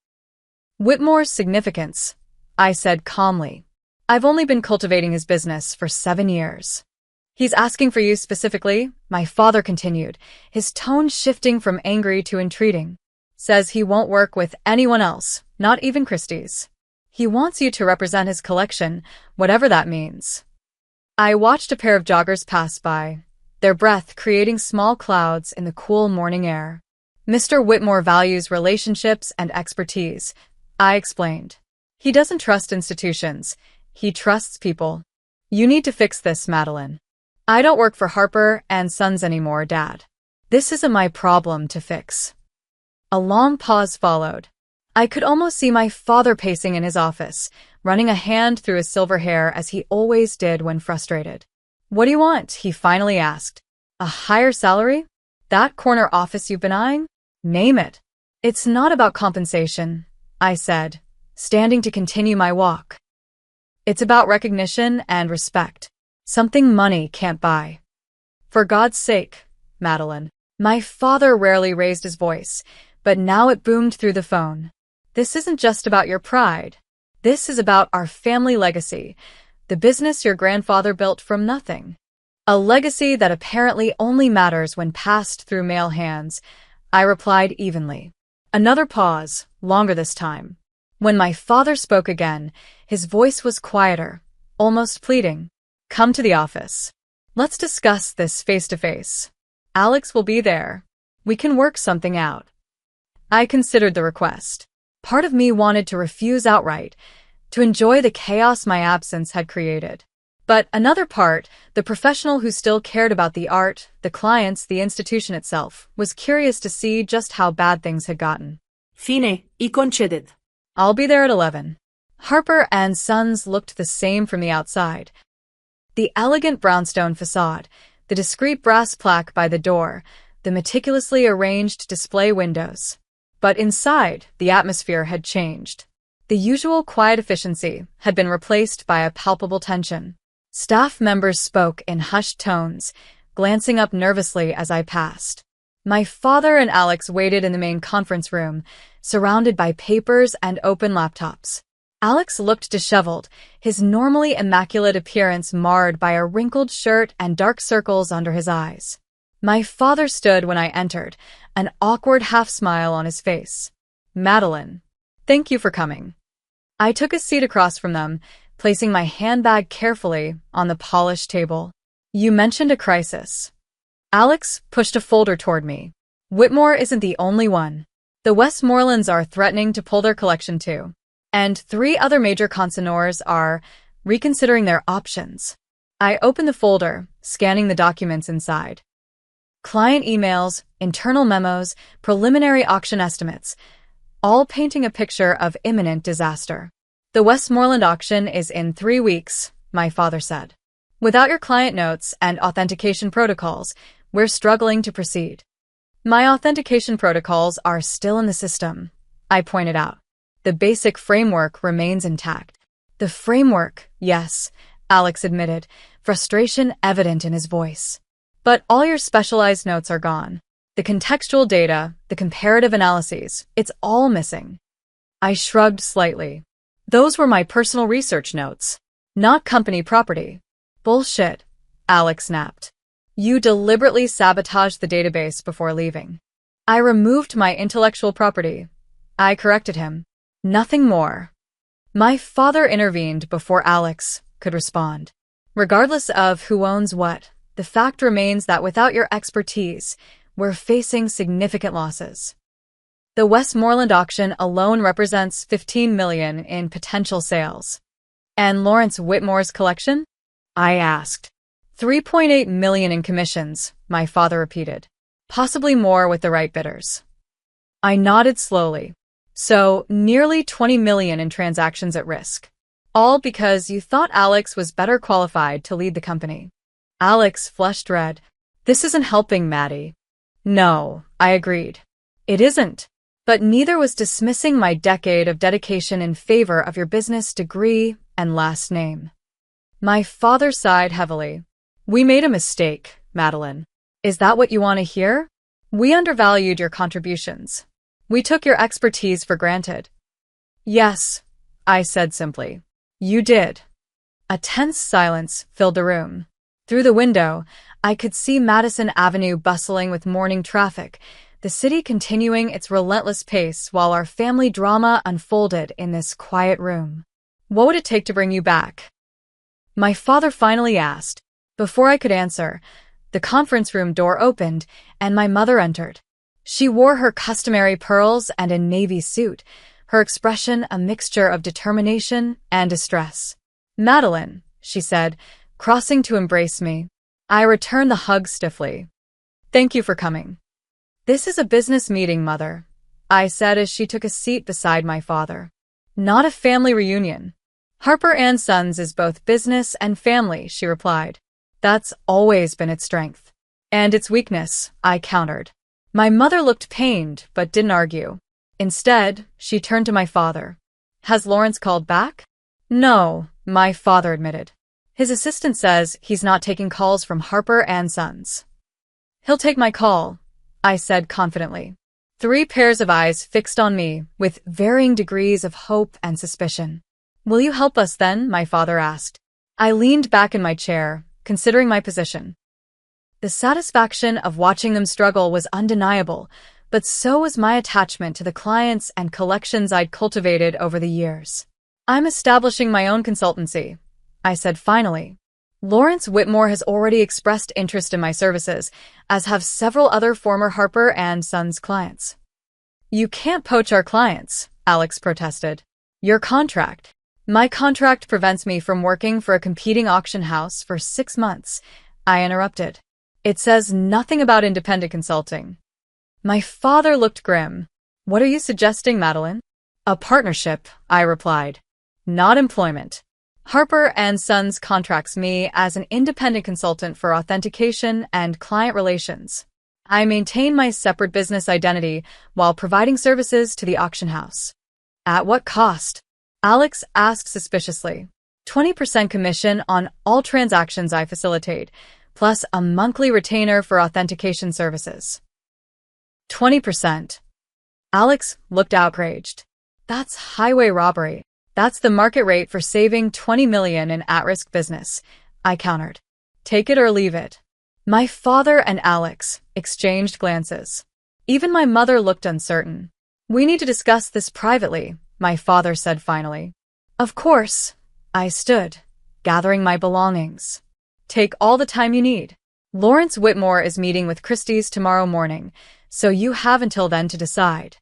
Whitmore's significance," I said calmly. "I've only been cultivating his business for 7 years. He's asking for you specifically, my father continued, his tone shifting from angry to entreating. Says he won't work with anyone else, not even Christie's. He wants you to represent his collection, whatever that means. I watched a pair of joggers pass by, their breath creating small clouds in the cool morning air. Mr. Whitmore values relationships and expertise, I explained. He doesn't trust institutions. He trusts people. You need to fix this, Madeline. I don't work for Harper and Sons anymore, Dad. This isn't my problem to fix. A long pause followed. I could almost see my father pacing in his office, running a hand through his silver hair as he always did when frustrated. What do you want? He finally asked. A higher salary? That corner office you've been eyeing? Name it. It's not about compensation, I said, standing to continue my walk. It's about recognition and respect. Something money can't buy. For God's sake, Madeline. My father rarely raised his voice, but now it boomed through the phone. This isn't just about your pride. This is about our family legacy, the business your grandfather built from nothing. A legacy that apparently only matters when passed through male hands, I replied evenly. Another pause, longer this time. When my father spoke again, his voice was quieter, almost pleading. Come to the office. Let's discuss this face to face. Alex will be there. We can work something out. I considered the request. Part of me wanted to refuse outright, to enjoy the chaos my absence had created. But another part, the professional who still cared about the art, the clients, the institution itself, was curious to see just how bad things had gotten. Fine, y conceded. I'll be there at 11. Harper and Sons looked the same from the outside. The elegant brownstone facade, the discreet brass plaque by the door, the meticulously arranged display windows. But inside, the atmosphere had changed. The usual quiet efficiency had been replaced by a palpable tension. Staff members spoke in hushed tones, glancing up nervously as I passed. My father and Alex waited in the main conference room, surrounded by papers and open laptops. Alex looked disheveled, his normally immaculate appearance marred by a wrinkled shirt and dark circles under his eyes. My father stood when I entered, an awkward half-smile on his face. Madeline, thank you for coming. I took a seat across from them, placing my handbag carefully on the polished table. You mentioned a crisis. Alex pushed a folder toward me. Whitmore isn't the only one. The Westmorelands are threatening to pull their collection too. And 3 other major consignors are reconsidering their options. I opened the folder, scanning the documents inside. Client emails, internal memos, preliminary auction estimates, all painting a picture of imminent disaster. The Westmoreland auction is in 3 weeks, my father said. Without your client notes and authentication protocols, we're struggling to proceed. My authentication protocols are still in the system, I pointed out. The basic framework remains intact. The framework, yes, Alex admitted, frustration evident in his voice. But all your specialized notes are gone. The contextual data, the comparative analyses, it's all missing. I shrugged slightly. Those were my personal research notes, not company property. Bullshit, Alex snapped. You deliberately sabotaged the database before leaving. I removed my intellectual property. I corrected him. Nothing more. My father intervened before Alex could respond. Regardless of who owns what, the fact remains that without your expertise, we're facing significant losses. The Westmoreland auction alone represents $15 million in potential sales. And Lawrence Whitmore's collection? I asked. $3.8 million in commissions, my father repeated. Possibly more with the right bidders. I nodded slowly. So, nearly $20 million in transactions at risk. All because you thought Alex was better qualified to lead the company. Alex flushed red. This isn't helping, Maddie. No, I agreed. It isn't. But neither was dismissing my decade of dedication in favor of your business degree and last name. My father sighed heavily. We made a mistake, Madeline. Is that what you want to hear? We undervalued your contributions. We took your expertise for granted. Yes, I said simply. You did. A tense silence filled the room. Through the window, I could see Madison Avenue bustling with morning traffic, the city continuing its relentless pace while our family drama unfolded in this quiet room. "What would it take to bring you back?" my father finally asked. Before I could answer, the conference room door opened and my mother entered. She wore her customary pearls and a navy suit, her expression a mixture of determination and distress. "Madeline," she said, crossing to embrace me. I returned the hug stiffly. "Thank you for coming." "This is a business meeting, Mother," I said as she took a seat beside my father. "Not a family reunion." "Harper and Sons is both business and family," she replied. "That's always been its strength." "And its weakness," I countered. My mother looked pained, but didn't argue. Instead, she turned to my father. "Has Lawrence called back?" "No," my father admitted. "His assistant says he's not taking calls from Harper and Sons." "He'll take my call," I said confidently. 3 pairs of eyes fixed on me, with varying degrees of hope and suspicion. "Will you help us then?" my father asked. I leaned back in my chair, considering my position. The satisfaction of watching them struggle was undeniable, but so was my attachment to the clients and collections I'd cultivated over the years. "I'm establishing my own consultancy," I said finally. "Lawrence Whitmore has already expressed interest in my services, as have several other former Harper and Sons clients." "You can't poach our clients," Alex protested. "Your contract." "My contract prevents me from working for a competing auction house for 6 months," I interrupted. "It says nothing about independent consulting." My father looked grim. "What are you suggesting, Madeline?" "A partnership," I replied. "Not employment. Harper and Sons contracts me as an independent consultant for authentication and client relations. I maintain my separate business identity while providing services to the auction house." "At what cost?" Alex asked suspiciously. 20% commission on all transactions I facilitate, plus a monthly retainer for authentication services." 20%. Alex looked outraged. "That's highway robbery. That's the market rate for saving $20 million in at-risk business," I countered. "Take it or leave it." My father and Alex exchanged glances. Even my mother looked uncertain. "We need to discuss this privately," my father said finally. "Of course." I stood, gathering my belongings. "Take all the time you need. Lawrence Whitmore is meeting with Christie's tomorrow morning, so you have until then to decide."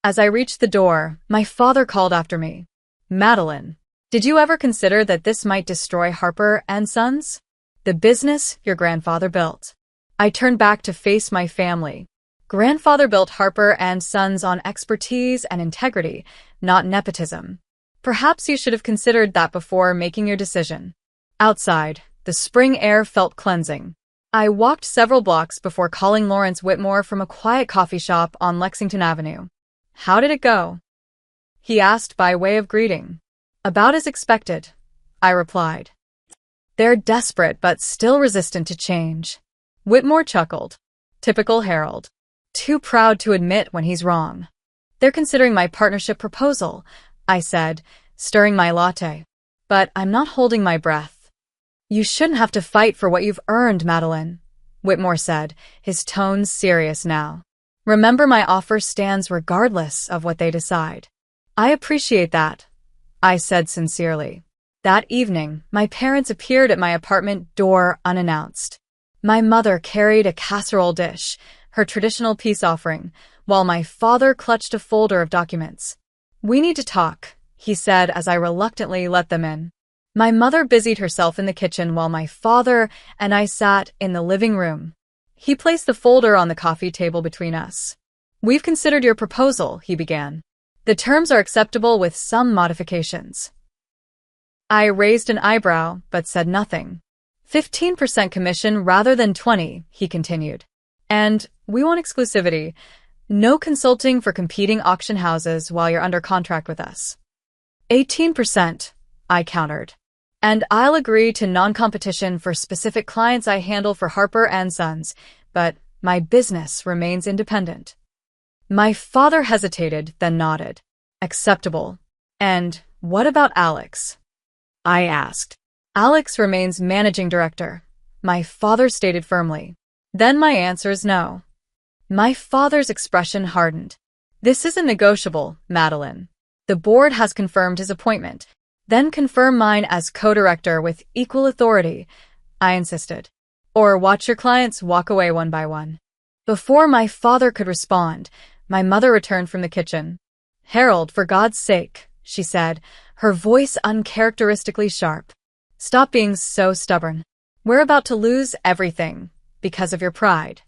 As I reached the door, my father called after me. "Madeline, did you ever consider that this might destroy Harper and Sons? The business your grandfather built." I turned back to face my family. Grandfather built Harper and Sons on expertise and integrity, not nepotism. Perhaps you should have considered that before making your decision. Outside, the spring air felt cleansing. I walked several blocks before calling Lawrence Whitmore from a quiet coffee shop on Lexington Avenue. "How did it go?" he asked by way of greeting. "About as expected," I replied. "They're desperate but still resistant to change." Whitmore chuckled. "Typical Harold. Too proud to admit when he's wrong." "They're considering my partnership proposal," I said, stirring my latte. "But I'm not holding my breath." "You shouldn't have to fight for what you've earned, Madeline," Whitmore said, his tone serious now. "Remember, my offer stands regardless of what they decide." "I appreciate that," I said sincerely. That evening, my parents appeared at my apartment door unannounced. My mother carried a casserole dish, her traditional peace offering, while my father clutched a folder of documents. "We need to talk," he said as I reluctantly let them in. My mother busied herself in the kitchen while my father and I sat in the living room. He placed the folder on the coffee table between us. "We've considered your proposal," he began. "The terms are acceptable with some modifications." I raised an eyebrow, but said nothing. 15% commission rather than 20, he continued. "And we want exclusivity. No consulting for competing auction houses while you're under contract with us." 18%, I countered. "And I'll agree to non-competition for specific clients I handle for Harper and Sons, but my business remains independent." My father hesitated, then nodded. "Acceptable. And what about Alex?" I asked. "Alex remains managing director," my father stated firmly. Then my answer is no. My father's expression hardened. This isn't negotiable, Madeline. The board has confirmed his appointment. Then confirm mine as co-director with equal authority, I insisted. Or watch your clients walk away one by one. Before my father could respond, my mother returned from the kitchen. Harold, for God's sake, she said, her voice uncharacteristically sharp. Stop being so stubborn. We're about to lose everything because of your pride.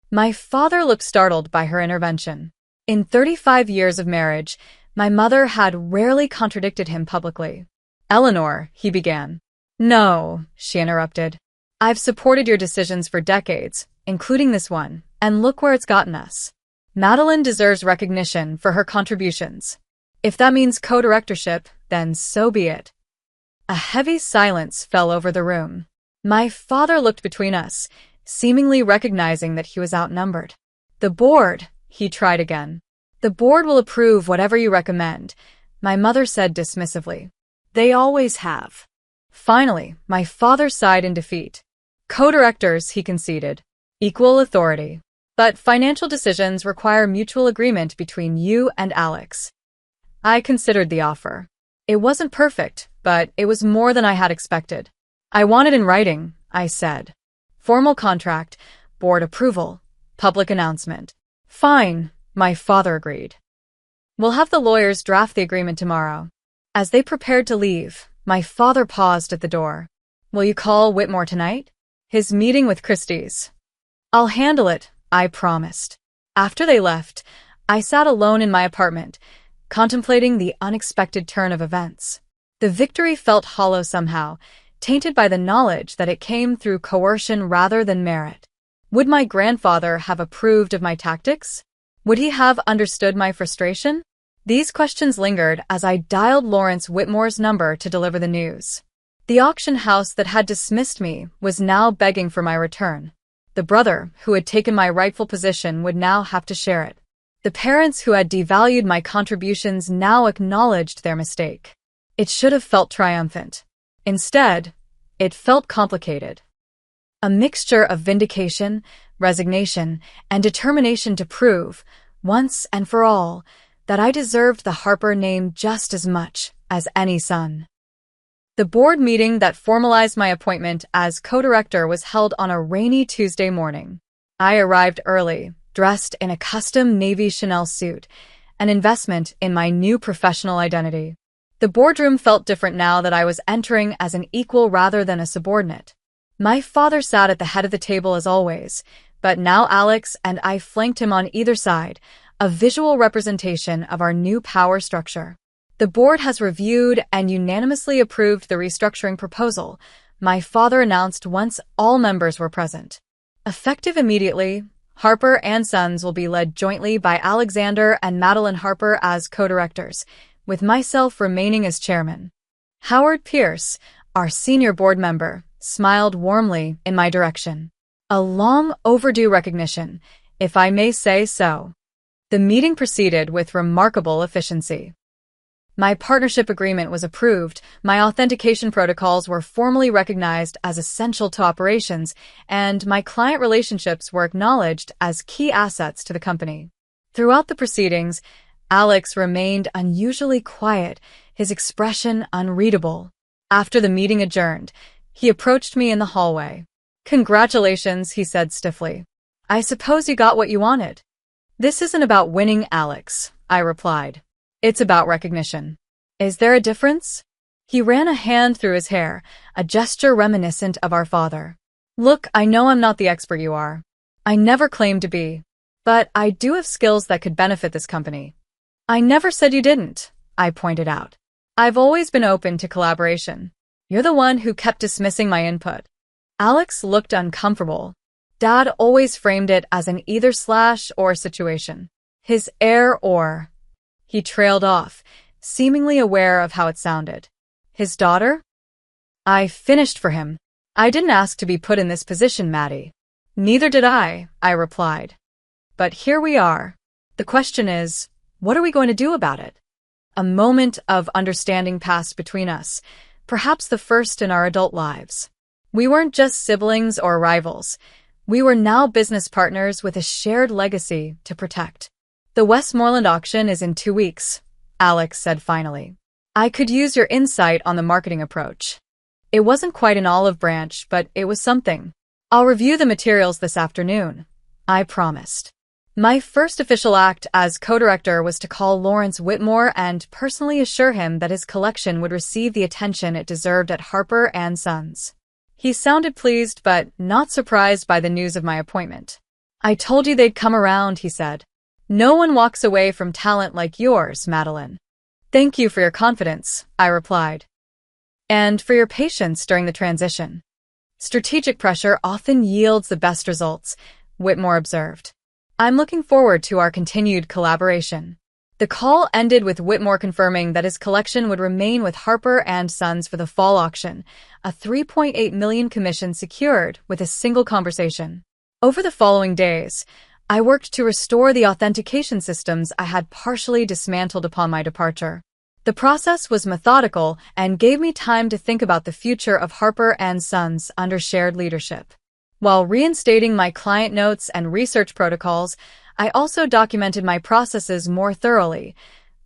My father looked startled by her intervention. In 35 years of marriage, my mother had rarely contradicted him publicly. Eleanor, he began. No, she interrupted. I've supported your decisions for decades, including this one, and look where it's gotten us. Madeline deserves recognition for her contributions. If that means co-directorship, then so be it. A heavy silence fell over the room. My father looked between us, seemingly recognizing that he was outnumbered. The board, he tried again. The board will approve whatever you recommend, my mother said dismissively. They always have. Finally, my father sighed in defeat. Co-directors, he conceded. Equal authority. But financial decisions require mutual agreement between you and Alex. I considered the offer. It wasn't perfect, but it was more than I had expected. I want it in writing, I said. Formal contract, board approval, public announcement. Fine, my father agreed. We'll have the lawyers draft the agreement tomorrow. As they prepared to leave, my father paused at the door. Will you call Whitmore tonight? His meeting with Christie's. I'll handle it, I promised. After they left, I sat alone in my apartment, contemplating the unexpected turn of events. The victory felt hollow somehow, tainted by the knowledge that it came through coercion rather than merit. Would my grandfather have approved of my tactics? Would he have understood my frustration? These questions lingered as I dialed Lawrence Whitmore's number to deliver the news. The auction house that had dismissed me was now begging for my return. The brother, who had taken my rightful position, would now have to share it. The parents who had devalued my contributions now acknowledged their mistake. It should have felt triumphant. Instead, it felt complicated. A mixture of vindication, resignation, and determination to prove, once and for all, that I deserved the Harper name just as much as any son. The board meeting that formalized my appointment as co-director was held on a rainy Tuesday morning. I arrived early, dressed in a custom navy Chanel suit, an investment in my new professional identity. The boardroom felt different now that I was entering as an equal rather than a subordinate. My father sat at the head of the table as always, but now Alex and I flanked him on either side, a visual representation of our new power structure. The board has reviewed and unanimously approved the restructuring proposal, my father announced once all members were present. Effective immediately, Harper and Sons will be led jointly by Alexander and Madeline Harper as co-directors, with myself remaining as chairman. Howard Pierce, our senior board member, smiled warmly in my direction. A long overdue recognition, if I may say so. The meeting proceeded with remarkable efficiency. My partnership agreement was approved, my authentication protocols were formally recognized as essential to operations, and my client relationships were acknowledged as key assets to the company. Throughout the proceedings, Alex remained unusually quiet, his expression unreadable. After the meeting adjourned, he approached me in the hallway. Congratulations, he said stiffly. I suppose you got what you wanted. This isn't about winning, Alex, I replied. It's about recognition. Is there a difference? He ran a hand through his hair, a gesture reminiscent of our father. Look, I know I'm not the expert you are. I never claimed to be. But I do have skills that could benefit this company. I never said you didn't, I pointed out. I've always been open to collaboration. You're the one who kept dismissing my input. Alex looked uncomfortable. Dad always framed it as an either/or situation. His or. He trailed off, seemingly aware of how it sounded. His daughter? I finished for him. I didn't ask to be put in this position, Maddie. Neither did I replied. But here we are. The question is, what are we going to do about it? A moment of understanding passed between us, perhaps the first in our adult lives. We weren't just siblings or rivals. We were now business partners with a shared legacy to protect. The Westmoreland auction is in 2 weeks, Alex said finally. I could use your insight on the marketing approach. It wasn't quite an olive branch, but it was something. I'll review the materials this afternoon, I promised. My first official act as co-director was to call Lawrence Whitmore and personally assure him that his collection would receive the attention it deserved at Harper & Sons. He sounded pleased but not surprised by the news of my appointment. I told you they'd come around, he said. No one walks away from talent like yours, Madeline. Thank you for your confidence, I replied. And for your patience during the transition. Strategic pressure often yields the best results, Whitmore observed. I'm looking forward to our continued collaboration. The call ended with Whitmore confirming that his collection would remain with Harper & Sons for the fall auction, a $3.8 million commission secured with a single conversation. Over the following days, I worked to restore the authentication systems I had partially dismantled upon my departure. The process was methodical and gave me time to think about the future of Harper & Sons under shared leadership. While reinstating my client notes and research protocols, I also documented my processes more thoroughly,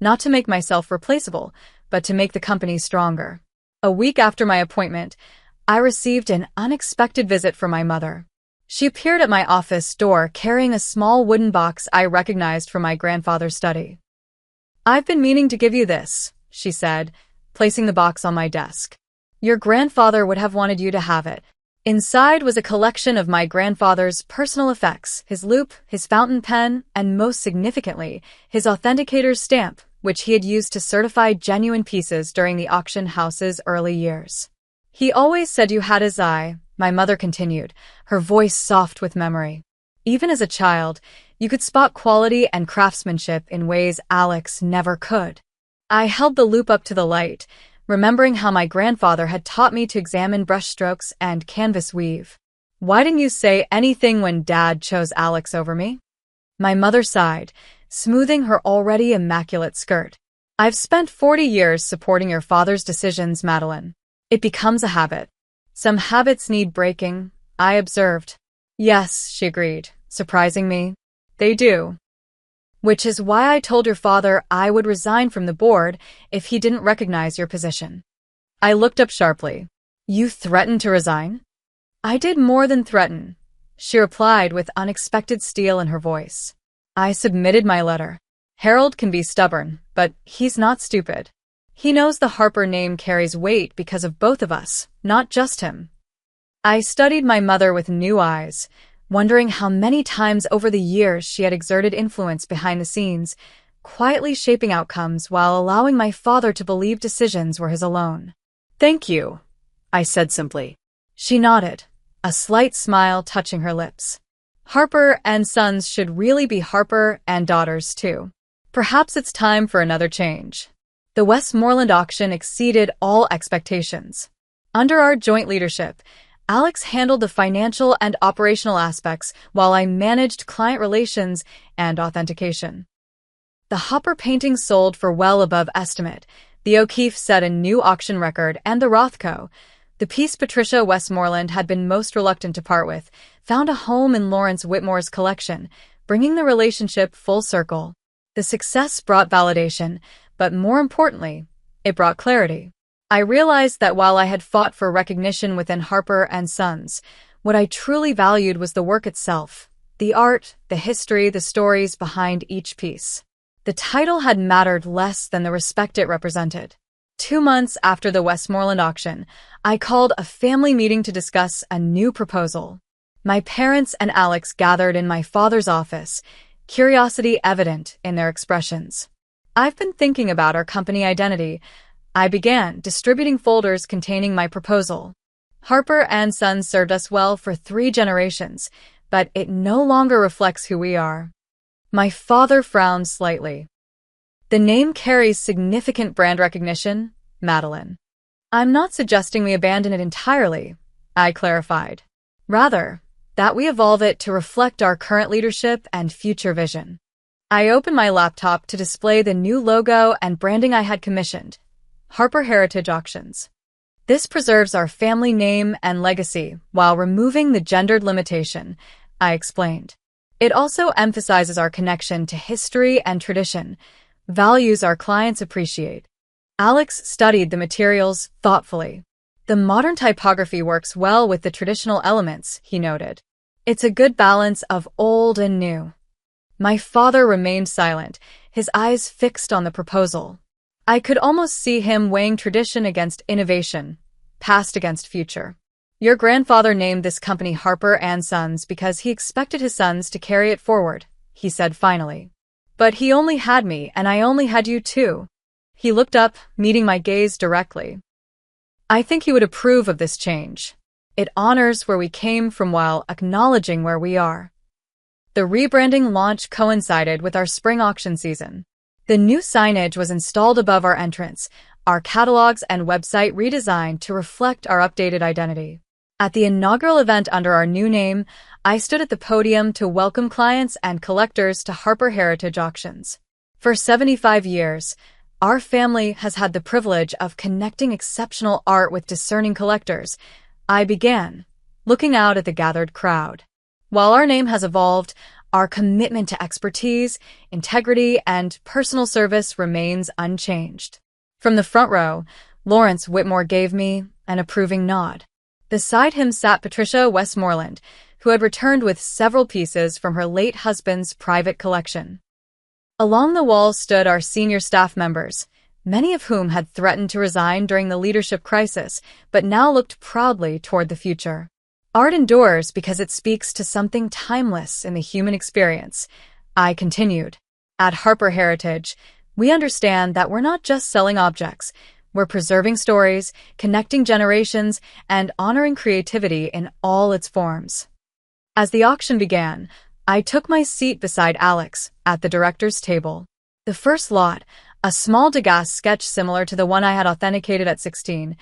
not to make myself replaceable, but to make the company stronger. A week after my appointment, I received an unexpected visit from my mother. She appeared at my office door carrying a small wooden box I recognized from my grandfather's study. I've been meaning to give you this, she said, placing the box on my desk. Your grandfather would have wanted you to have it. Inside was a collection of my grandfather's personal effects, his loupe, his fountain pen, and most significantly, his authenticator's stamp, which he had used to certify genuine pieces during the auction house's early years. He always said you had his eye, my mother continued, her voice soft with memory. Even as a child, you could spot quality and craftsmanship in ways Alex never could. I held the loupe up to the light, remembering how my grandfather had taught me to examine brushstrokes and canvas weave. Why didn't you say anything when Dad chose Alex over me? My mother sighed, smoothing her already immaculate skirt. I've spent 40 years supporting your father's decisions, Madeline. It becomes a habit. Some habits need breaking, I observed. Yes, she agreed, surprising me. They do. Which is why I told your father I would resign from the board if he didn't recognize your position. I looked up sharply. You threatened to resign? I did more than threaten, she replied with unexpected steel in her voice. I submitted my letter. Harold can be stubborn, but he's not stupid. He knows the Harper name carries weight because of both of us, not just him. I studied my mother with new eyes, wondering how many times over the years she had exerted influence behind the scenes, quietly shaping outcomes while allowing my father to believe decisions were his alone. Thank you, I said simply. She nodded, a slight smile touching her lips. Harper & Sons should really be Harper & Daughters too. Perhaps it's time for another change. The Westmoreland auction exceeded all expectations. Under our joint leadership, Alex handled the financial and operational aspects while I managed client relations and authentication. The Hopper painting sold for well above estimate. The O'Keefe set a new auction record, and the Rothko, the piece Patricia Westmoreland had been most reluctant to part with, found a home in Lawrence Whitmore's collection, bringing the relationship full circle. The success brought validation, but more importantly, it brought clarity. I realized that while I had fought for recognition within Harper & Sons, what I truly valued was the work itself, the art, the history, the stories behind each piece. The title had mattered less than the respect it represented. 2 months after the Westmoreland auction, I called a family meeting to discuss a new proposal. My parents and Alex gathered in my father's office, curiosity evident in their expressions. I've been thinking about our company identity. I began distributing folders containing my proposal. Harper & Sons served us well for 3 generations, but it no longer reflects who we are. My father frowned slightly. The name carries significant brand recognition, Madeline. I'm not suggesting we abandon it entirely, I clarified. Rather, that we evolve it to reflect our current leadership and future vision. I opened my laptop to display the new logo and branding I had commissioned. Harper Heritage Auctions. This preserves our family name and legacy while removing the gendered limitation, I explained. It also emphasizes our connection to history and tradition, values our clients appreciate. Alex studied the materials thoughtfully. The modern typography works well with the traditional elements, he noted. It's a good balance of old and new. My father remained silent, his eyes fixed on the proposal. I could almost see him weighing tradition against innovation, past against future. Your grandfather named this company Harper & Sons because he expected his sons to carry it forward, he said finally. But he only had me, and I only had you too. He looked up, meeting my gaze directly. I think he would approve of this change. It honors where we came from while acknowledging where we are. The rebranding launch coincided with our spring auction season. The new signage was installed above our entrance, our catalogs and website redesigned to reflect our updated identity. At the inaugural event under our new name, I stood at the podium to welcome clients and collectors to Harper Heritage Auctions. For 75 years, our family has had the privilege of connecting exceptional art with discerning collectors. I began, looking out at the gathered crowd. While our name has evolved, our commitment to expertise, integrity, and personal service remains unchanged. From the front row, Lawrence Whitmore gave me an approving nod. Beside him sat Patricia Westmoreland, who had returned with several pieces from her late husband's private collection. Along the wall stood our senior staff members, many of whom had threatened to resign during the leadership crisis, but now looked proudly toward the future. Art endures because it speaks to something timeless in the human experience, I continued. At Harper Heritage, we understand that we're not just selling objects, we're preserving stories, connecting generations, and honoring creativity in all its forms. As the auction began, I took my seat beside Alex at the director's table. The first lot, a small Degas sketch similar to the one I had authenticated at 16,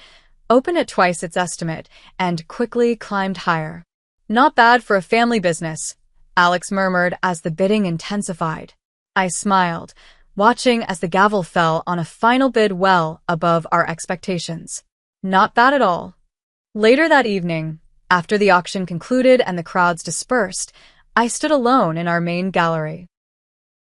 opened at twice its estimate and quickly climbed higher. Not bad for a family business, Alex murmured as the bidding intensified. I smiled, watching as the gavel fell on a final bid well above our expectations. Not bad at all. Later that evening, after the auction concluded and the crowds dispersed, I stood alone in our main gallery.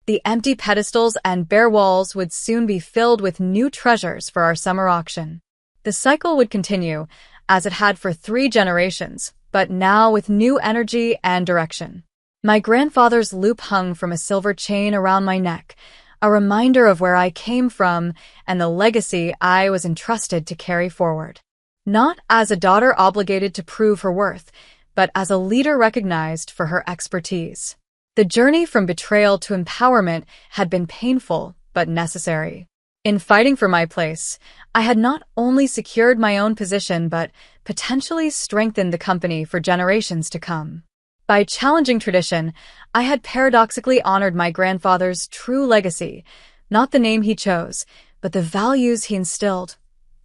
The empty pedestals and bare walls would soon be filled with new treasures for our summer auction. The cycle would continue, as it had for 3 generations, but now with new energy and direction. My grandfather's loop hung from a silver chain around my neck, a reminder of where I came from and the legacy I was entrusted to carry forward. Not as a daughter obligated to prove her worth, but as a leader recognized for her expertise. The journey from betrayal to empowerment had been painful, but necessary. In fighting for my place, I had not only secured my own position, but potentially strengthened the company for generations to come. By challenging tradition, I had paradoxically honored my grandfather's true legacy, not the name he chose, but the values he instilled: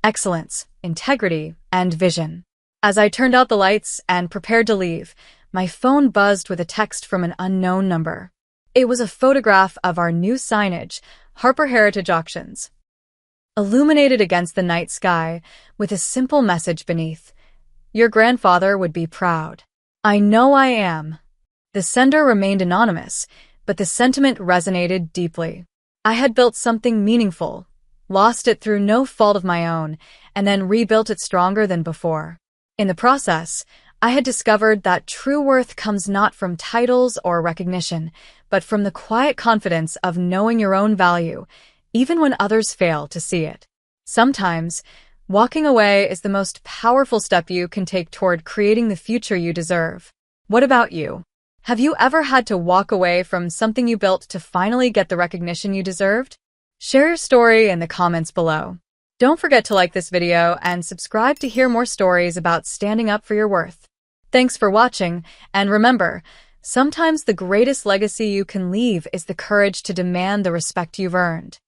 excellence, integrity, and vision. As I turned out the lights and prepared to leave, my phone buzzed with a text from an unknown number. It was a photograph of our new signage, Harper Heritage Auctions, illuminated against the night sky with a simple message beneath: "Your grandfather would be proud." I know I am. The sender remained anonymous, but the sentiment resonated deeply. I had built something meaningful, lost it through no fault of my own, and then rebuilt it stronger than before. In the process, I had discovered that true worth comes not from titles or recognition, but from the quiet confidence of knowing your own value, even when others fail to see it. Sometimes, walking away is the most powerful step you can take toward creating the future you deserve. What about you? Have you ever had to walk away from something you built to finally get the recognition you deserved? Share your story in the comments below. Don't forget to like this video and subscribe to hear more stories about standing up for your worth. Thanks for watching, and remember, sometimes the greatest legacy you can leave is the courage to demand the respect you've earned.